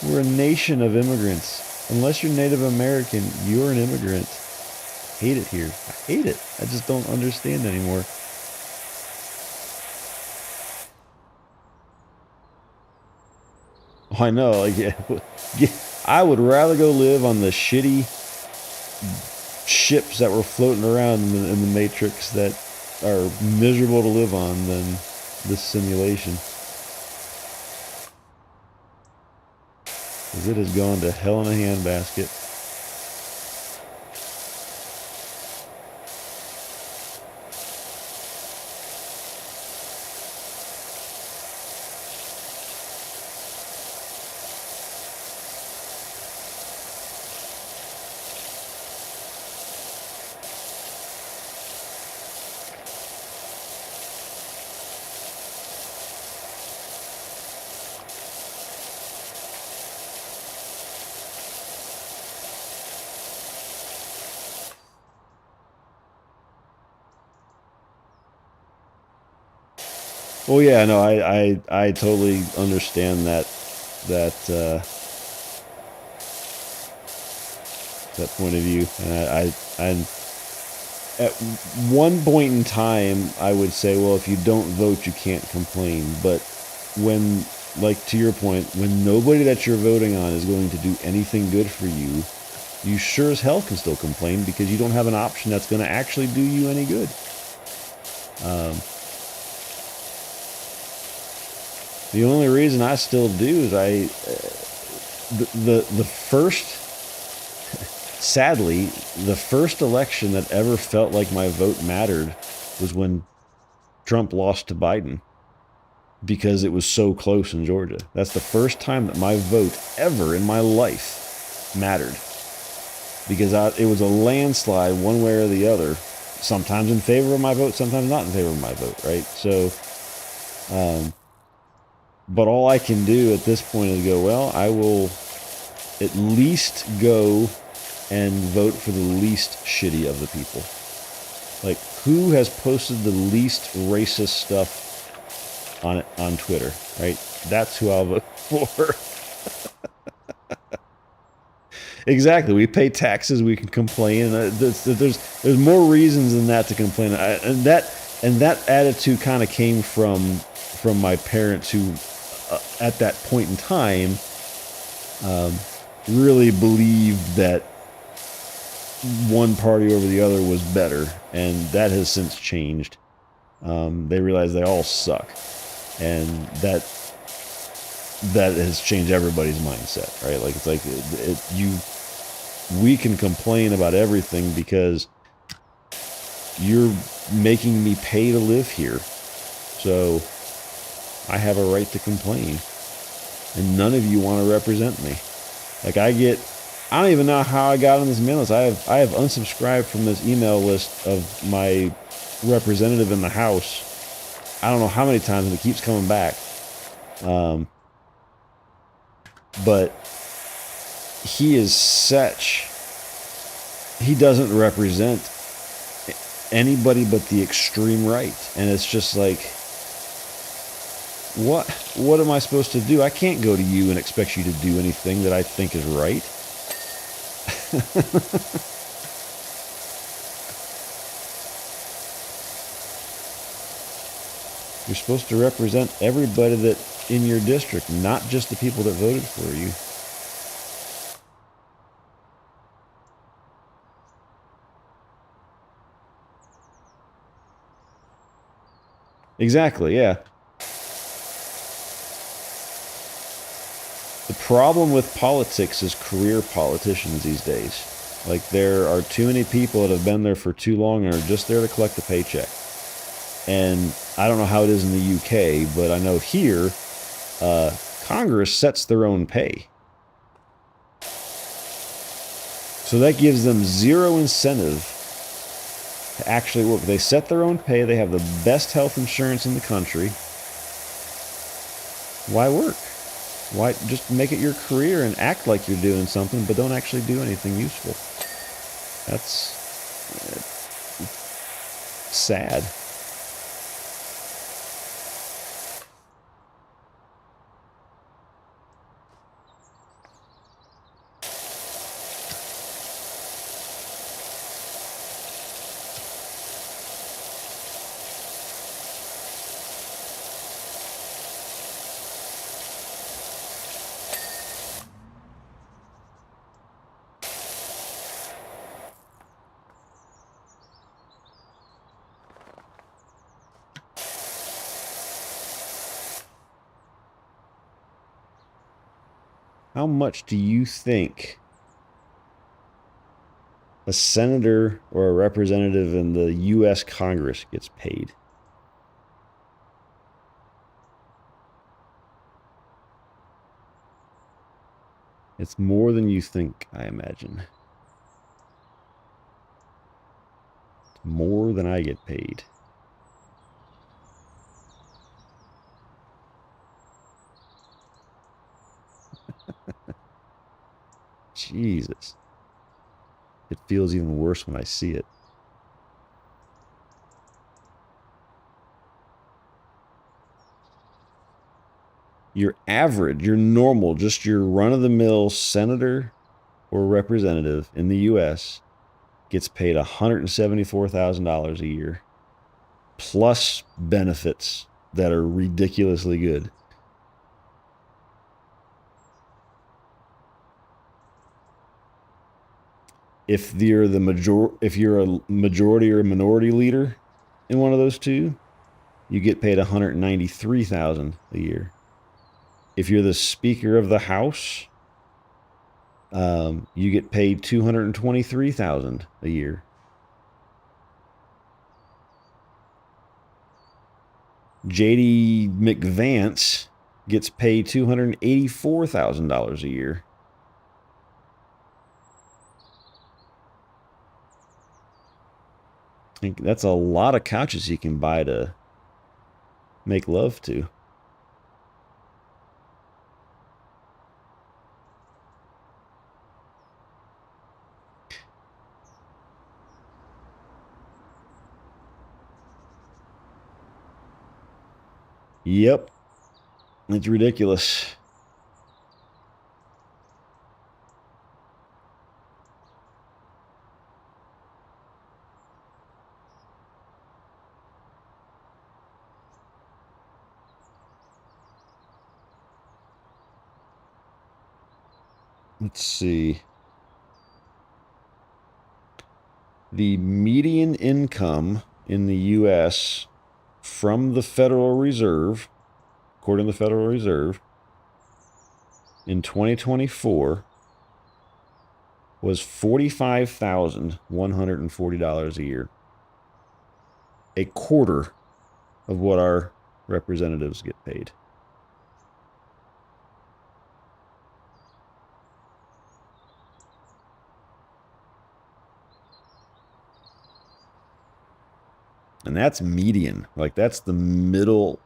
We're a nation of immigrants. Unless you're Native American, you're an immigrant. I hate it here. I hate it. I just don't understand anymore. Oh, I know. Like, yeah, I would rather go live on the shitty ships that were floating around in the Matrix that are miserable to live on than this simulation. Because it has gone to hell in a handbasket. Well, yeah, no, I totally understand that that point of view, and I at one point in time I would say, well, if you don't vote, you can't complain. But when, like to your point, when nobody that you're voting on is going to do anything good for you, you sure as hell can still complain because you don't have an option that's going to actually do you any good. The only reason I still do is the first, sadly, the first election that ever felt like my vote mattered was when Trump lost to Biden because it was so close in Georgia. That's the first time that my vote ever in my life mattered because it was a landslide one way or the other, sometimes in favor of my vote, sometimes not in favor of my vote, right? So, but all I can do at this point is go, well, I will at least go and vote for the least shitty of the people. Like, who has posted the least racist stuff on Twitter, right? That's who I'll vote for. Exactly. We pay taxes. We can complain. There's more reasons than that to complain. And that attitude kind of came from my parents, who at that point in time really believed that one party over the other was better, and that has since changed. They realize they all suck, and that has changed everybody's mindset, right? Like, it's like we can complain about everything because you're making me pay to live here, so I have a right to complain, and none of you want to represent me. Like, I don't even know how I got on this email list. I have unsubscribed from this email list of my representative in the House. I don't know how many times, and it keeps coming back. But he doesn't represent anybody but the extreme right. And it's just like, what am I supposed to do? I can't go to you and expect you to do anything that I think is right. You're supposed to represent everybody that in your district, not just the people that voted for you. Exactly, yeah. The problem with politics is career politicians these days. Like, there are too many people that have been there for too long and are just there to collect a paycheck. And I don't know how it is in the UK, but I know here, Congress sets their own pay. So that gives them zero incentive to actually work. They set their own pay. They have the best health insurance in the country. Why work? Why just make it your career and act like you're doing something, but don't actually do anything useful? That's sad. How much do you think a senator or a representative in the U.S. Congress gets paid? It's more than you think, I imagine. It's more than I get paid. Jesus. It feels even worse when I see it. Your average, your normal, just your run-of-the-mill senator or representative in the U.S. gets paid $174,000 a year, plus benefits that are ridiculously good. If you're a majority or a minority leader in one of those two, you get paid $193,000 a year. If you're the Speaker of the House, you get paid $223,000 a year. JD McVance gets paid $284,000 a year. I think that's a lot of couches he can buy to make love to. Yep. It's ridiculous. Let's see. The median income in the U.S. from the Federal Reserve, according to the Federal Reserve, in 2024 was $45,140 a year. A quarter of what our representatives get paid. And that's median. Like that's the middle.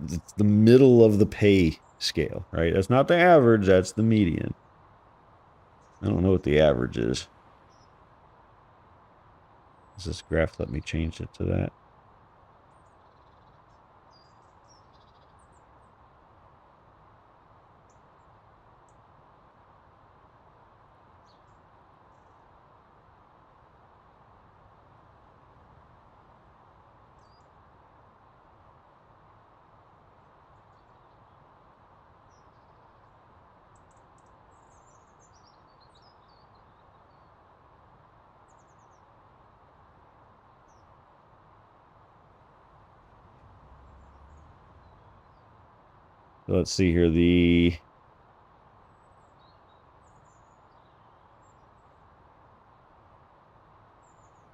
It's the middle of the pay scale, right? That's not the average. That's the median. I don't know what the average is. Does this graph let me change it to that? So let's see here.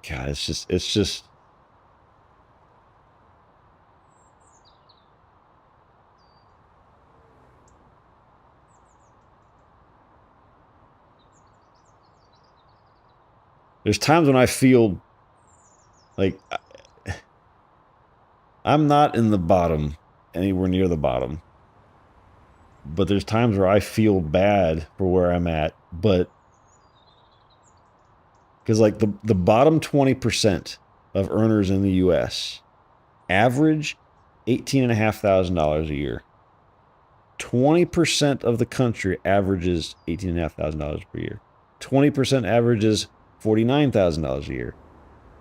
God, it's just there's times when I feel like I'm not in the bottom, anywhere near the bottom. But there's times where I feel bad for where I'm at. But because like the bottom 20% of earners in the US average $18,500 a year. 20% of the country averages $18,500 per year. 20% averages $49,000 a year.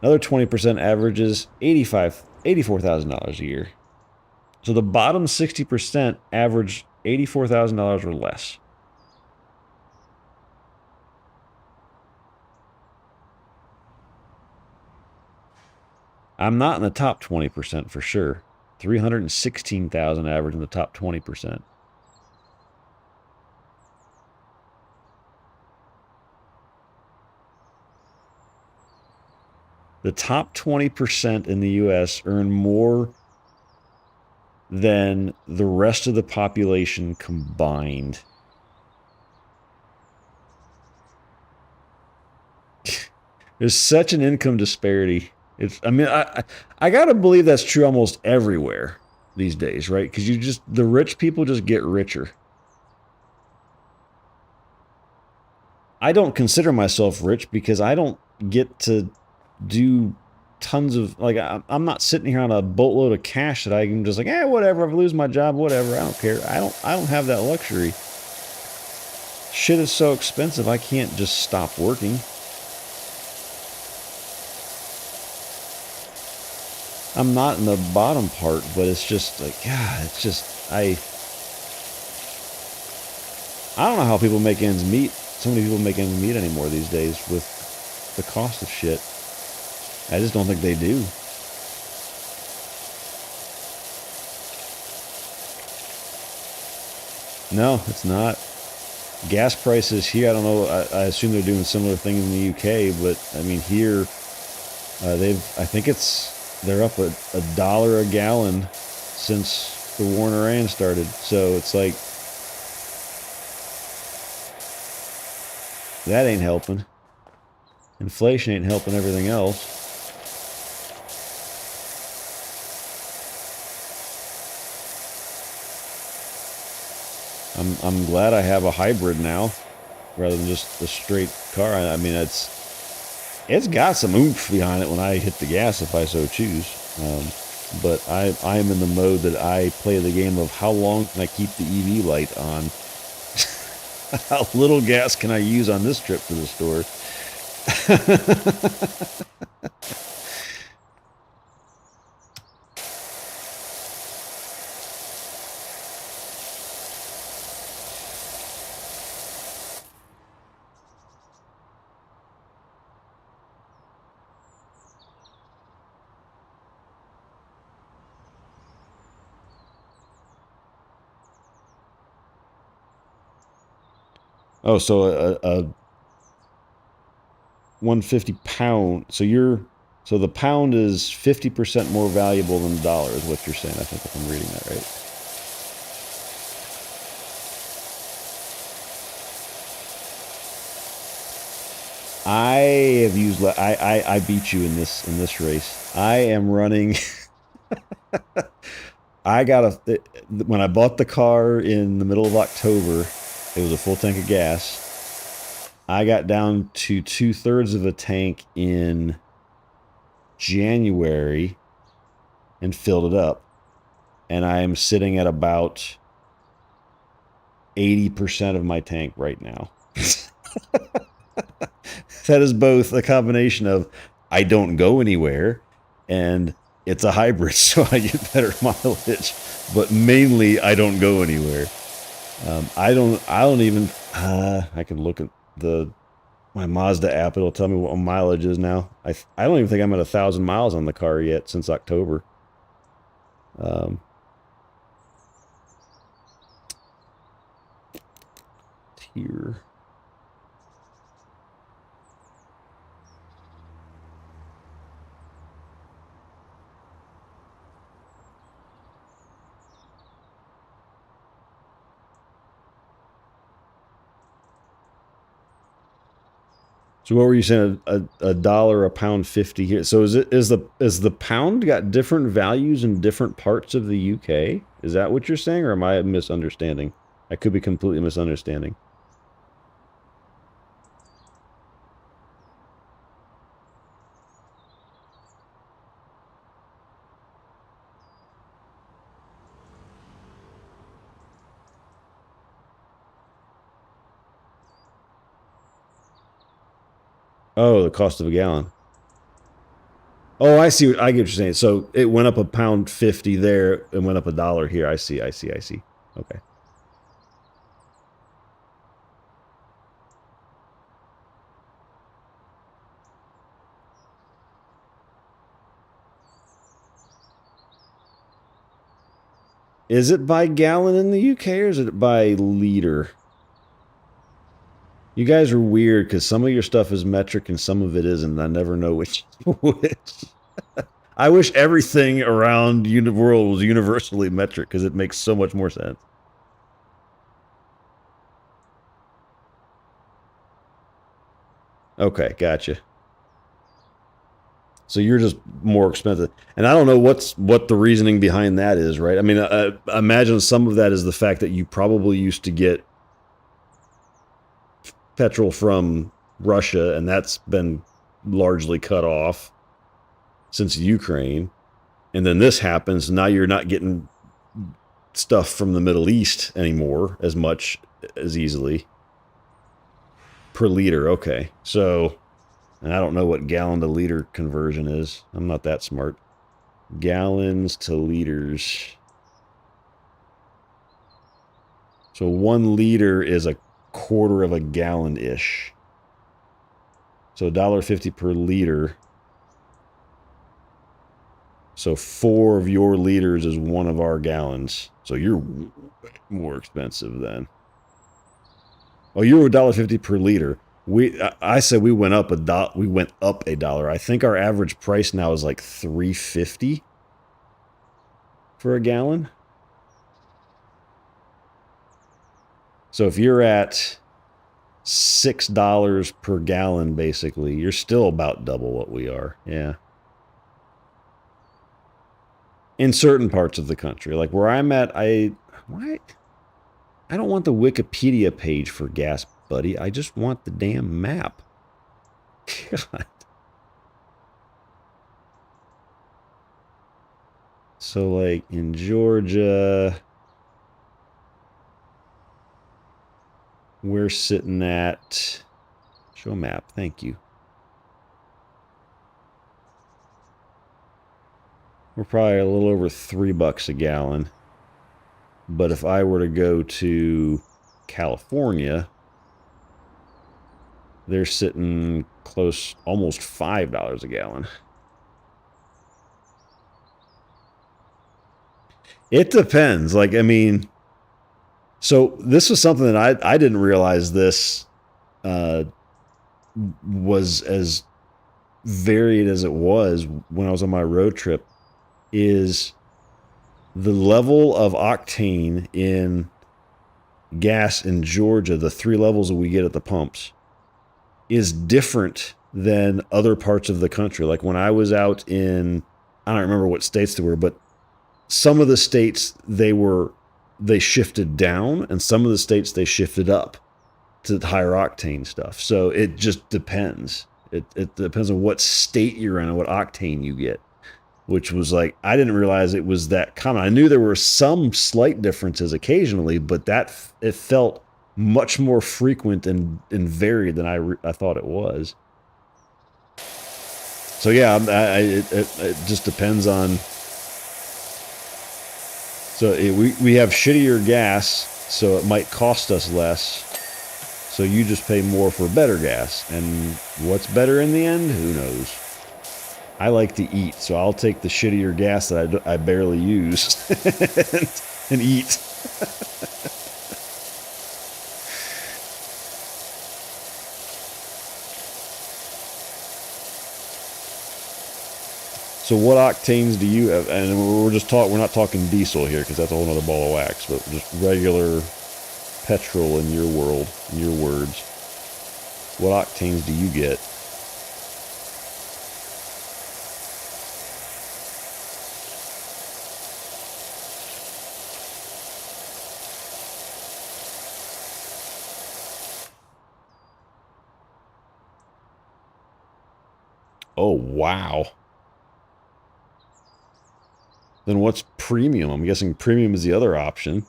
Another 20% averages $84,000 a year. So the bottom 60% average $84,000 or less. I'm not in the top 20% for sure. 316,000 average in the top 20%. The top 20% in the U.S. earn more than the rest of the population combined. There's such an income disparity. I gotta believe that's true almost everywhere these days, right? Because the rich people just get richer. I don't consider myself rich because I don't get to do tons of, like, I'm not sitting here on a boatload of cash that I can just like, whatever, if I lose my job, whatever, I don't care. I don't have that luxury. Shit is so expensive, I can't just stop working. I'm not in the bottom part, but it's just like, God, it's just, I don't know how people make ends meet. So many people make ends meet anymore these days with the cost of shit. I just don't think they do. No, it's not. Gas prices here, I don't know, I assume they're doing similar things in the UK, but I mean here, they're up a dollar a gallon since the war in Iran started. So it's like, that ain't helping. Inflation ain't helping everything else. I'm glad I have a hybrid now, rather than just a straight car. I mean, it's got some oomph behind it when I hit the gas if I so choose. But I am in the mode that I play the game of how long can I keep the EV light on? How little gas can I use on this trip to the store? Oh, so a 150 pound. So the pound is 50% more valuable than the dollar, is what you're saying. I think if I'm reading that right. I have used. I beat you in this race. I am running. I got when I bought the car in the middle of October, it was a full tank of gas. I got down to 2/3 of a tank in January and filled it up. And I am sitting at about 80% of my tank right now. That is both a combination of I don't go anywhere and it's a hybrid, so I get better mileage. But mainly, I don't go anywhere. I don't even. I can look at my Mazda app. It'll tell me what my mileage is now. I don't even think I'm at 1,000 miles on the car yet since October. Here. So what were you saying? A dollar, a pound 50 here. So is the pound got different values in different parts of the UK? Is that what you're saying, or am I misunderstanding? I could be completely misunderstanding. Oh, the cost of a gallon. Oh, I see. I get what you're saying. So it went up a pound 50 there and went up a dollar here. I see. Okay. Is it by gallon in the UK or is it by liter? You guys are weird because some of your stuff is metric and some of it isn't. I never know which which. I wish everything around the world was universally metric because it makes so much more sense. Okay, gotcha. So you're just more expensive, and I don't know what the reasoning behind that is, right? I mean, I imagine some of that is the fact that you probably used to get petrol from Russia, and that's been largely cut off since Ukraine, and then this happens. Now you're not getting stuff from the Middle East anymore as much as easily per liter. Okay, so. And I don't know what gallon to liter conversion is. I'm not that smart. Gallons to liters. So 1 liter is a quarter of a gallon-ish. So $1.50 per liter. So 4 of your liters is 1 of our gallons. So you're more expensive then. Oh, you're $1.50 per liter. I said we went up we went up $1. I think our average price now is like $3.50 for a gallon. So if you're at $6 per gallon, basically, you're still about double what we are. Yeah. In certain parts of the country, like where I'm at, I don't want the Wikipedia page for gas, buddy. I just want the damn map. God. So, like, in Georgia, we're sitting at... Show map, thank you. We're probably a little over $3 a gallon. But if I were to go to California, they're sitting close, almost $5 a gallon. It depends. Like, I mean, so this was something that I didn't realize this was as varied as it was when I was on my road trip, is the level of octane in gas in Georgia, the 3 levels that we get at the pumps, is different than other parts of the country. Like when I was out in, I don't remember what states they were, but some of the states they shifted down, and some of the states they shifted up to higher octane stuff. So it just depends. It depends on what state you're in and what octane you get, which was like, I didn't realize it was that common. I knew there were some slight differences occasionally, but it felt much more frequent and varied than I thought it was. So yeah, it just depends on. So we have shittier gas, so it might cost us less. So you just pay more for better gas. And what's better in the end? Who knows? I like to eat, so I'll take the shittier gas that I barely use and eat. So what octanes do you have? And we're not talking diesel here because that's a whole other ball of wax, but just regular petrol in your world, in your words. What octanes do you get? Oh, wow. Then what's premium? I'm guessing premium is the other option.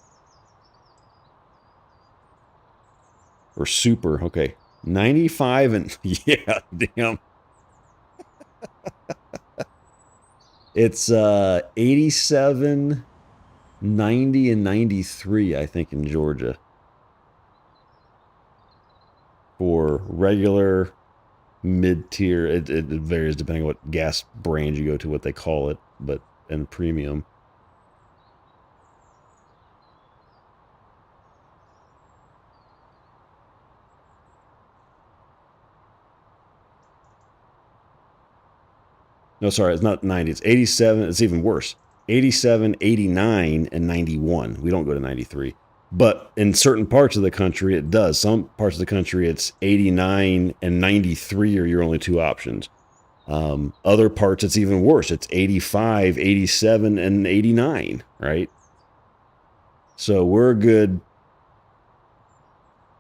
Or super. Okay. 95 and... Yeah, damn. It's 87, 90, and 93, I think, in Georgia. For regular, mid-tier. It varies depending on what gas brand you go to, what they call it. But, and premium. No, sorry, it's not 90. It's 87. It's even worse. 87, 89, and 91. We don't go to 93. But in certain parts of the country, it does. Some parts of the country, it's 89 and 93 are your only two options. Other parts, it's even worse. It's 85, 87, and 89, right? So we're good.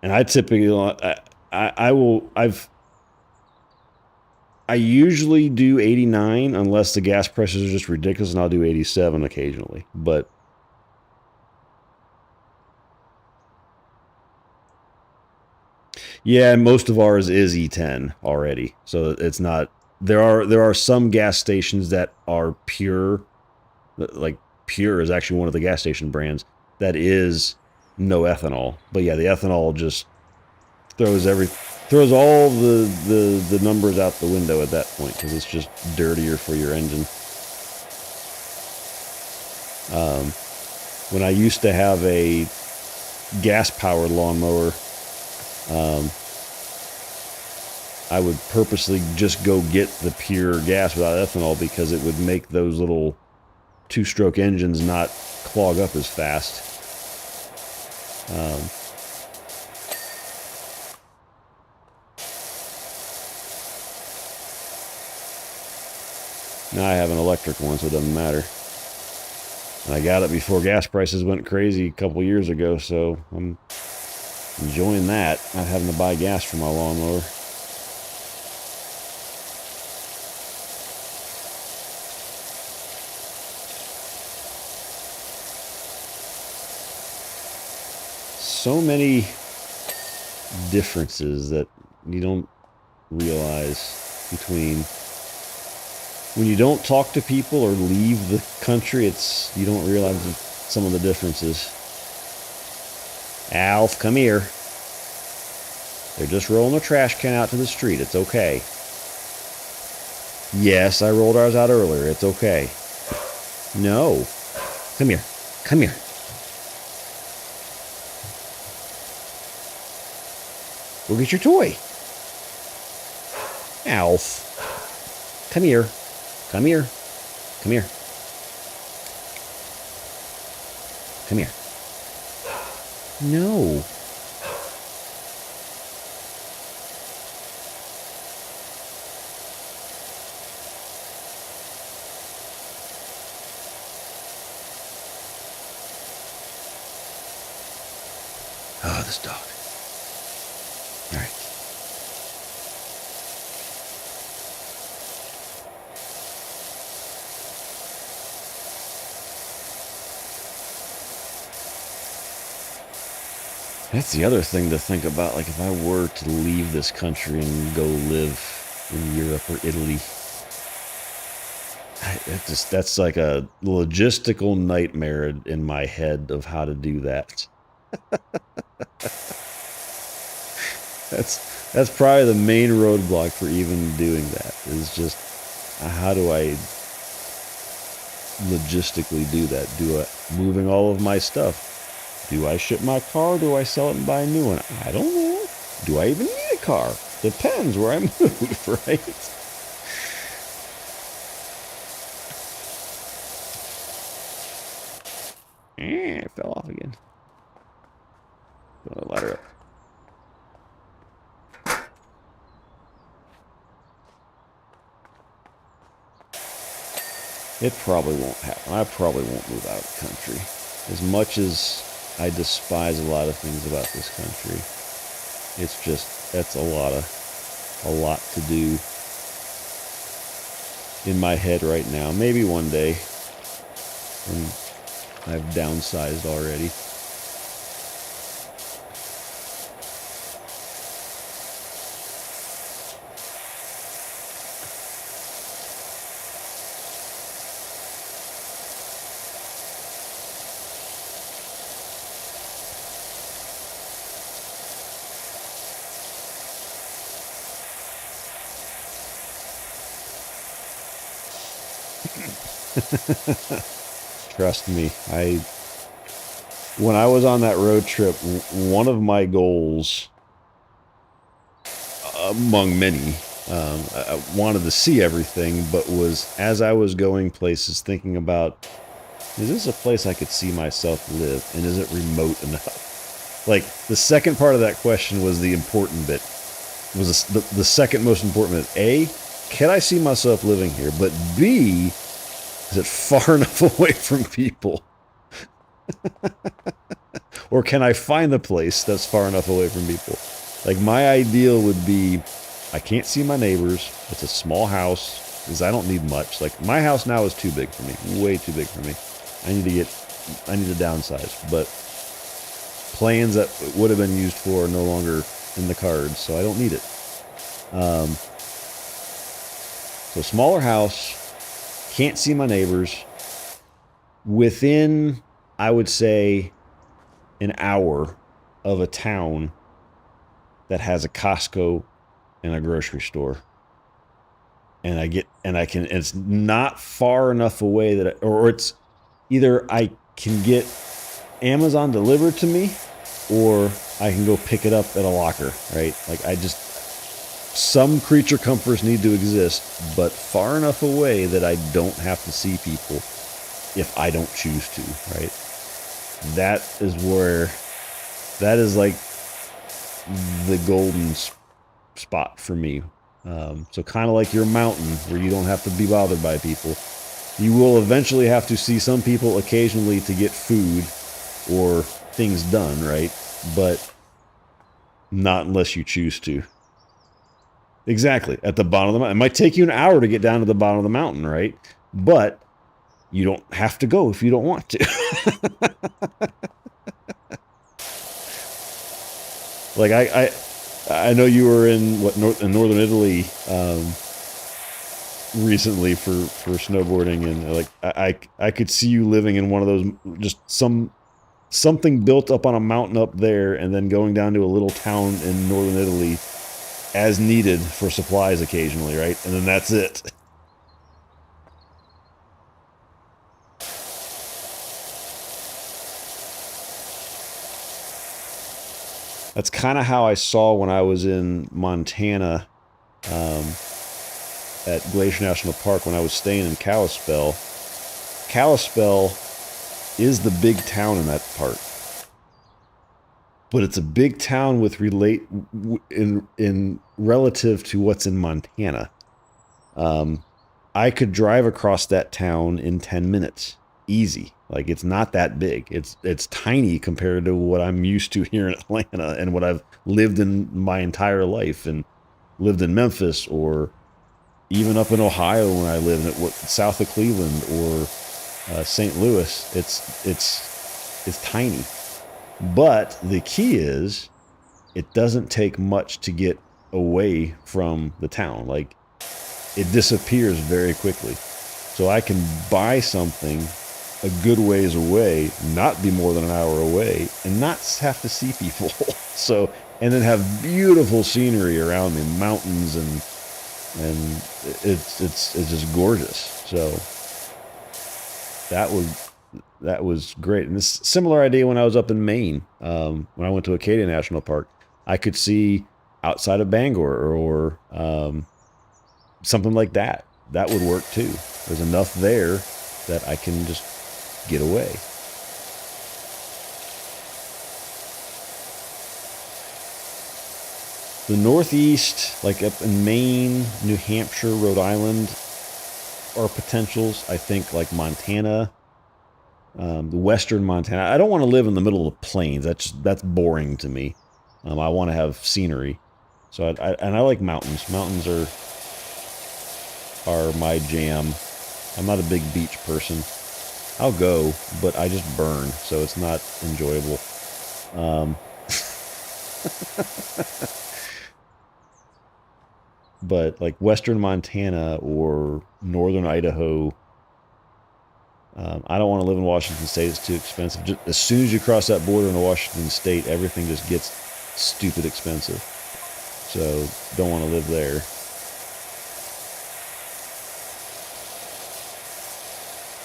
And I typically, I usually do 89 unless the gas prices are just ridiculous, and I'll do 87 occasionally. But yeah, most of ours is E10 already, so it's not. There are some gas stations that are pure, like Pure is actually one of the gas station brands that is no ethanol. But yeah, the ethanol just throws all the numbers out the window at that point because it's just dirtier for your engine. When I used to have a gas-powered lawnmower, I would purposely just go get the pure gas without ethanol because it would make those little two-stroke engines not clog up as fast. Now I have an electric one, so it doesn't matter. And I got it before gas prices went crazy a couple years ago, so I'm enjoying that, not having to buy gas for my lawnmower. So many differences that you don't realize between when you don't talk to people or leave the country. You don't realize some of the differences. Alf, come here. They're just rolling a trash can out to the street. It's okay. Yes, I rolled ours out earlier. It's okay. No. Come here. Come here. Go get your toy. Alf. Come here. Come here. Come here. Come here. No. Oh, this dog. All right. That's the other thing to think about. Like, if I were to leave this country and go live in Europe or Italy, that's like a logistical nightmare in my head of how to do that. That's probably the main roadblock for even doing that, is just how do I logistically do that? Moving all of my stuff? Do I ship my car? Do I sell it and buy a new one? I don't know. Do I even need a car? Depends where I move, right? It fell off again. Put the ladder up. It probably won't happen. I probably won't move out of the country. As much as I despise a lot of things about this country, it's just, that's a lot to do in my head right now. Maybe one day when I've downsized already. Trust me, when I was on that road trip, one of my goals, among many, I wanted to see everything, but was, as I was going places, thinking about, is this a place I could see myself live, and is it remote enough? Like, the second part of that question was the important bit. Was the second most important bit. A, can I see myself living here? But B, is it far enough away from people? Or can I find a place that's far enough away from people? Like, my ideal would be, I can't see my neighbors. It's a small house, because I don't need much. Like, my house now is too big for me. Way too big for me. I need to downsize. But plans that would have been used for are no longer in the cards, so I don't need it. So smaller house, can't see my neighbors. Within, I would say, an hour of a town that has a Costco and a grocery store. And it's not far enough away that, or it's either I can get Amazon delivered to me, or I can go pick it up at a locker, right? Like, some creature comforts need to exist, but far enough away that I don't have to see people if I don't choose to, right? That is like the golden spot for me. So kind of like your mountain, where you don't have to be bothered by people. You will eventually have to see some people occasionally to get food or things done, right? But not unless you choose to. Exactly. At the bottom of the mountain. It might take you an hour to get down to the bottom of the mountain, right? But you don't have to go if you don't want to. Like, I know you were in in northern Italy recently for snowboarding, and like I could see you living in one of those, just something built up on a mountain up there, and then going down to a little town in northern Italy as needed for supplies occasionally, right? And then that's it. That's kind of how I saw when I was in Montana at Glacier National Park when I was staying in Kalispell. Kalispell is the big town in that park. But it's a big town with in relative to what's in Montana. I could drive across that town in 10 minutes. Easy. Like, it's not that big. It's tiny compared to what I'm used to here in Atlanta and what I've lived in my entire life, and lived in Memphis, or even up in Ohio when I lived south of Cleveland, or St. Louis. It's tiny. But the key is, it doesn't take much to get away from the town. Like, it disappears very quickly. So I can buy something a good ways away, not be more than an hour away, and not have to see people. So, and then have beautiful scenery around me, mountains, and it's just gorgeous. So that was great. And this similar idea when I was up in Maine, when I went to Acadia National Park, I could see outside of Bangor, or something like that. That would work too. There's enough there that I can just get away. The Northeast, like up in Maine, New Hampshire, Rhode Island, are potentials. I think like Montana, the western Montana. I don't want to live in the middle of the plains. That's boring to me. I want to have scenery. So I like mountains. Mountains are my jam. I'm not a big beach person. I'll go, but I just burn, so it's not enjoyable. But like western Montana or northern Idaho, I don't want to live in Washington State. It's too expensive. Just, as soon as you cross that border into Washington State, everything just gets stupid expensive. So don't want to live there.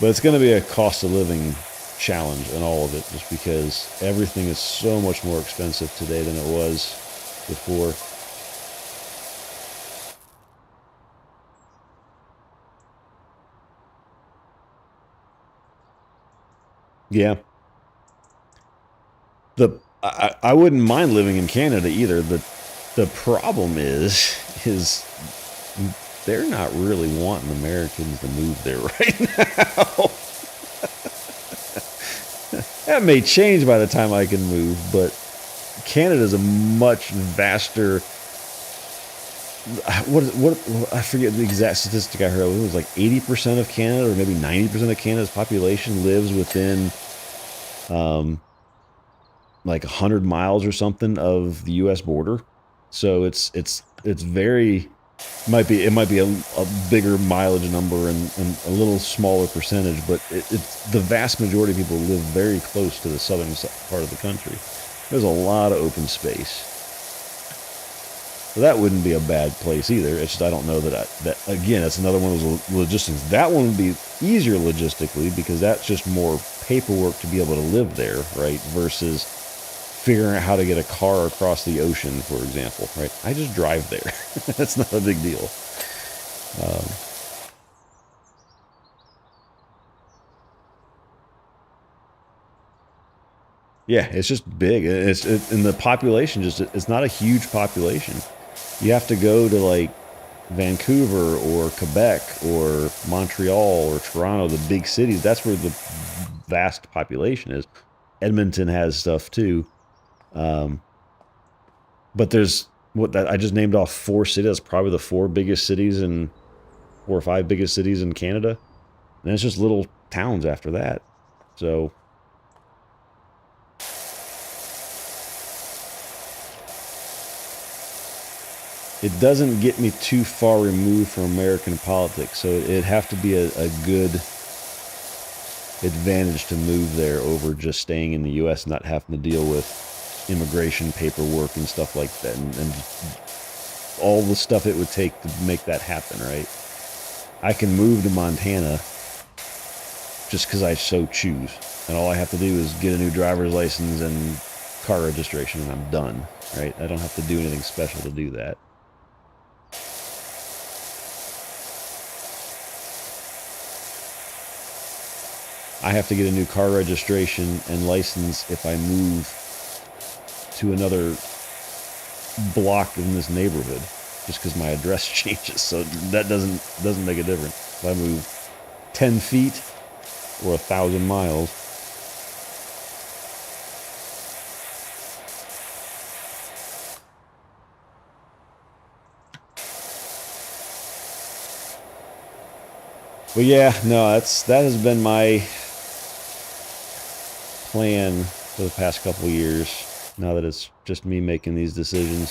But it's going to be a cost of living challenge in all of it, just because everything is so much more expensive today than it was before. Yeah. I wouldn't mind living in Canada either. The problem is they're not really wanting Americans to move there right now. That may change by the time I can move, but Canada's a much vaster. What I forget the exact statistic I heard. It was like 80% of Canada, or maybe 90% of Canada's population lives within, like 100 miles or something of the U.S. border. So it's very it might be a bigger mileage number and a little smaller percentage, but it's the vast majority of people live very close to the southern part of the country. There's a lot of open space. So that wouldn't be a bad place either. It's just I don't know that again, that's another one of those logistics. That one would be easier logistically because that's just more paperwork to be able to live there, right? Versus figuring out how to get a car across the ocean, for example, right? I just drive there. That's not a big deal. Yeah, it's just big. And the population it's not a huge population. You have to go to like Vancouver or Quebec or Montreal or Toronto, the big cities. That's where the vast population is. Edmonton has stuff too. But there's I just named off 4 cities. That's probably the 4 biggest cities in 4 or 5 biggest cities in Canada. And it's just little towns after that. So it doesn't get me too far removed from American politics. So it'd have to be a good advantage to move there over just staying in the U.S. and not having to deal with immigration paperwork and stuff like that. And all the stuff it would take to make that happen, right? I can move to Montana just because I so choose. And all I have to do is get a new driver's license and car registration and I'm done, right? I don't have to do anything special to do that. I have to get a new car registration and license if I move to another block in this neighborhood, just because my address changes. So that doesn't make a difference. If I move 10 feet or 1,000 miles. But yeah, no, that has been my plan for the past couple of years. Now that it's just me making these decisions.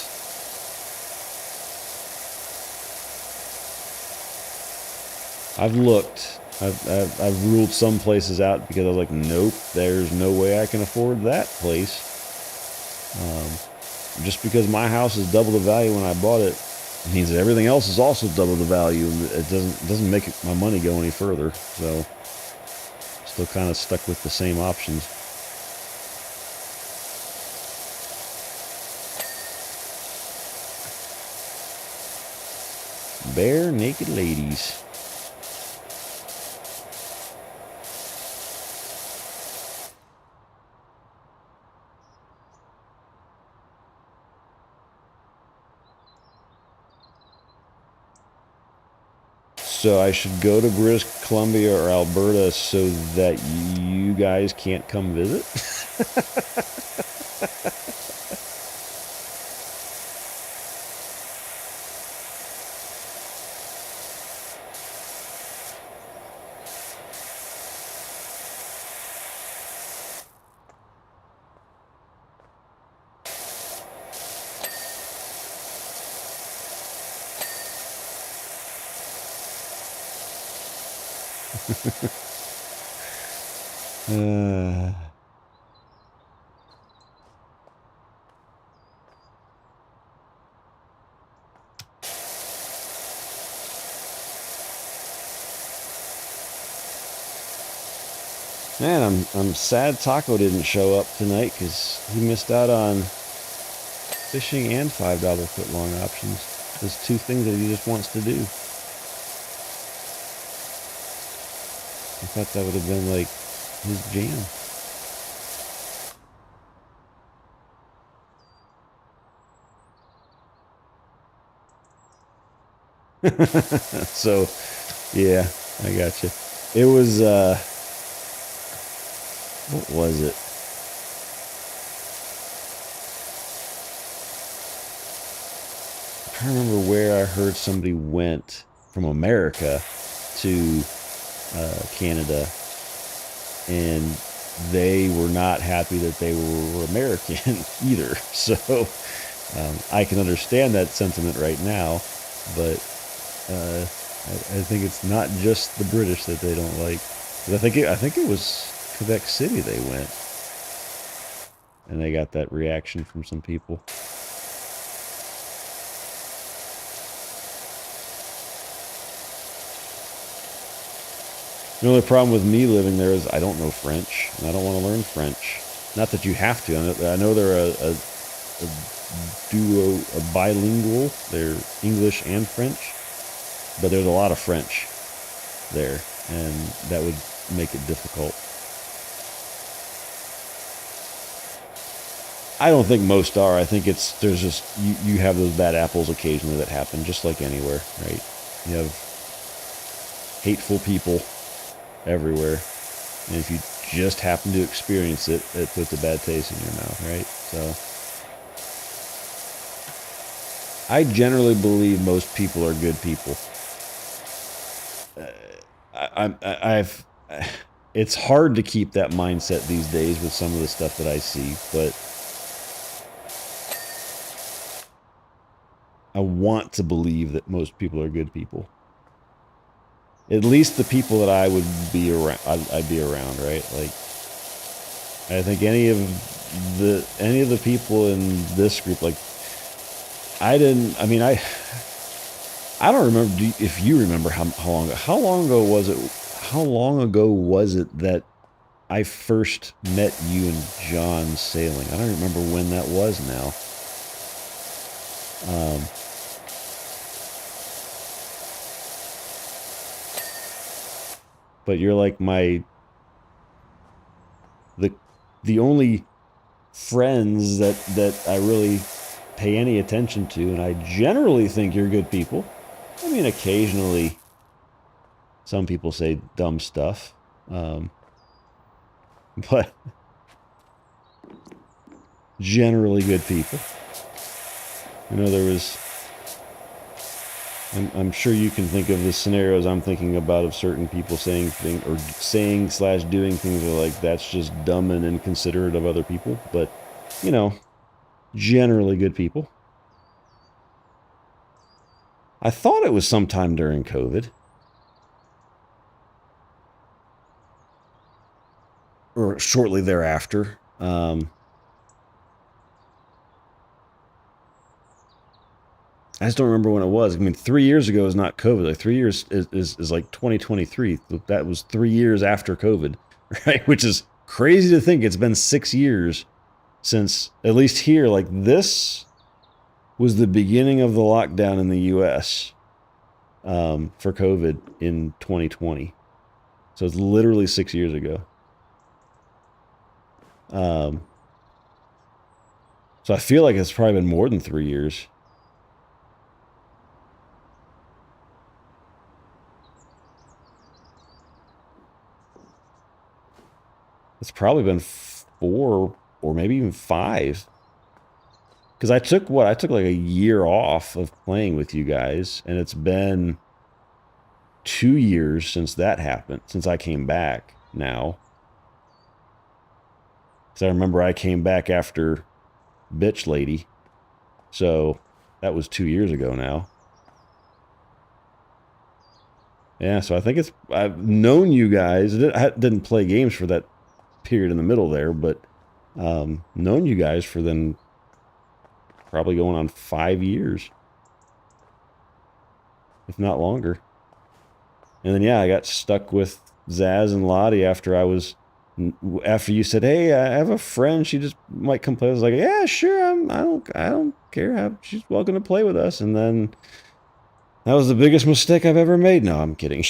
I've looked. I've ruled some places out because I was like, nope, there's no way I can afford that place. Just because my house is double the value when I bought it means that everything else is also double the value. It doesn't make my money go any further. So still kind of stuck with the same options. Bare naked ladies. So I should go to British Columbia or Alberta so that you guys can't come visit? Man, I'm sad Taco didn't show up tonight because he missed out on fishing and $5 foot-long options. There's 2 things that he just wants to do. I thought that would have been like his jam. So, yeah, I got you. It was, what was it? I can't remember where I heard somebody went from America to Canada, and they were not happy that they were American either. So I can understand that sentiment right now, but I think it's not just the British that they don't like. 'Cause I think it was Quebec City they went, and they got that reaction from some people. The only problem with me living there is I don't know French, and I don't want to learn French. Not that you have to. I know they're a duo, a bilingual. They're English and French, but there's a lot of French there, and that would make it difficult. I don't think most are. I think there's just you have those bad apples occasionally that happen, just like anywhere, right? You have hateful people everywhere, and if you just happen to experience it, it puts a bad taste in your mouth, right? So I generally believe most people are good people. I've it's hard to keep that mindset these days with some of the stuff that I see, but I want to believe that most people are good people. At least the people that I would be around, I'd be around, right? Like, I think any of the people in this group, like, I don't remember if you remember how long ago was it that I first met you and John sailing? I don't remember when that was now. But you're like the only friends that I really pay any attention to, and I generally think you're good people. I mean, occasionally some people say dumb stuff, but generally good people. You know, I'm sure you can think of the scenarios I'm thinking about of certain people saying things or saying/doing things like that's just dumb and inconsiderate of other people, but you know, generally good people. I thought it was sometime during COVID. Or shortly thereafter. I just don't remember when it was. I mean, 3 years ago is not COVID. Like 3 years is like 2023. That was 3 years after COVID, right? Which is crazy to think. It's been 6 years since, at least here, like this was the beginning of the lockdown in the U.S. For COVID in 2020. So it's literally 6 years ago. So I feel like it's probably been more than 3 years. It's probably been 4 or maybe even 5. Because I took like a year off of playing with you guys, and it's been 2 years since that happened, since I came back now. Because I remember I came back after Bitch Lady. So that was 2 years ago now. Yeah, so I think I've known you guys. I didn't play games for that period in the middle there, but known you guys for then probably going on 5 years, if not longer. And then yeah, I got stuck with Zaz and Lottie after you said, "Hey, I have a friend. She just might come play." I was like, "Yeah, sure. I don't care. She's welcome to play with us." And then that was the biggest mistake I've ever made. No, I'm kidding.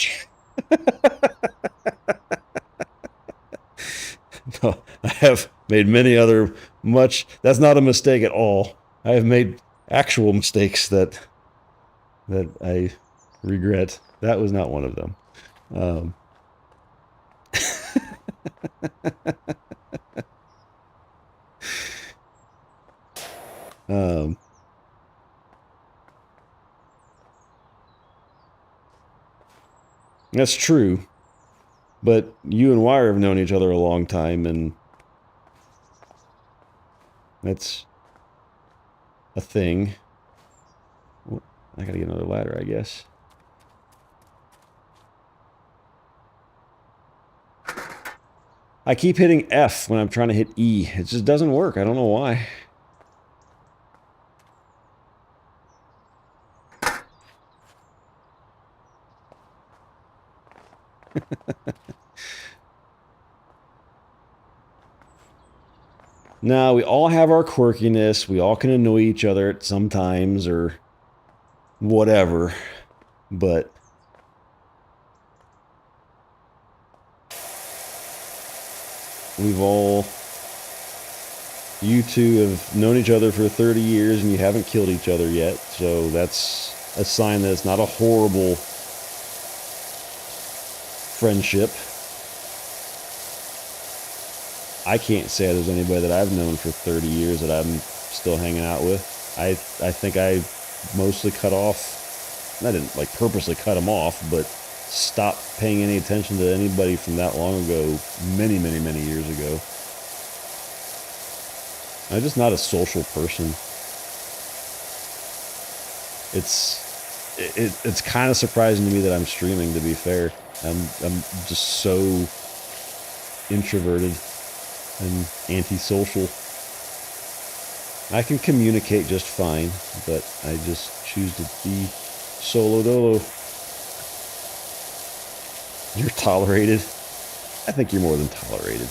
No, I have made many other that's not a mistake at all. I have made actual mistakes that I Regret. That was not one of them. Um, um, that's true. But you and Wire have known each other a long time, and that's a thing. I gotta get another ladder, I guess. I keep hitting F when I'm trying to hit E. It just doesn't work. I don't know why. No, we all have our quirkiness. We all can annoy each other at sometimes or whatever. But we've all... You two have known each other for 30 years and you haven't killed each other yet. So that's a sign that it's not a horrible friendship. I can't say there's anybody that I've known for 30 years that I'm still hanging out with. I think I mostly cut off, I didn't like purposely cut them off, but stopped paying any attention to anybody from that long ago, many, many, many years ago. I'm just not a social person. It's kind of surprising to me that I'm streaming, to be fair. I'm just so introverted and antisocial. I can communicate just fine, but I just choose to be solo dolo. You're tolerated? I think you're more than tolerated.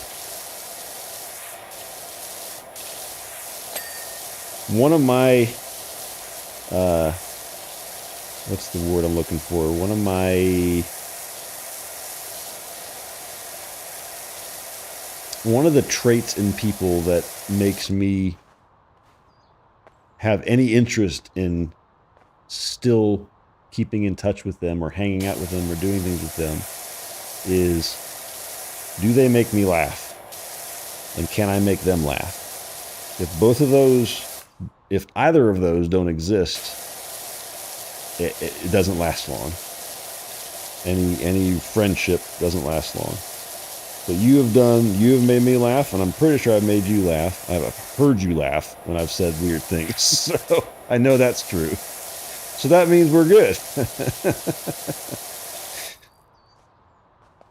One of my, what's the word I'm looking for? One of the traits in people that makes me have any interest in still keeping in touch with them or hanging out with them or doing things with them is, do they make me laugh? And can I make them laugh? If either of those don't exist, it doesn't last long. Any friendship doesn't last long. But you have made me laugh, and I'm pretty sure I've made you laugh. I've heard you laugh when I've said weird things, so I know that's true. So that means we're good.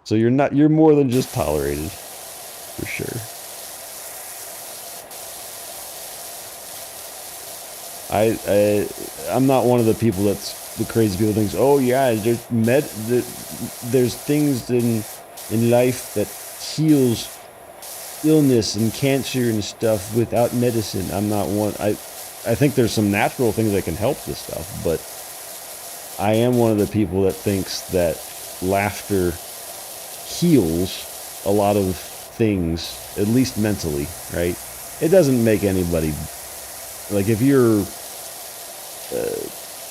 So you're more than just tolerated, for sure. I'm not one of the people that's the crazy people thinks, oh yeah, there's things in life that heals illness and cancer and stuff without medicine. I'm not one. I think there's some natural things that can help this stuff, but I am one of the people that thinks that laughter heals a lot of things, at least mentally, right? It doesn't make anybody, like if you're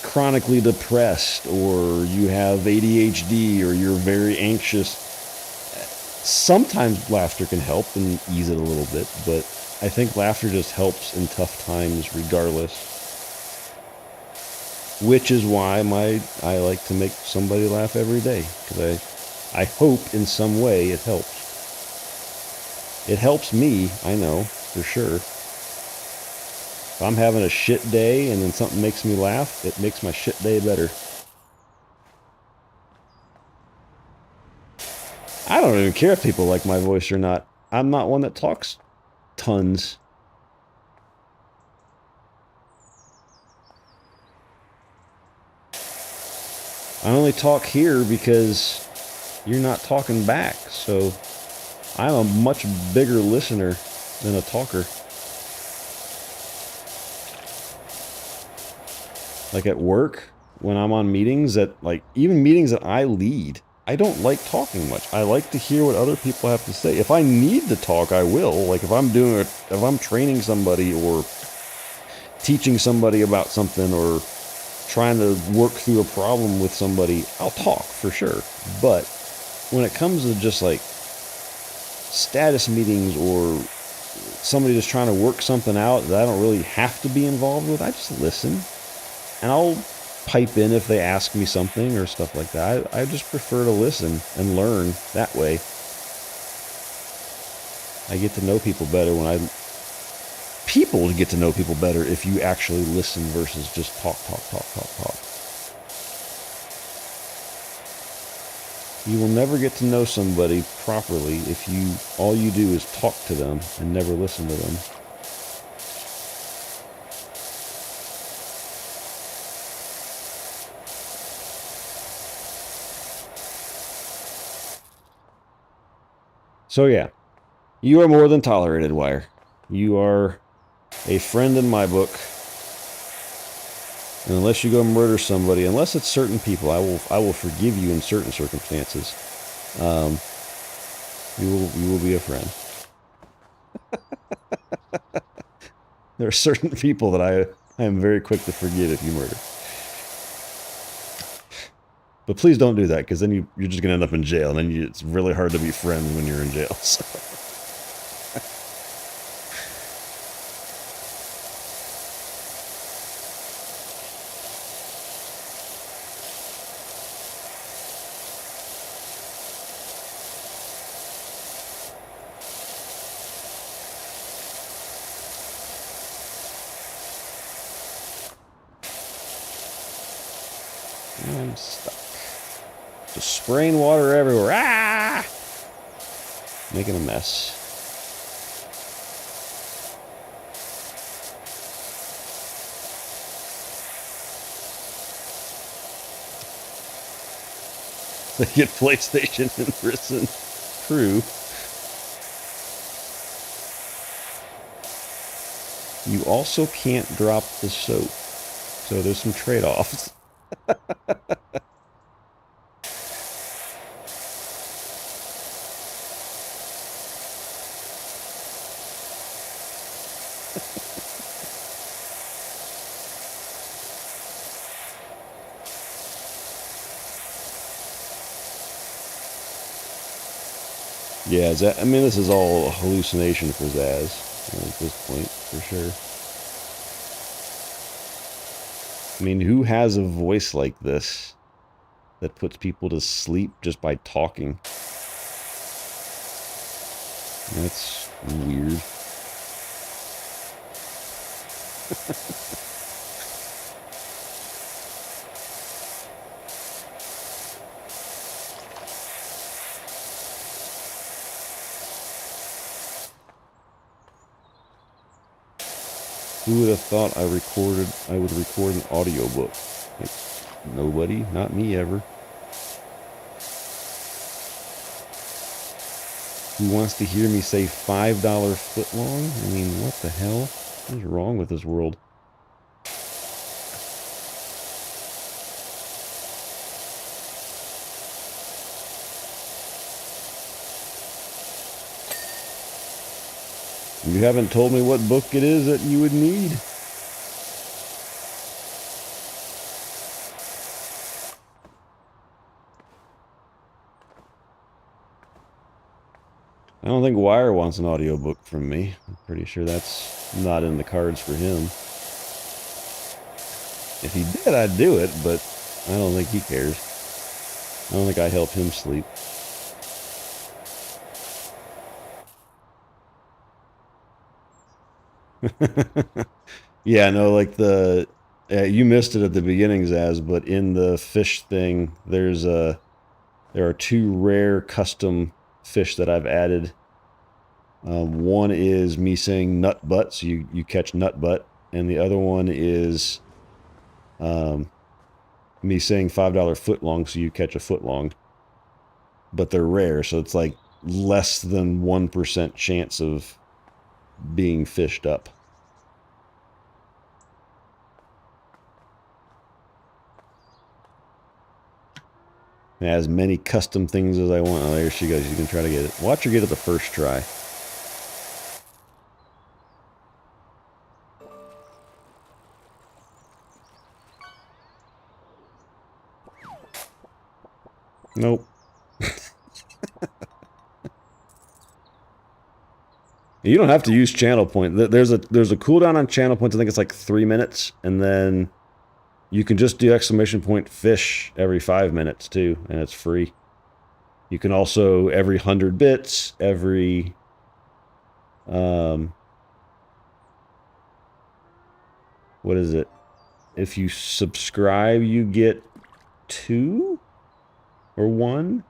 chronically depressed or you have ADHD or you're very anxious, sometimes laughter can help and ease it a little bit, but I think laughter just helps in tough times regardless. Which is why I like to make somebody laugh every day, because I hope in some way it helps. It helps me, I know, for sure. If I'm having a shit day and then something makes me laugh, it makes my shit day better. I don't even care if people like my voice or not. I'm not one that talks tons. I only talk here because you're not talking back, so I'm a much bigger listener than a talker. Like at work, when I'm on meetings even meetings that I lead, I don't like talking much. I like to hear what other people have to say. If I need to talk, I will. Like if I'm training somebody or teaching somebody about something or trying to work through a problem with somebody, I'll talk for sure. But when it comes to just like status meetings or somebody just trying to work something out that I don't really have to be involved with, I just listen. And I'll pipe in if they ask me something or stuff like that. I just prefer to listen and learn that way. I get to know people better when people get to know people better if you actually listen versus just talk. You will never get to know somebody properly if all you do is talk to them and never listen to them. So yeah, you are more than tolerated, Wire. You are a friend in my book. And unless you go murder somebody, unless it's certain people, I will forgive you in certain circumstances. You will be a friend. There are certain people that I am very quick to forgive if you murder. But please don't do that, because then you're just going to end up in jail, and then it's really hard to be friends when you're in jail. So. I'm stuck. Just spraying water everywhere. Ah! Making a mess. They get PlayStation in prison. True. You also can't drop the soap. So there's some trade-offs. Yeah, I mean, this is all a hallucination for Zaz at this point, for sure. I mean, who has a voice like this that puts people to sleep just by talking? That's weird. Who would have thought I would record an audiobook? Like, nobody, not me ever. Who wants to hear me say $5 footlong? I mean, what the hell? What is wrong with this world? You haven't told me what book it is that you would need. I don't think Wire wants an audiobook from me. I'm pretty sure that's not in the cards for him. If he did, I'd do it, but I don't think he cares. I don't think I help him sleep. Yeah, no, like you missed it at the beginning, Zaz, but in the fish thing, there are two rare custom fish that I've added. One is me saying nut butt, so you catch nut butt, and the other one is me saying $5 footlong, so you catch a footlong. But they're rare, so it's like less than 1% chance of being fished up. As many custom things as I want. Oh, there she goes. You can try to get it. Watch her get it the first try. Nope. You don't have to use channel point. There's a cooldown on channel points. I think it's like 3 minutes, and then you can just do exclamation point fish every 5 minutes too, and it's free. You can also every 100 bits, every what is it? If you subscribe, you get 2 or 1.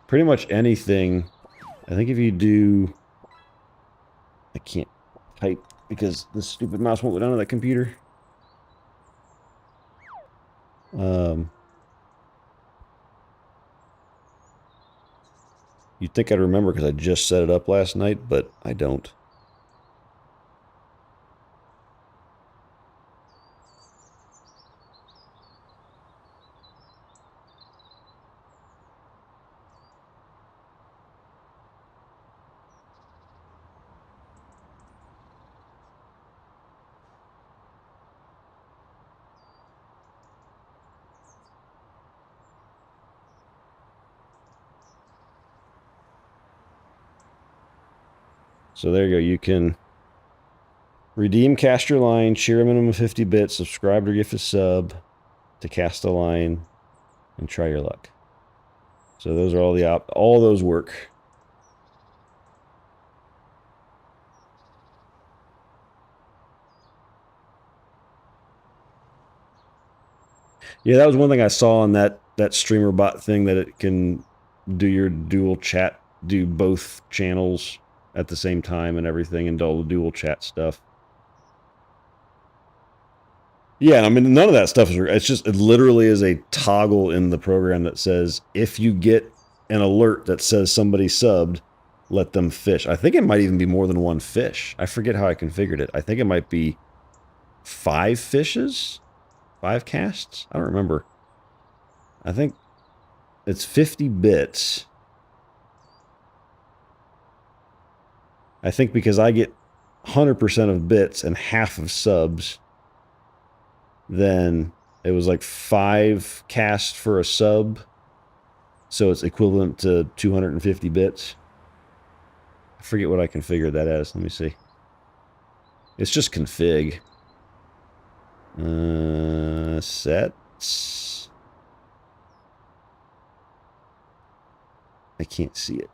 Pretty much anything. I think if you do, I can't type because this stupid mouse won't go down on that computer. You'd think I'd remember because I just set it up last night, but I don't. So there you go. You can redeem, cast your line, cheer a minimum of 50 bits, subscribe or gift a sub to cast a line, and try your luck. So those are all the all those work. Yeah, that was one thing I saw on that streamer bot thing, that it can do your dual chat, do both channels at the same time and everything, and all the dual chat stuff. Yeah, I mean, none of that stuff is, it's just, it literally is a toggle in the program that says, if you get an alert that says somebody subbed, let them fish. I think it might even be more than one fish. I forget how I configured it. I think it might be 5 fishes? 5 casts? I don't remember. I think it's 50 bits. I think because I get 100% of bits and half of subs, then it was like 5 casts for a sub. So it's equivalent to 250 bits. I forget what I configured that as. Let me see. It's just config. Sets. I can't see it.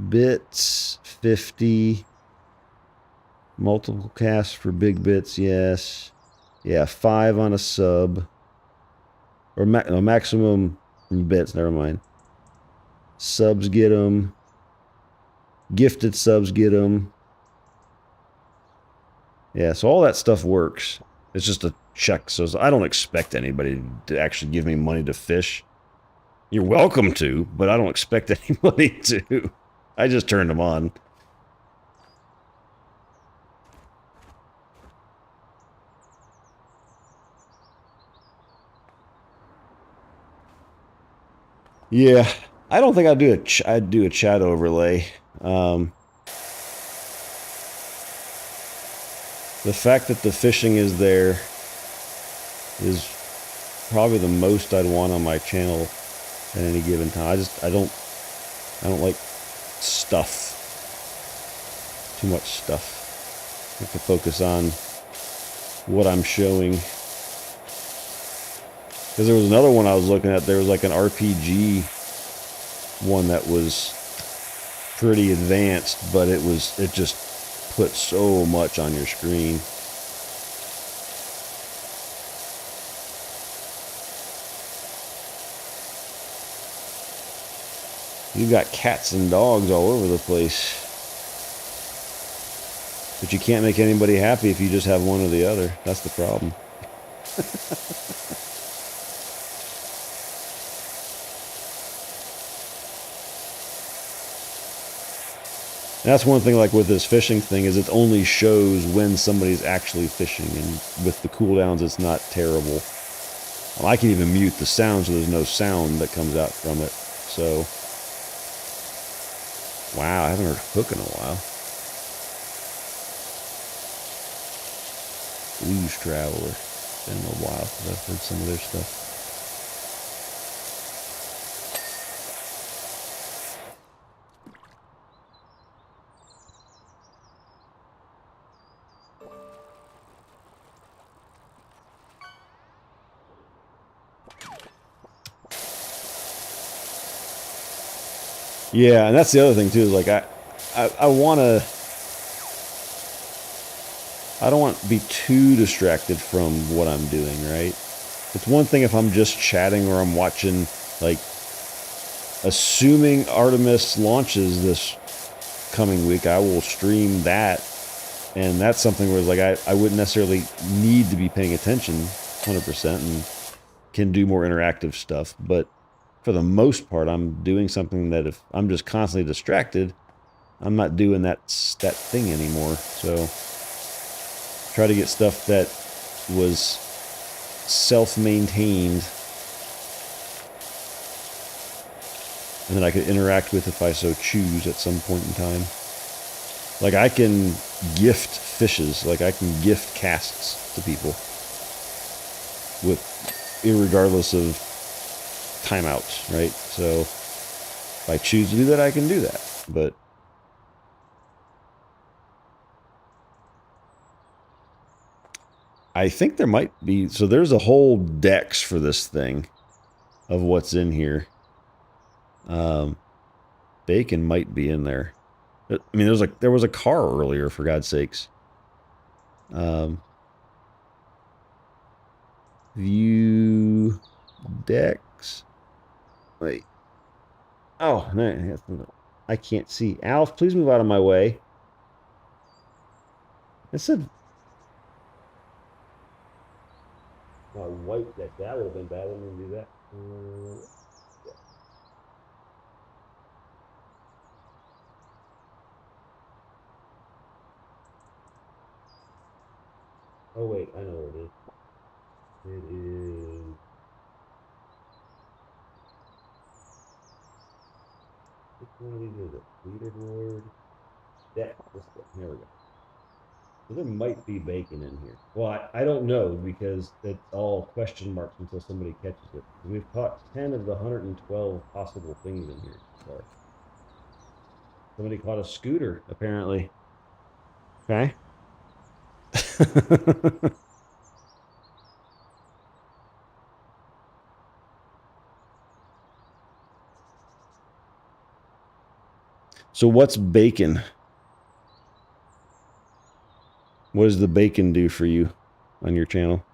Bits, 50. Multiple casts for big bits, yes. Yeah, 5 on a sub. Or no, maximum bits, never mind. Subs get them. Gifted subs get them. Yeah, so all that stuff works. It's just a check. So I don't expect anybody to actually give me money to fish. You're welcome to, but I don't expect anybody to. I just turned them on. Yeah, I don't think I'd do a chat overlay. The fact that the fishing is there is probably the most I'd want on my channel at any given time. I don't like stuff. Too much stuff. I have to focus on what I'm showing. Because there was another one I was looking at. There was like an RPG one that was pretty advanced, but it just put so much on your screen. You've got cats and dogs all over the place. But you can't make anybody happy if you just have one or the other. That's the problem. That's one thing, like with this fishing thing, is it only shows when somebody's actually fishing, and with the cooldowns it's not terrible. Well, I can even mute the sound so there's no sound that comes out from it. So, wow, I haven't heard a hook in a while. Blues Traveler. It's been a while since I've heard some of their stuff. Yeah, and that's the other thing too. Is like I want to. I don't want to be too distracted from what I'm doing. Right. It's one thing if I'm just chatting or I'm watching, like, assuming Artemis launches this coming week, I will stream that, and that's something where like I wouldn't necessarily need to be paying attention 100% and can do more interactive stuff, but for the most part, I'm doing something that if I'm just constantly distracted, I'm not doing that thing anymore. So try to get stuff that was self-maintained and that I could interact with if I so choose at some point in time. Like I can gift fishes, like I can gift casts to people with irregardless of timeouts, right? So if I choose to do that, I can do that. But I think there might be, so there's a whole dex for this thing of what's in here. Bacon might be in there. I mean, there was a car earlier, for God's sakes. View dex. Wait. Oh, no, I can't see. Alf, please move out of my way. It said, oh, white deck. That would have been bad. I didn't do that. Yeah. Oh, wait, I know where it is. It is. Which one of these is it? Leaderboard. Deck. This one. Here we go. So there might be bacon in here. Well, I don't know because it's all question marks until somebody catches it. We've caught 10 of the 112 possible things in here so far. Somebody caught a scooter, apparently. Okay. So what's bacon? What does the bacon do for you on your channel?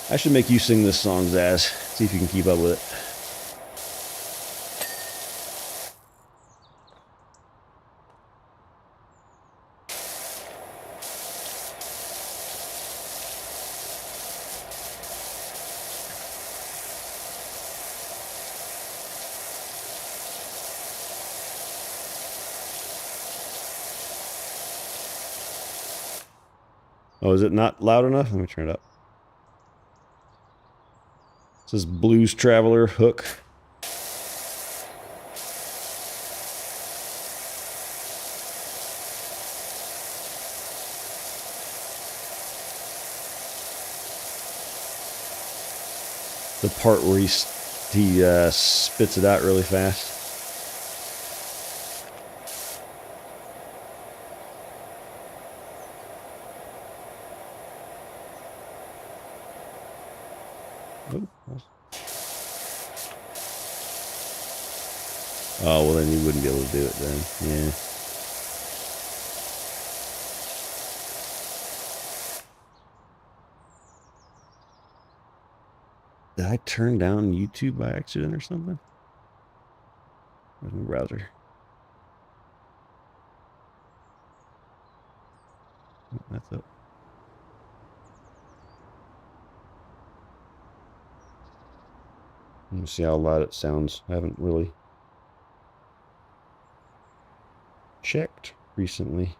I should make you sing this song, Zaz. See if you can keep up with it. Oh, is it not loud enough? Let me turn it up. This is Blues Traveler Hook. The part where he spits it out really fast. Oh, well, then you wouldn't be able to do it then. Yeah. Did I turn down YouTube by accident or something? Where's my browser? Oh, that's up. Let me see how loud it sounds. I haven't really checked recently.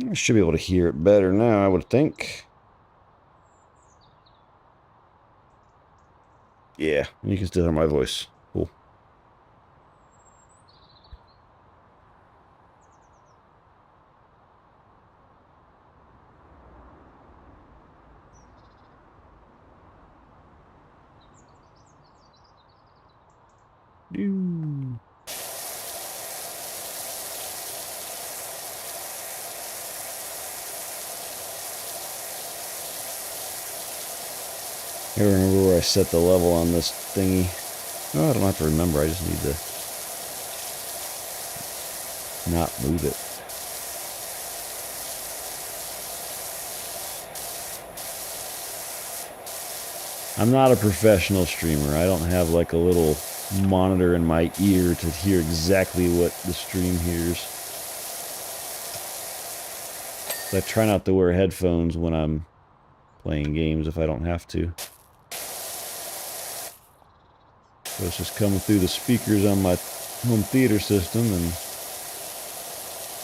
I should be able to hear it better now, I would think. Yeah, you can still hear my voice. Cool. Doo. I remember where I set the level on this thingy. Oh, I don't have to remember. I just need to not move it. I'm not a professional streamer. I don't have like a little monitor in my ear to hear exactly what the stream hears. So I try not to wear headphones when I'm playing games if I don't have to. So it's just coming through the speakers on my home theater system, and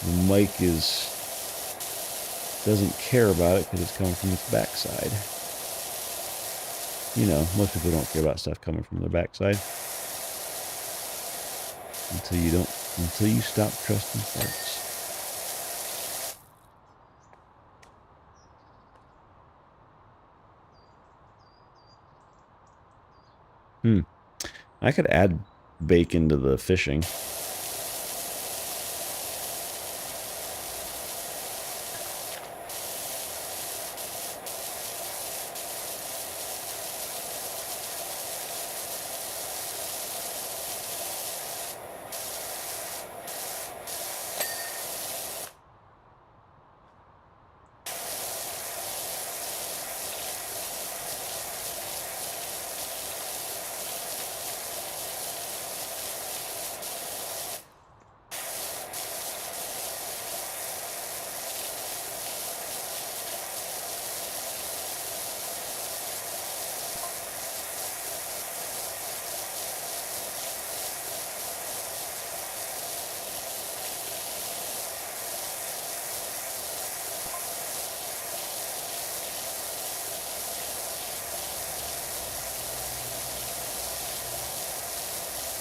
the mic doesn't care about it because it's coming from its backside. You know, most people don't care about stuff coming from their backside until you stop trusting farts. I could add bacon to the fishing.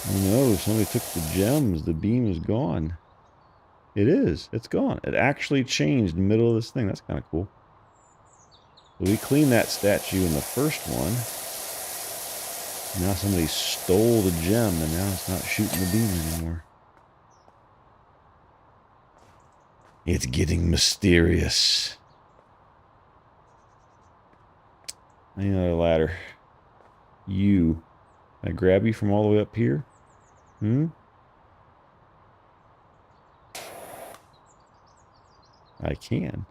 Oh no, somebody took the gems. The beam is gone. It is. It's gone. It actually changed in the middle of this thing. That's kind of cool. So we cleaned that statue in the first one. Now somebody stole the gem and now it's not shooting the beam anymore. It's getting mysterious. I need another ladder. Can I grab you from all the way up here? I can.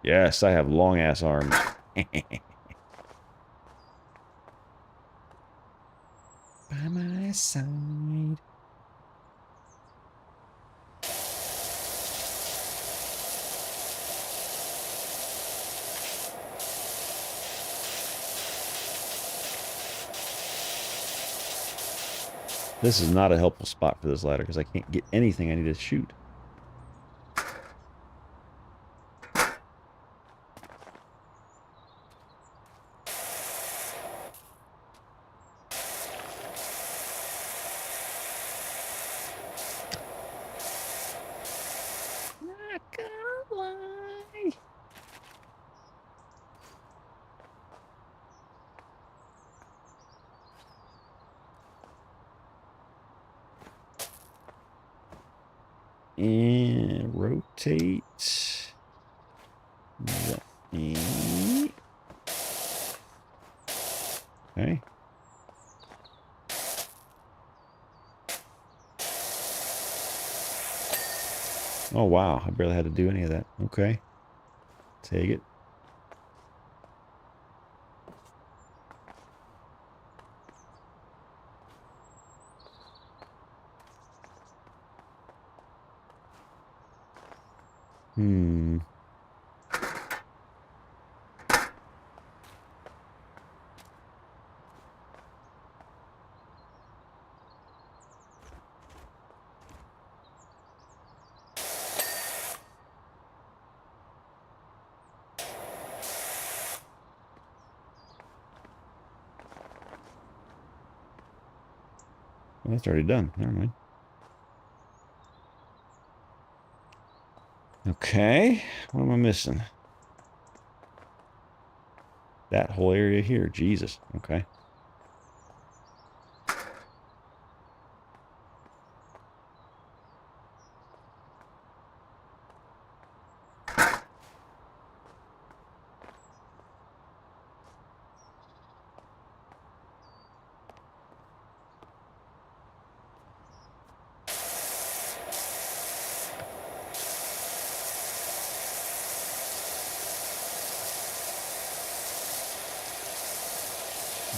Yes, I have long ass arms. By my side. This is not a helpful spot for this ladder because I can't get anything I need to shoot. Not gonna lie. And rotate. Okay. Oh wow, I barely had to do any of that. Okay. Take it. Hmm. Well, that's already done. Never mind. Okay. What am I missing? That whole area here. Jesus. Okay.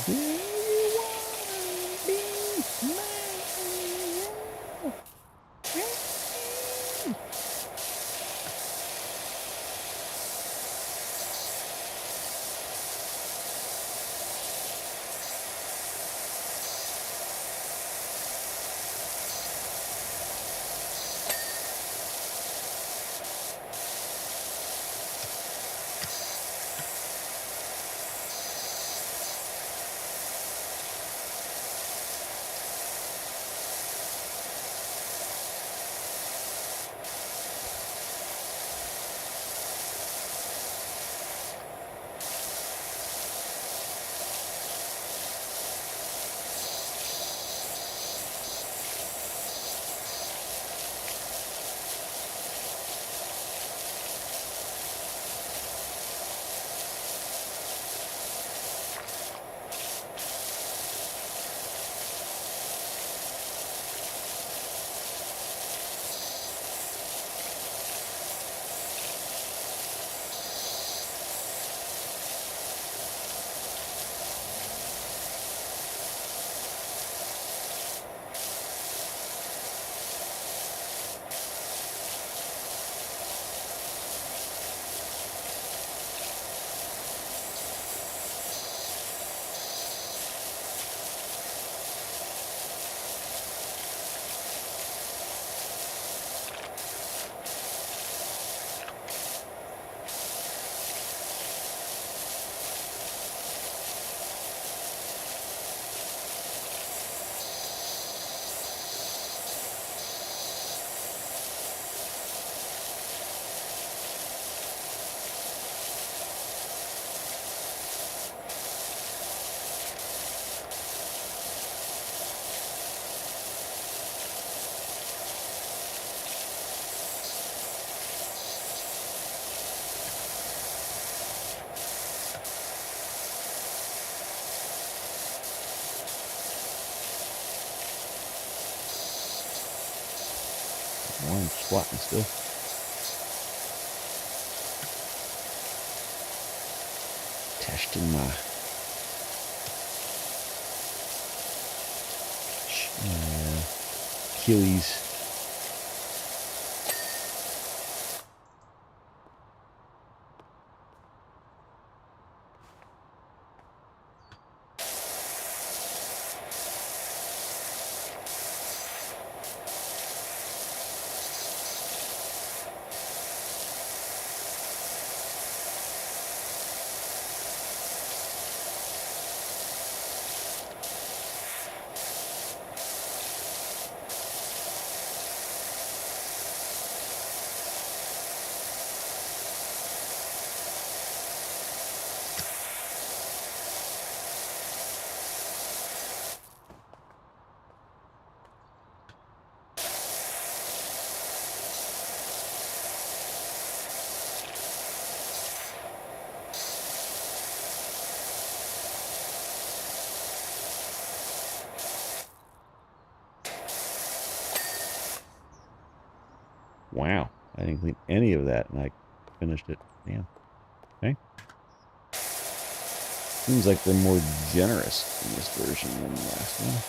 Do you wanna be mine? Oh, I'm squatting still. Testing my Achilles. Wow. I didn't clean any of that and I finished it. Damn. Okay. Seems like they're more generous in this version than the last one.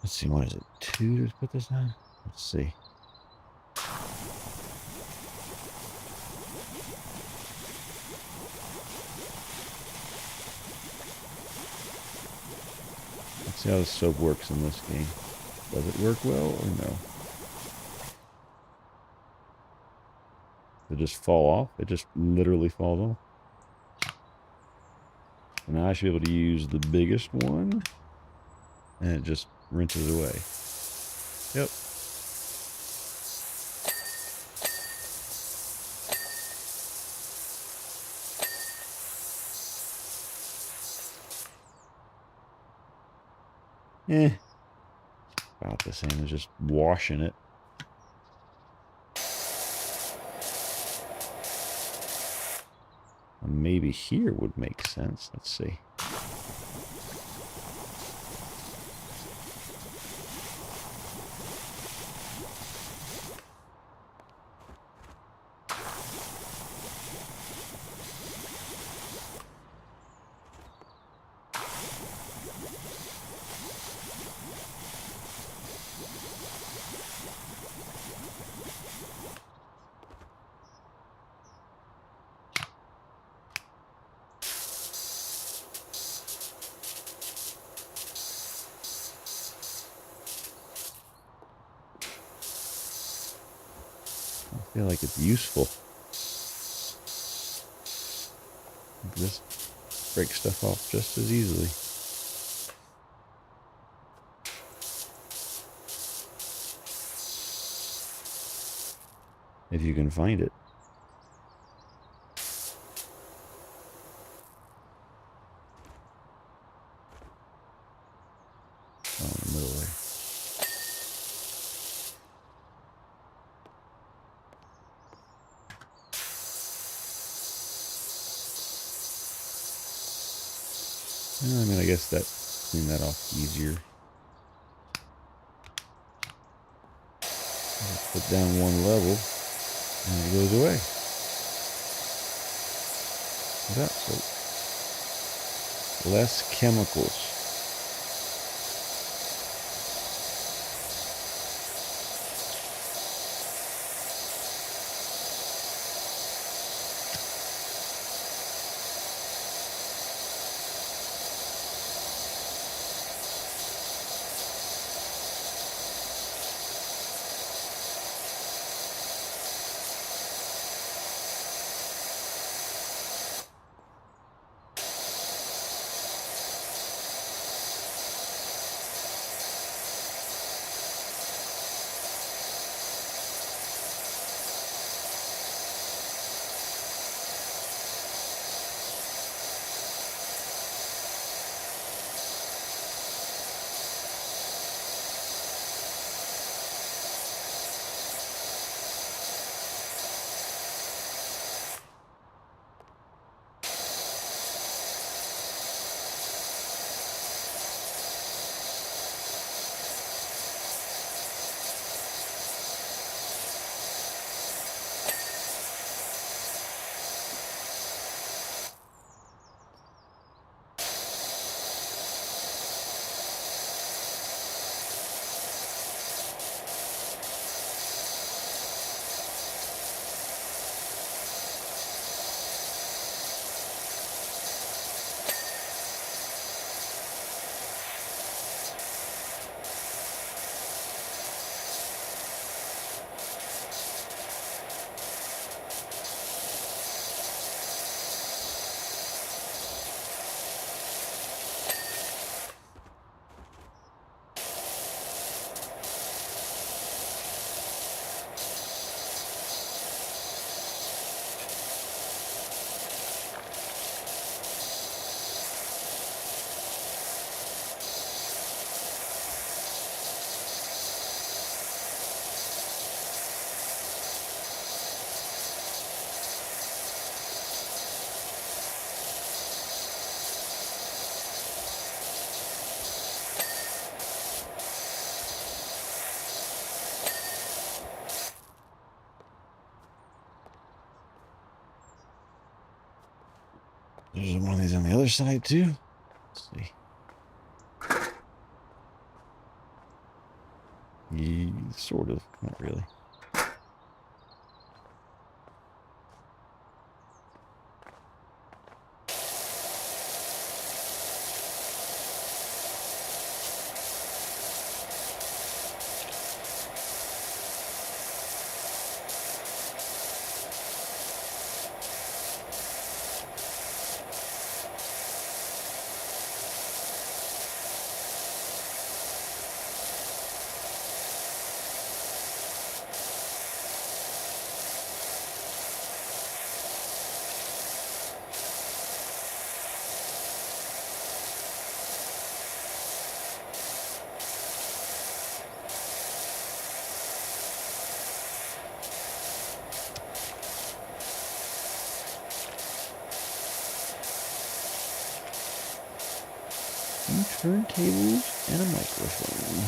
Let's see, what is it? 2 to put this on? Let's see. Let's see how the soap works in this game. Does it work well or no? Does it just fall off? It just literally falls off. And now I should be able to use the biggest one. And it just rinses away. Yep. About the same as just washing it. Maybe here would make sense. Let's see. I feel like it's useful. Just break stuff off just as easily. If you can find it. Oh, in the middle there. I mean, I guess that clean that off easier. Just put down one level, and it goes away. Without soap. Less chemicals. There's one of these on the other side too. Let's see. Sort of. Not really. Two turntables and a microphone.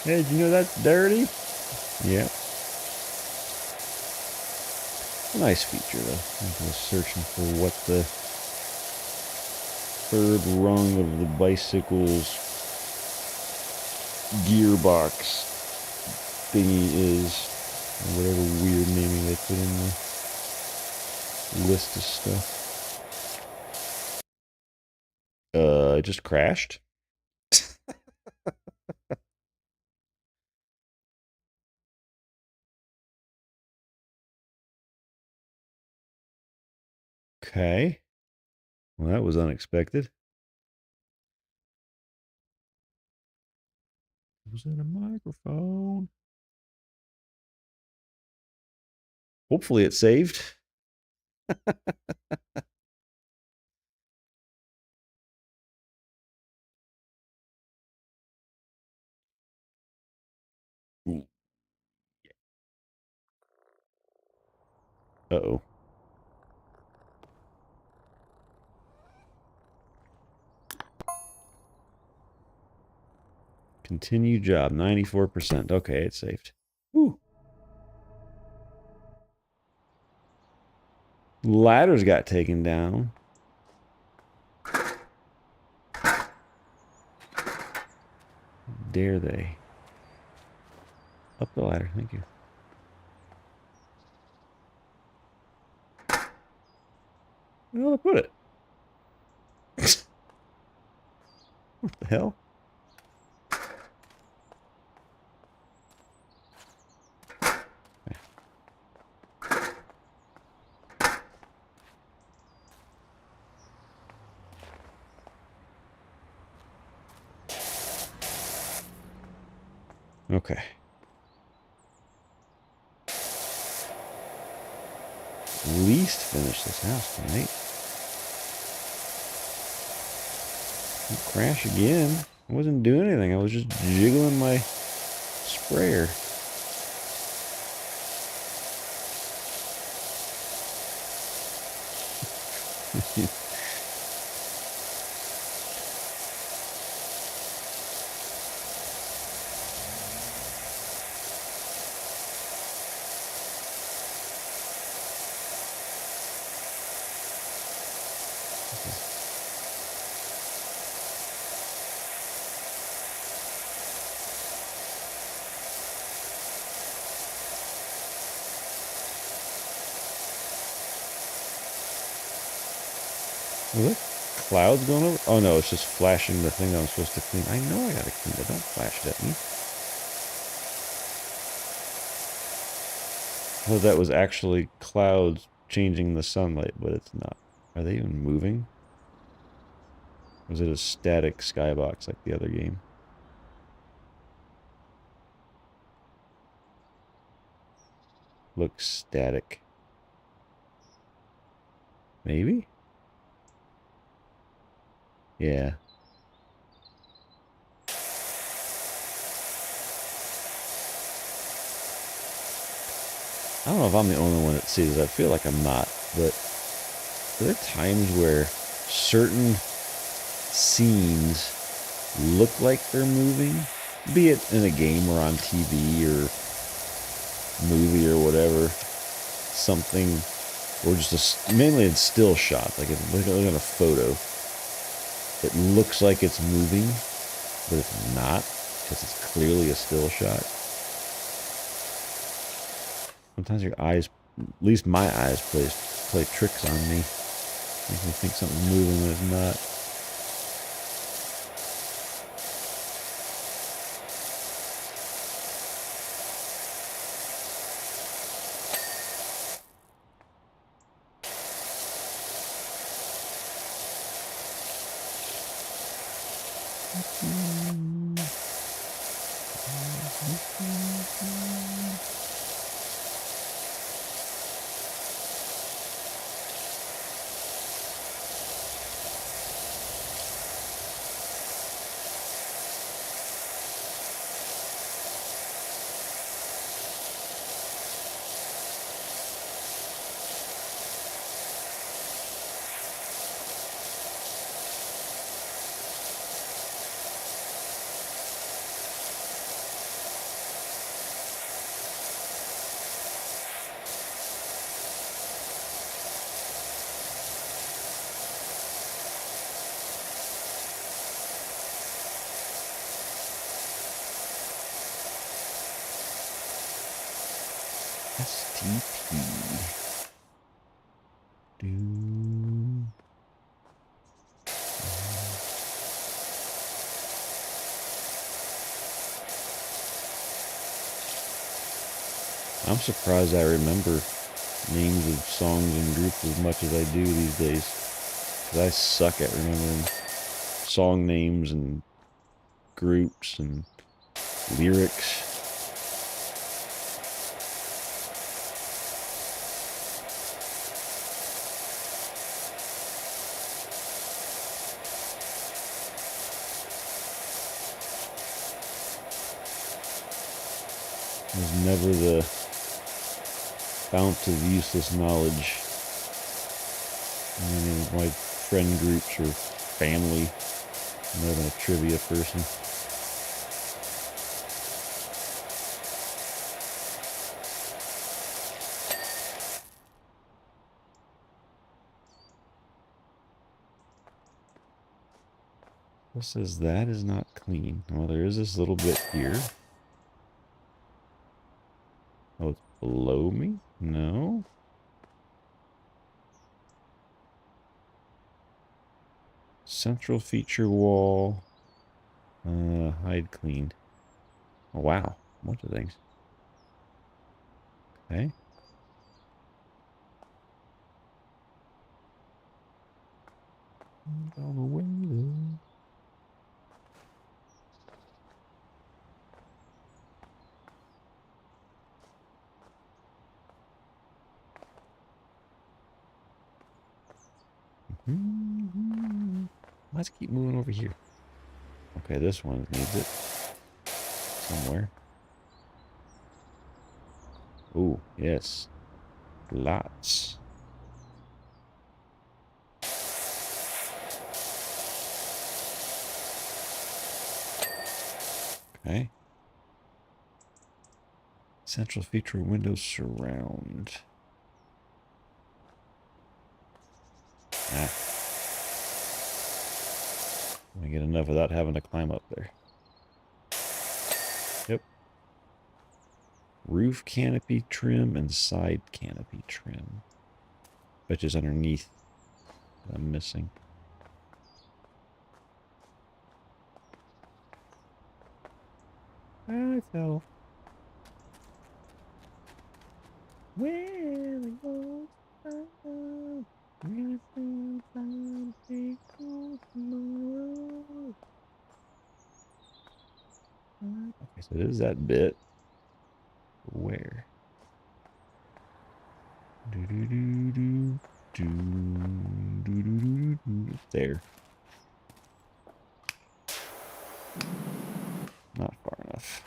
Hey, did you know that's dirty? Yeah. Nice feature, though. I was searching for what the third rung of the bicycle's gearbox thingy is. Or whatever weird naming they put in the list of stuff. It just crashed. Okay. Well, that was unexpected. Was that a microphone? Hopefully it saved. Uh-oh. Continue job, 94%. Okay, it's saved. Whew. Ladders got taken down. Dare they? Up the ladder, thank you. Where did I put it? What the hell? Okay. At least finish this house tonight. Don't crash again. I wasn't doing anything. I was just jiggling my sprayer. Was it clouds going over? Oh no, it's just flashing the thing that I'm supposed to clean. I know I gotta clean it. Don't flash it at me. Well, that was actually clouds changing the sunlight, but it's not. Are they even moving? Or is it a static skybox like the other game? Looks static. Maybe? Yeah. I don't know if I'm the only one that sees it. I feel like I'm not, but are there times where certain scenes look like they're moving? Be it in a game or on TV or movie or whatever. Something Or just mainly in still shots. Like, look at a photo. It looks like it's moving, but it's not, because it's clearly a still shot. Sometimes your eyes, at least my eyes, play tricks on me. Makes me think something's moving when it's not. STP. I'm surprised I remember names of songs and groups as much as I do these days. Because I suck at remembering song names and groups and lyrics. There's never the fount of useless knowledge in any of my friend groups or family. I'm not even a trivia person. What says that is not clean? Well, there is this little bit here. Oh, it's below me? No. Central feature wall. Hide clean. Oh, wow. A bunch of things. Okay. All the way there. Let's keep moving over here. Okay, this one needs it. Somewhere. Oh, yes. Lots. Okay. Central feature window surround. Ah. Let me get enough without having to climb up there. Yep. Roof canopy trim and side canopy trim. Which is underneath. I'm missing. I fell. Where we go? Okay, so there's that bit. Where? There. Not far enough.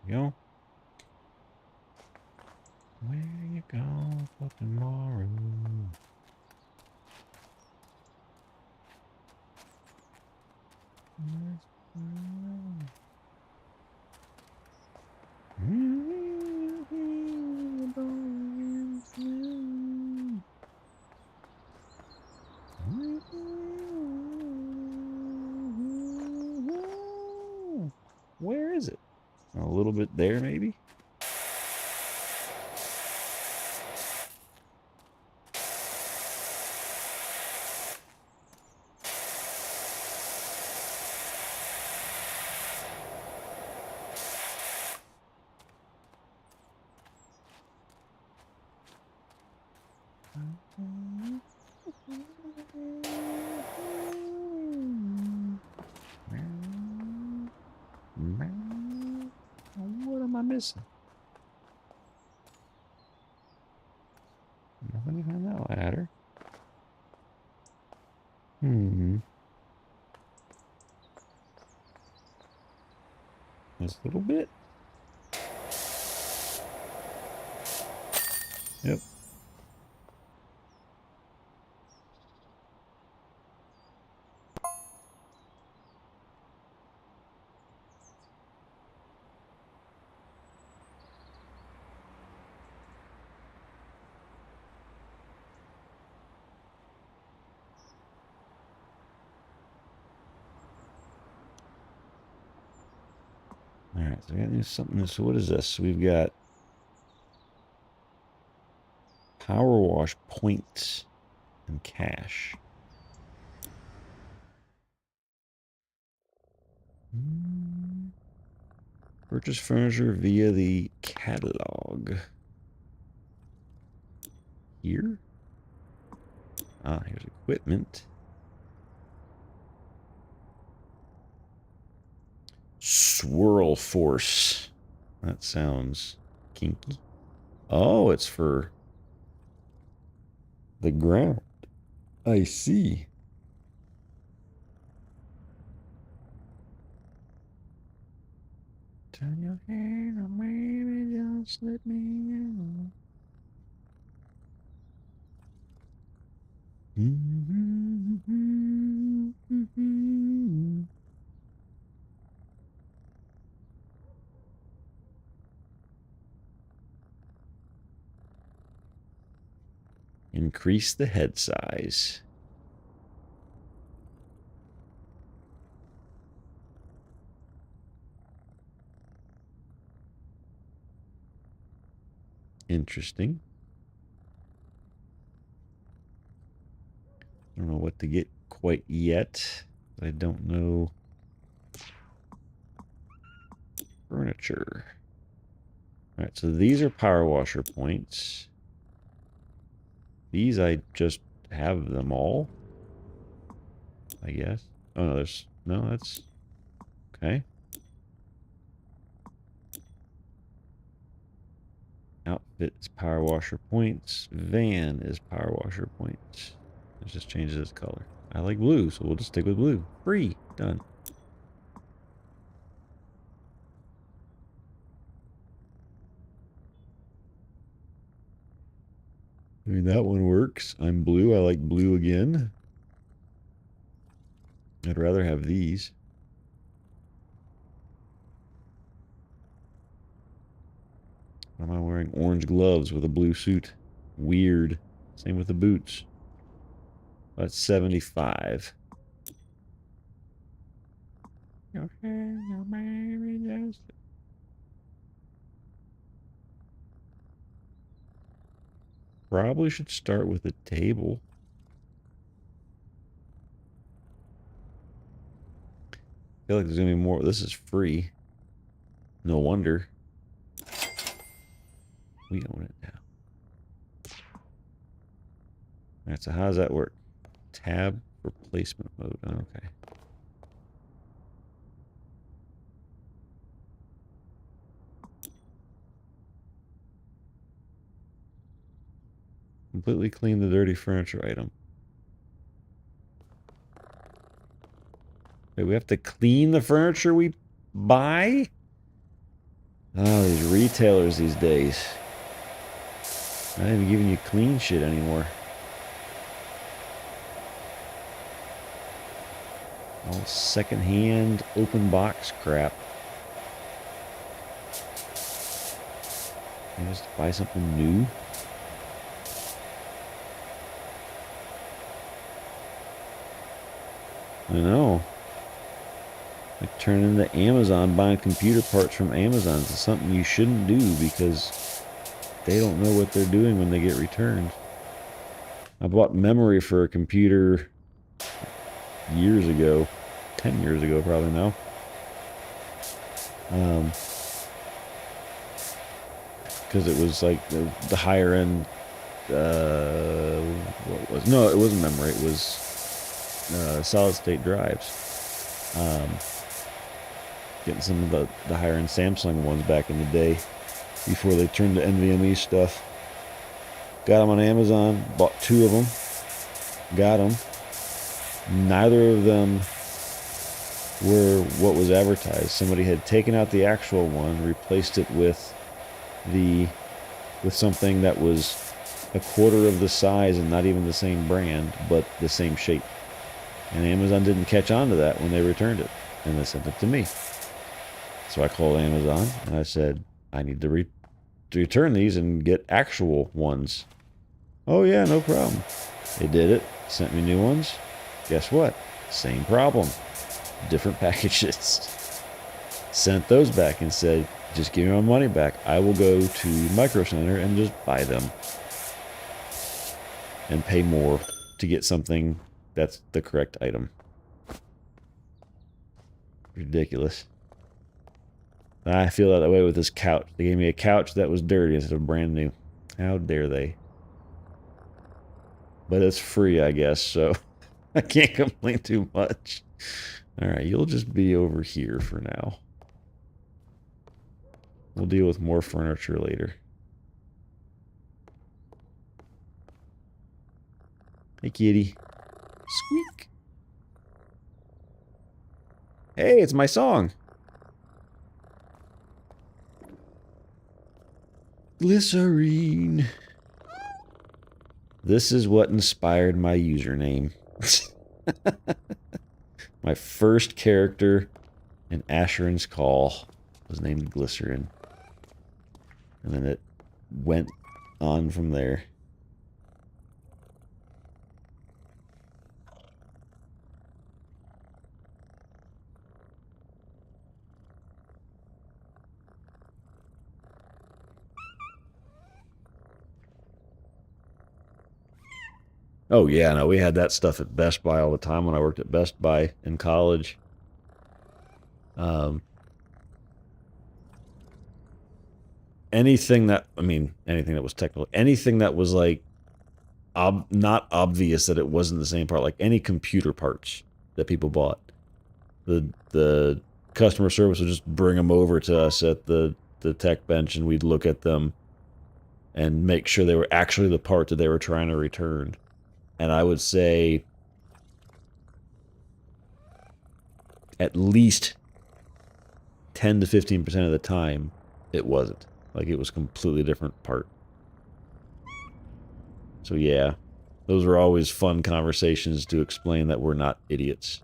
There you go. Where you go for tomorrow? Where is it? A little bit there, maybe? What am I missing? Nothing behind that ladder. This little bit. Yep. All right, so we got to do something. So what is this? We've got power wash points and cash. Purchase furniture via the catalog. Here? Ah, here's equipment. Swirl force. That sounds kinky. Oh, it's for the ground. I see. Turn your head or maybe just let me in. Increase the head size. Interesting. I don't know what to get quite yet. I don't know. Furniture. All right, so these are power washer points. These I just have them all, I guess. Oh no, that's okay. Outfit is power washer points. Van is power washer points. It just changes its color. I like blue, so we'll just stick with blue. Free. Done. I mean, that one works. I'm blue. I like blue again. I'd rather have these. Why am I wearing orange gloves with a blue suit? Weird. Same with the boots. That's 75. Probably should start with a table. I feel like there's gonna be more. This is free. No wonder. We own it now. Alright, so how does that work? Tab replacement mode. Okay. Completely clean the dirty furniture item. Wait, we have to clean the furniture we buy? Oh, these retailers these days. Not even giving you clean shit anymore. All secondhand open box crap. Can I just buy something new? I know. Like turning into Amazon, buying computer parts from Amazon is something you shouldn't do because they don't know what they're doing when they get returned. I bought memory for a computer years ago. 10 years ago probably now. Because it was like the higher end, what was, no, it wasn't memory, it was solid state drives. Getting some of the higher end Samsung ones back in the day before they turned to NVMe stuff. Got them on Amazon, bought 2 of them, got them. Neither of them were what was advertised. Somebody had taken out the actual one, replaced it with something that was a quarter of the size and not even the same brand, but the same shape. And Amazon didn't catch on to that when they returned it, and they sent it to me. So I called Amazon and I said, I need to return these and get actual ones. Oh yeah, no problem. They did it, sent me new ones. Guess what? Same problem. Different packages. Sent those back and said, just give me my money back. I will go to Micro Center and just buy them. And pay more to get something that's the correct item. Ridiculous. I feel that way with this couch. They gave me a couch that was dirty instead of brand new. How dare they? But it's free, I guess, so I can't complain too much. Alright, you'll just be over here for now. We'll deal with more furniture later. Hey, kitty. Squeak. Hey, it's my song. Glycerine. This is what inspired my username. My first character in Asheron's Call was named Glycerin. And then it went on from there. Oh yeah, no, we had that stuff at Best Buy all the time when I worked at Best Buy in college. Anything that was technical, anything that was like not obvious that it wasn't the same part, like any computer parts that people bought, the customer service would just bring them over to us at the tech bench, and we'd look at them and make sure they were actually the part that they were trying to return. And I would say at least 10 to 15% of the time, it wasn't. Like, it was a completely different part. So yeah, those were always fun conversations to explain that we're not idiots.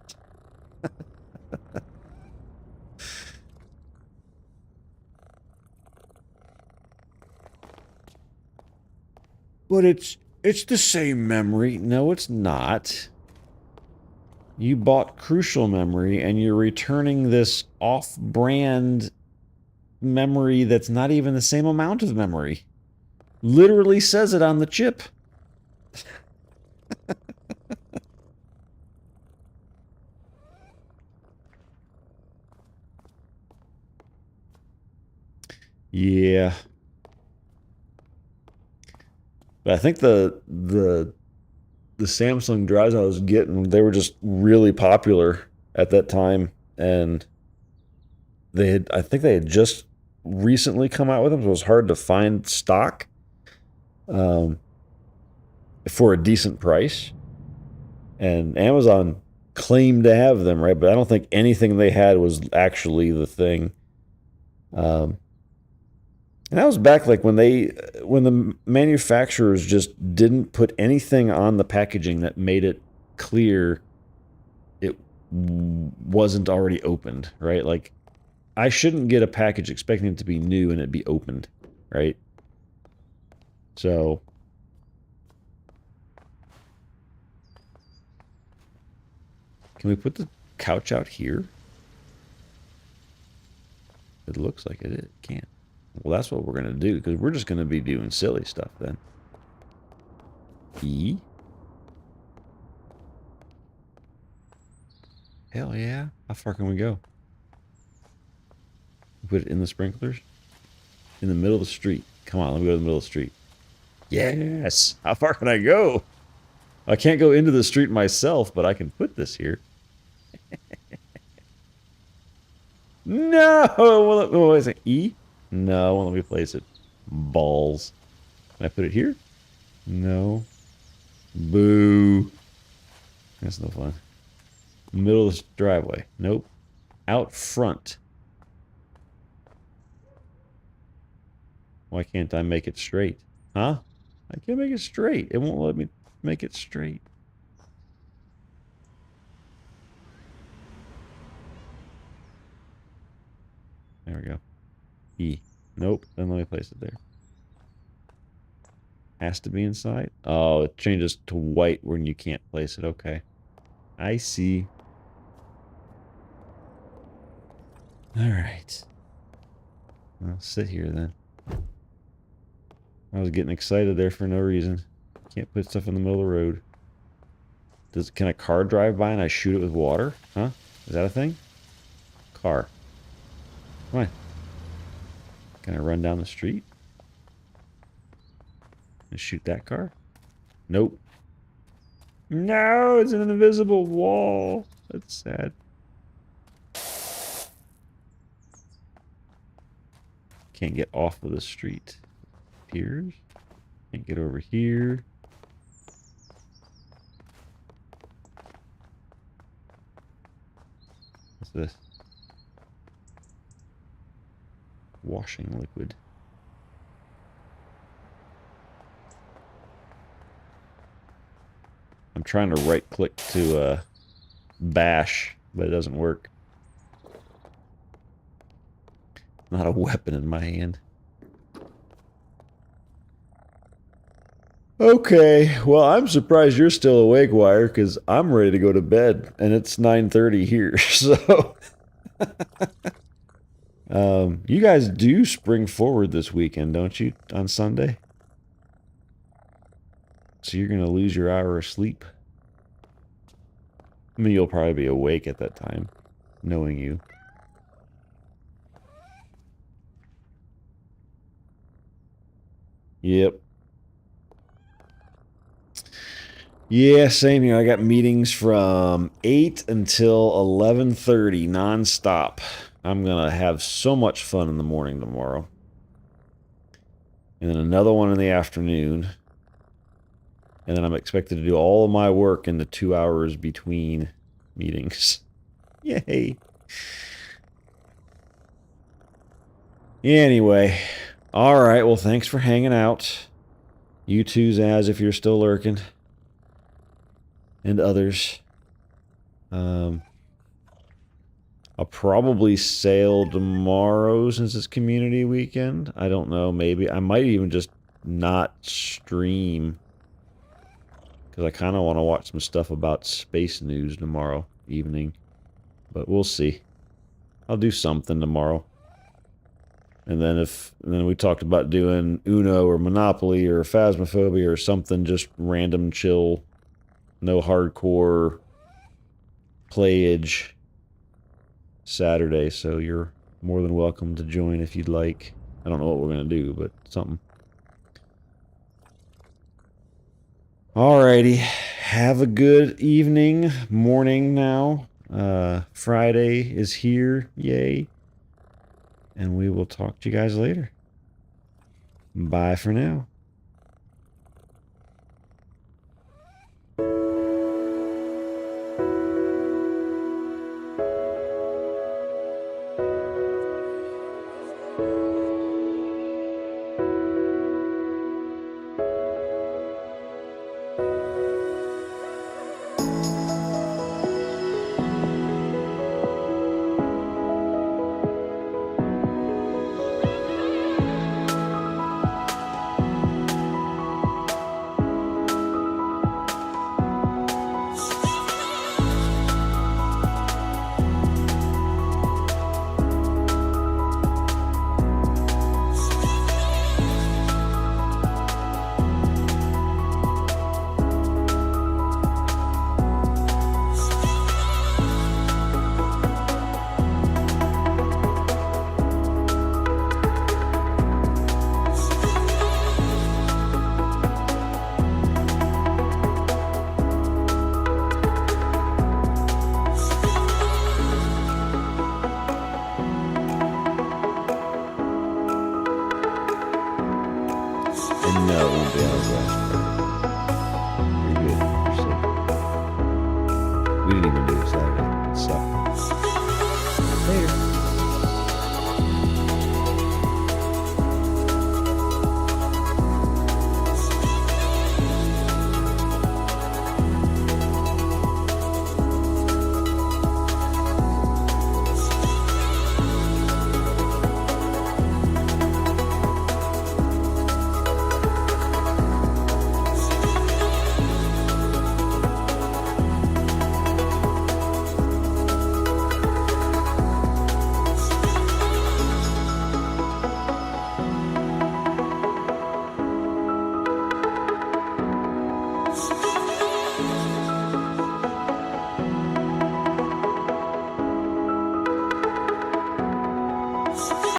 But it's the same memory. No, it's not. You bought crucial memory and you're returning this off-brand memory that's not even the same amount of memory. Literally says it on the chip. Yeah. But I think the Samsung drives I was getting, they were just really popular at that time, and I think they had just recently come out with them, so it was hard to find stock for a decent price. And Amazon claimed to have them, right? But I don't think anything they had was actually the thing. And that was back like when the manufacturers just didn't put anything on the packaging that made it clear wasn't already opened, right? Like, I shouldn't get a package expecting it to be new and it be opened, right? So, can we put the couch out here? It looks like it can't. Well, that's what we're going to do, because we're just going to be doing silly stuff then. E? Hell yeah. How far can we go? Put it in the sprinklers? In the middle of the street. Come on, let me go to the middle of the street. Yes! How far can I go? I can't go into the street myself, but I can put this here. No! What is it? E? No, let me place it. Balls. Can I put it here? No. Boo. That's no fun. Middle of the driveway. Nope. Out front. Why can't I make it straight? Huh? I can't make it straight. It won't let me make it straight. There we go. E. Nope. Then let me place it there. Has to be inside. Oh, it changes to white when you can't place it. Okay. I see. Alright. I'll sit here then. I was getting excited there for no reason. Can't put stuff in the middle of the road. Can a car drive by and I shoot it with water? Huh? Is that a thing? Car. Come on. Can I run down the street? And shoot that car? Nope. No, it's an invisible wall. That's sad. Can't get off of the street. Piers. Can't get over here. What's this? Washing liquid. I'm trying to right click to bash, but it doesn't work. Not a weapon in my hand. Okay, well, I'm surprised you're still awake, Wire, because I'm ready to go to bed, and it's 9:30 here, so... you guys do spring forward this weekend, don't you, on Sunday? So you're going to lose your hour of sleep? I mean, you'll probably be awake at that time, knowing you. Yep. Yeah, same here. I got meetings from 8 until 11:30 non-stop. I'm going to have so much fun in the morning tomorrow. And then another one in the afternoon. And then I'm expected to do all of my work in the 2 hours between meetings. Yay. Anyway. Alright, well, thanks for hanging out. You too, Zaz, if you're still lurking. And others. I'll probably sail tomorrow since it's community weekend. I don't know, maybe. I might even just not stream. Because I kind of want to watch some stuff about space news tomorrow evening. But we'll see. I'll do something tomorrow. And then we talked about doing Uno or Monopoly or Phasmophobia or something just random chill. No hardcore playage Saturday, so you're more than welcome to join if you'd like. I don't know what we're going to do, but something. Alrighty. Have a good evening, morning now. Friday is here. Yay. And we will talk to you guys later. Bye for now.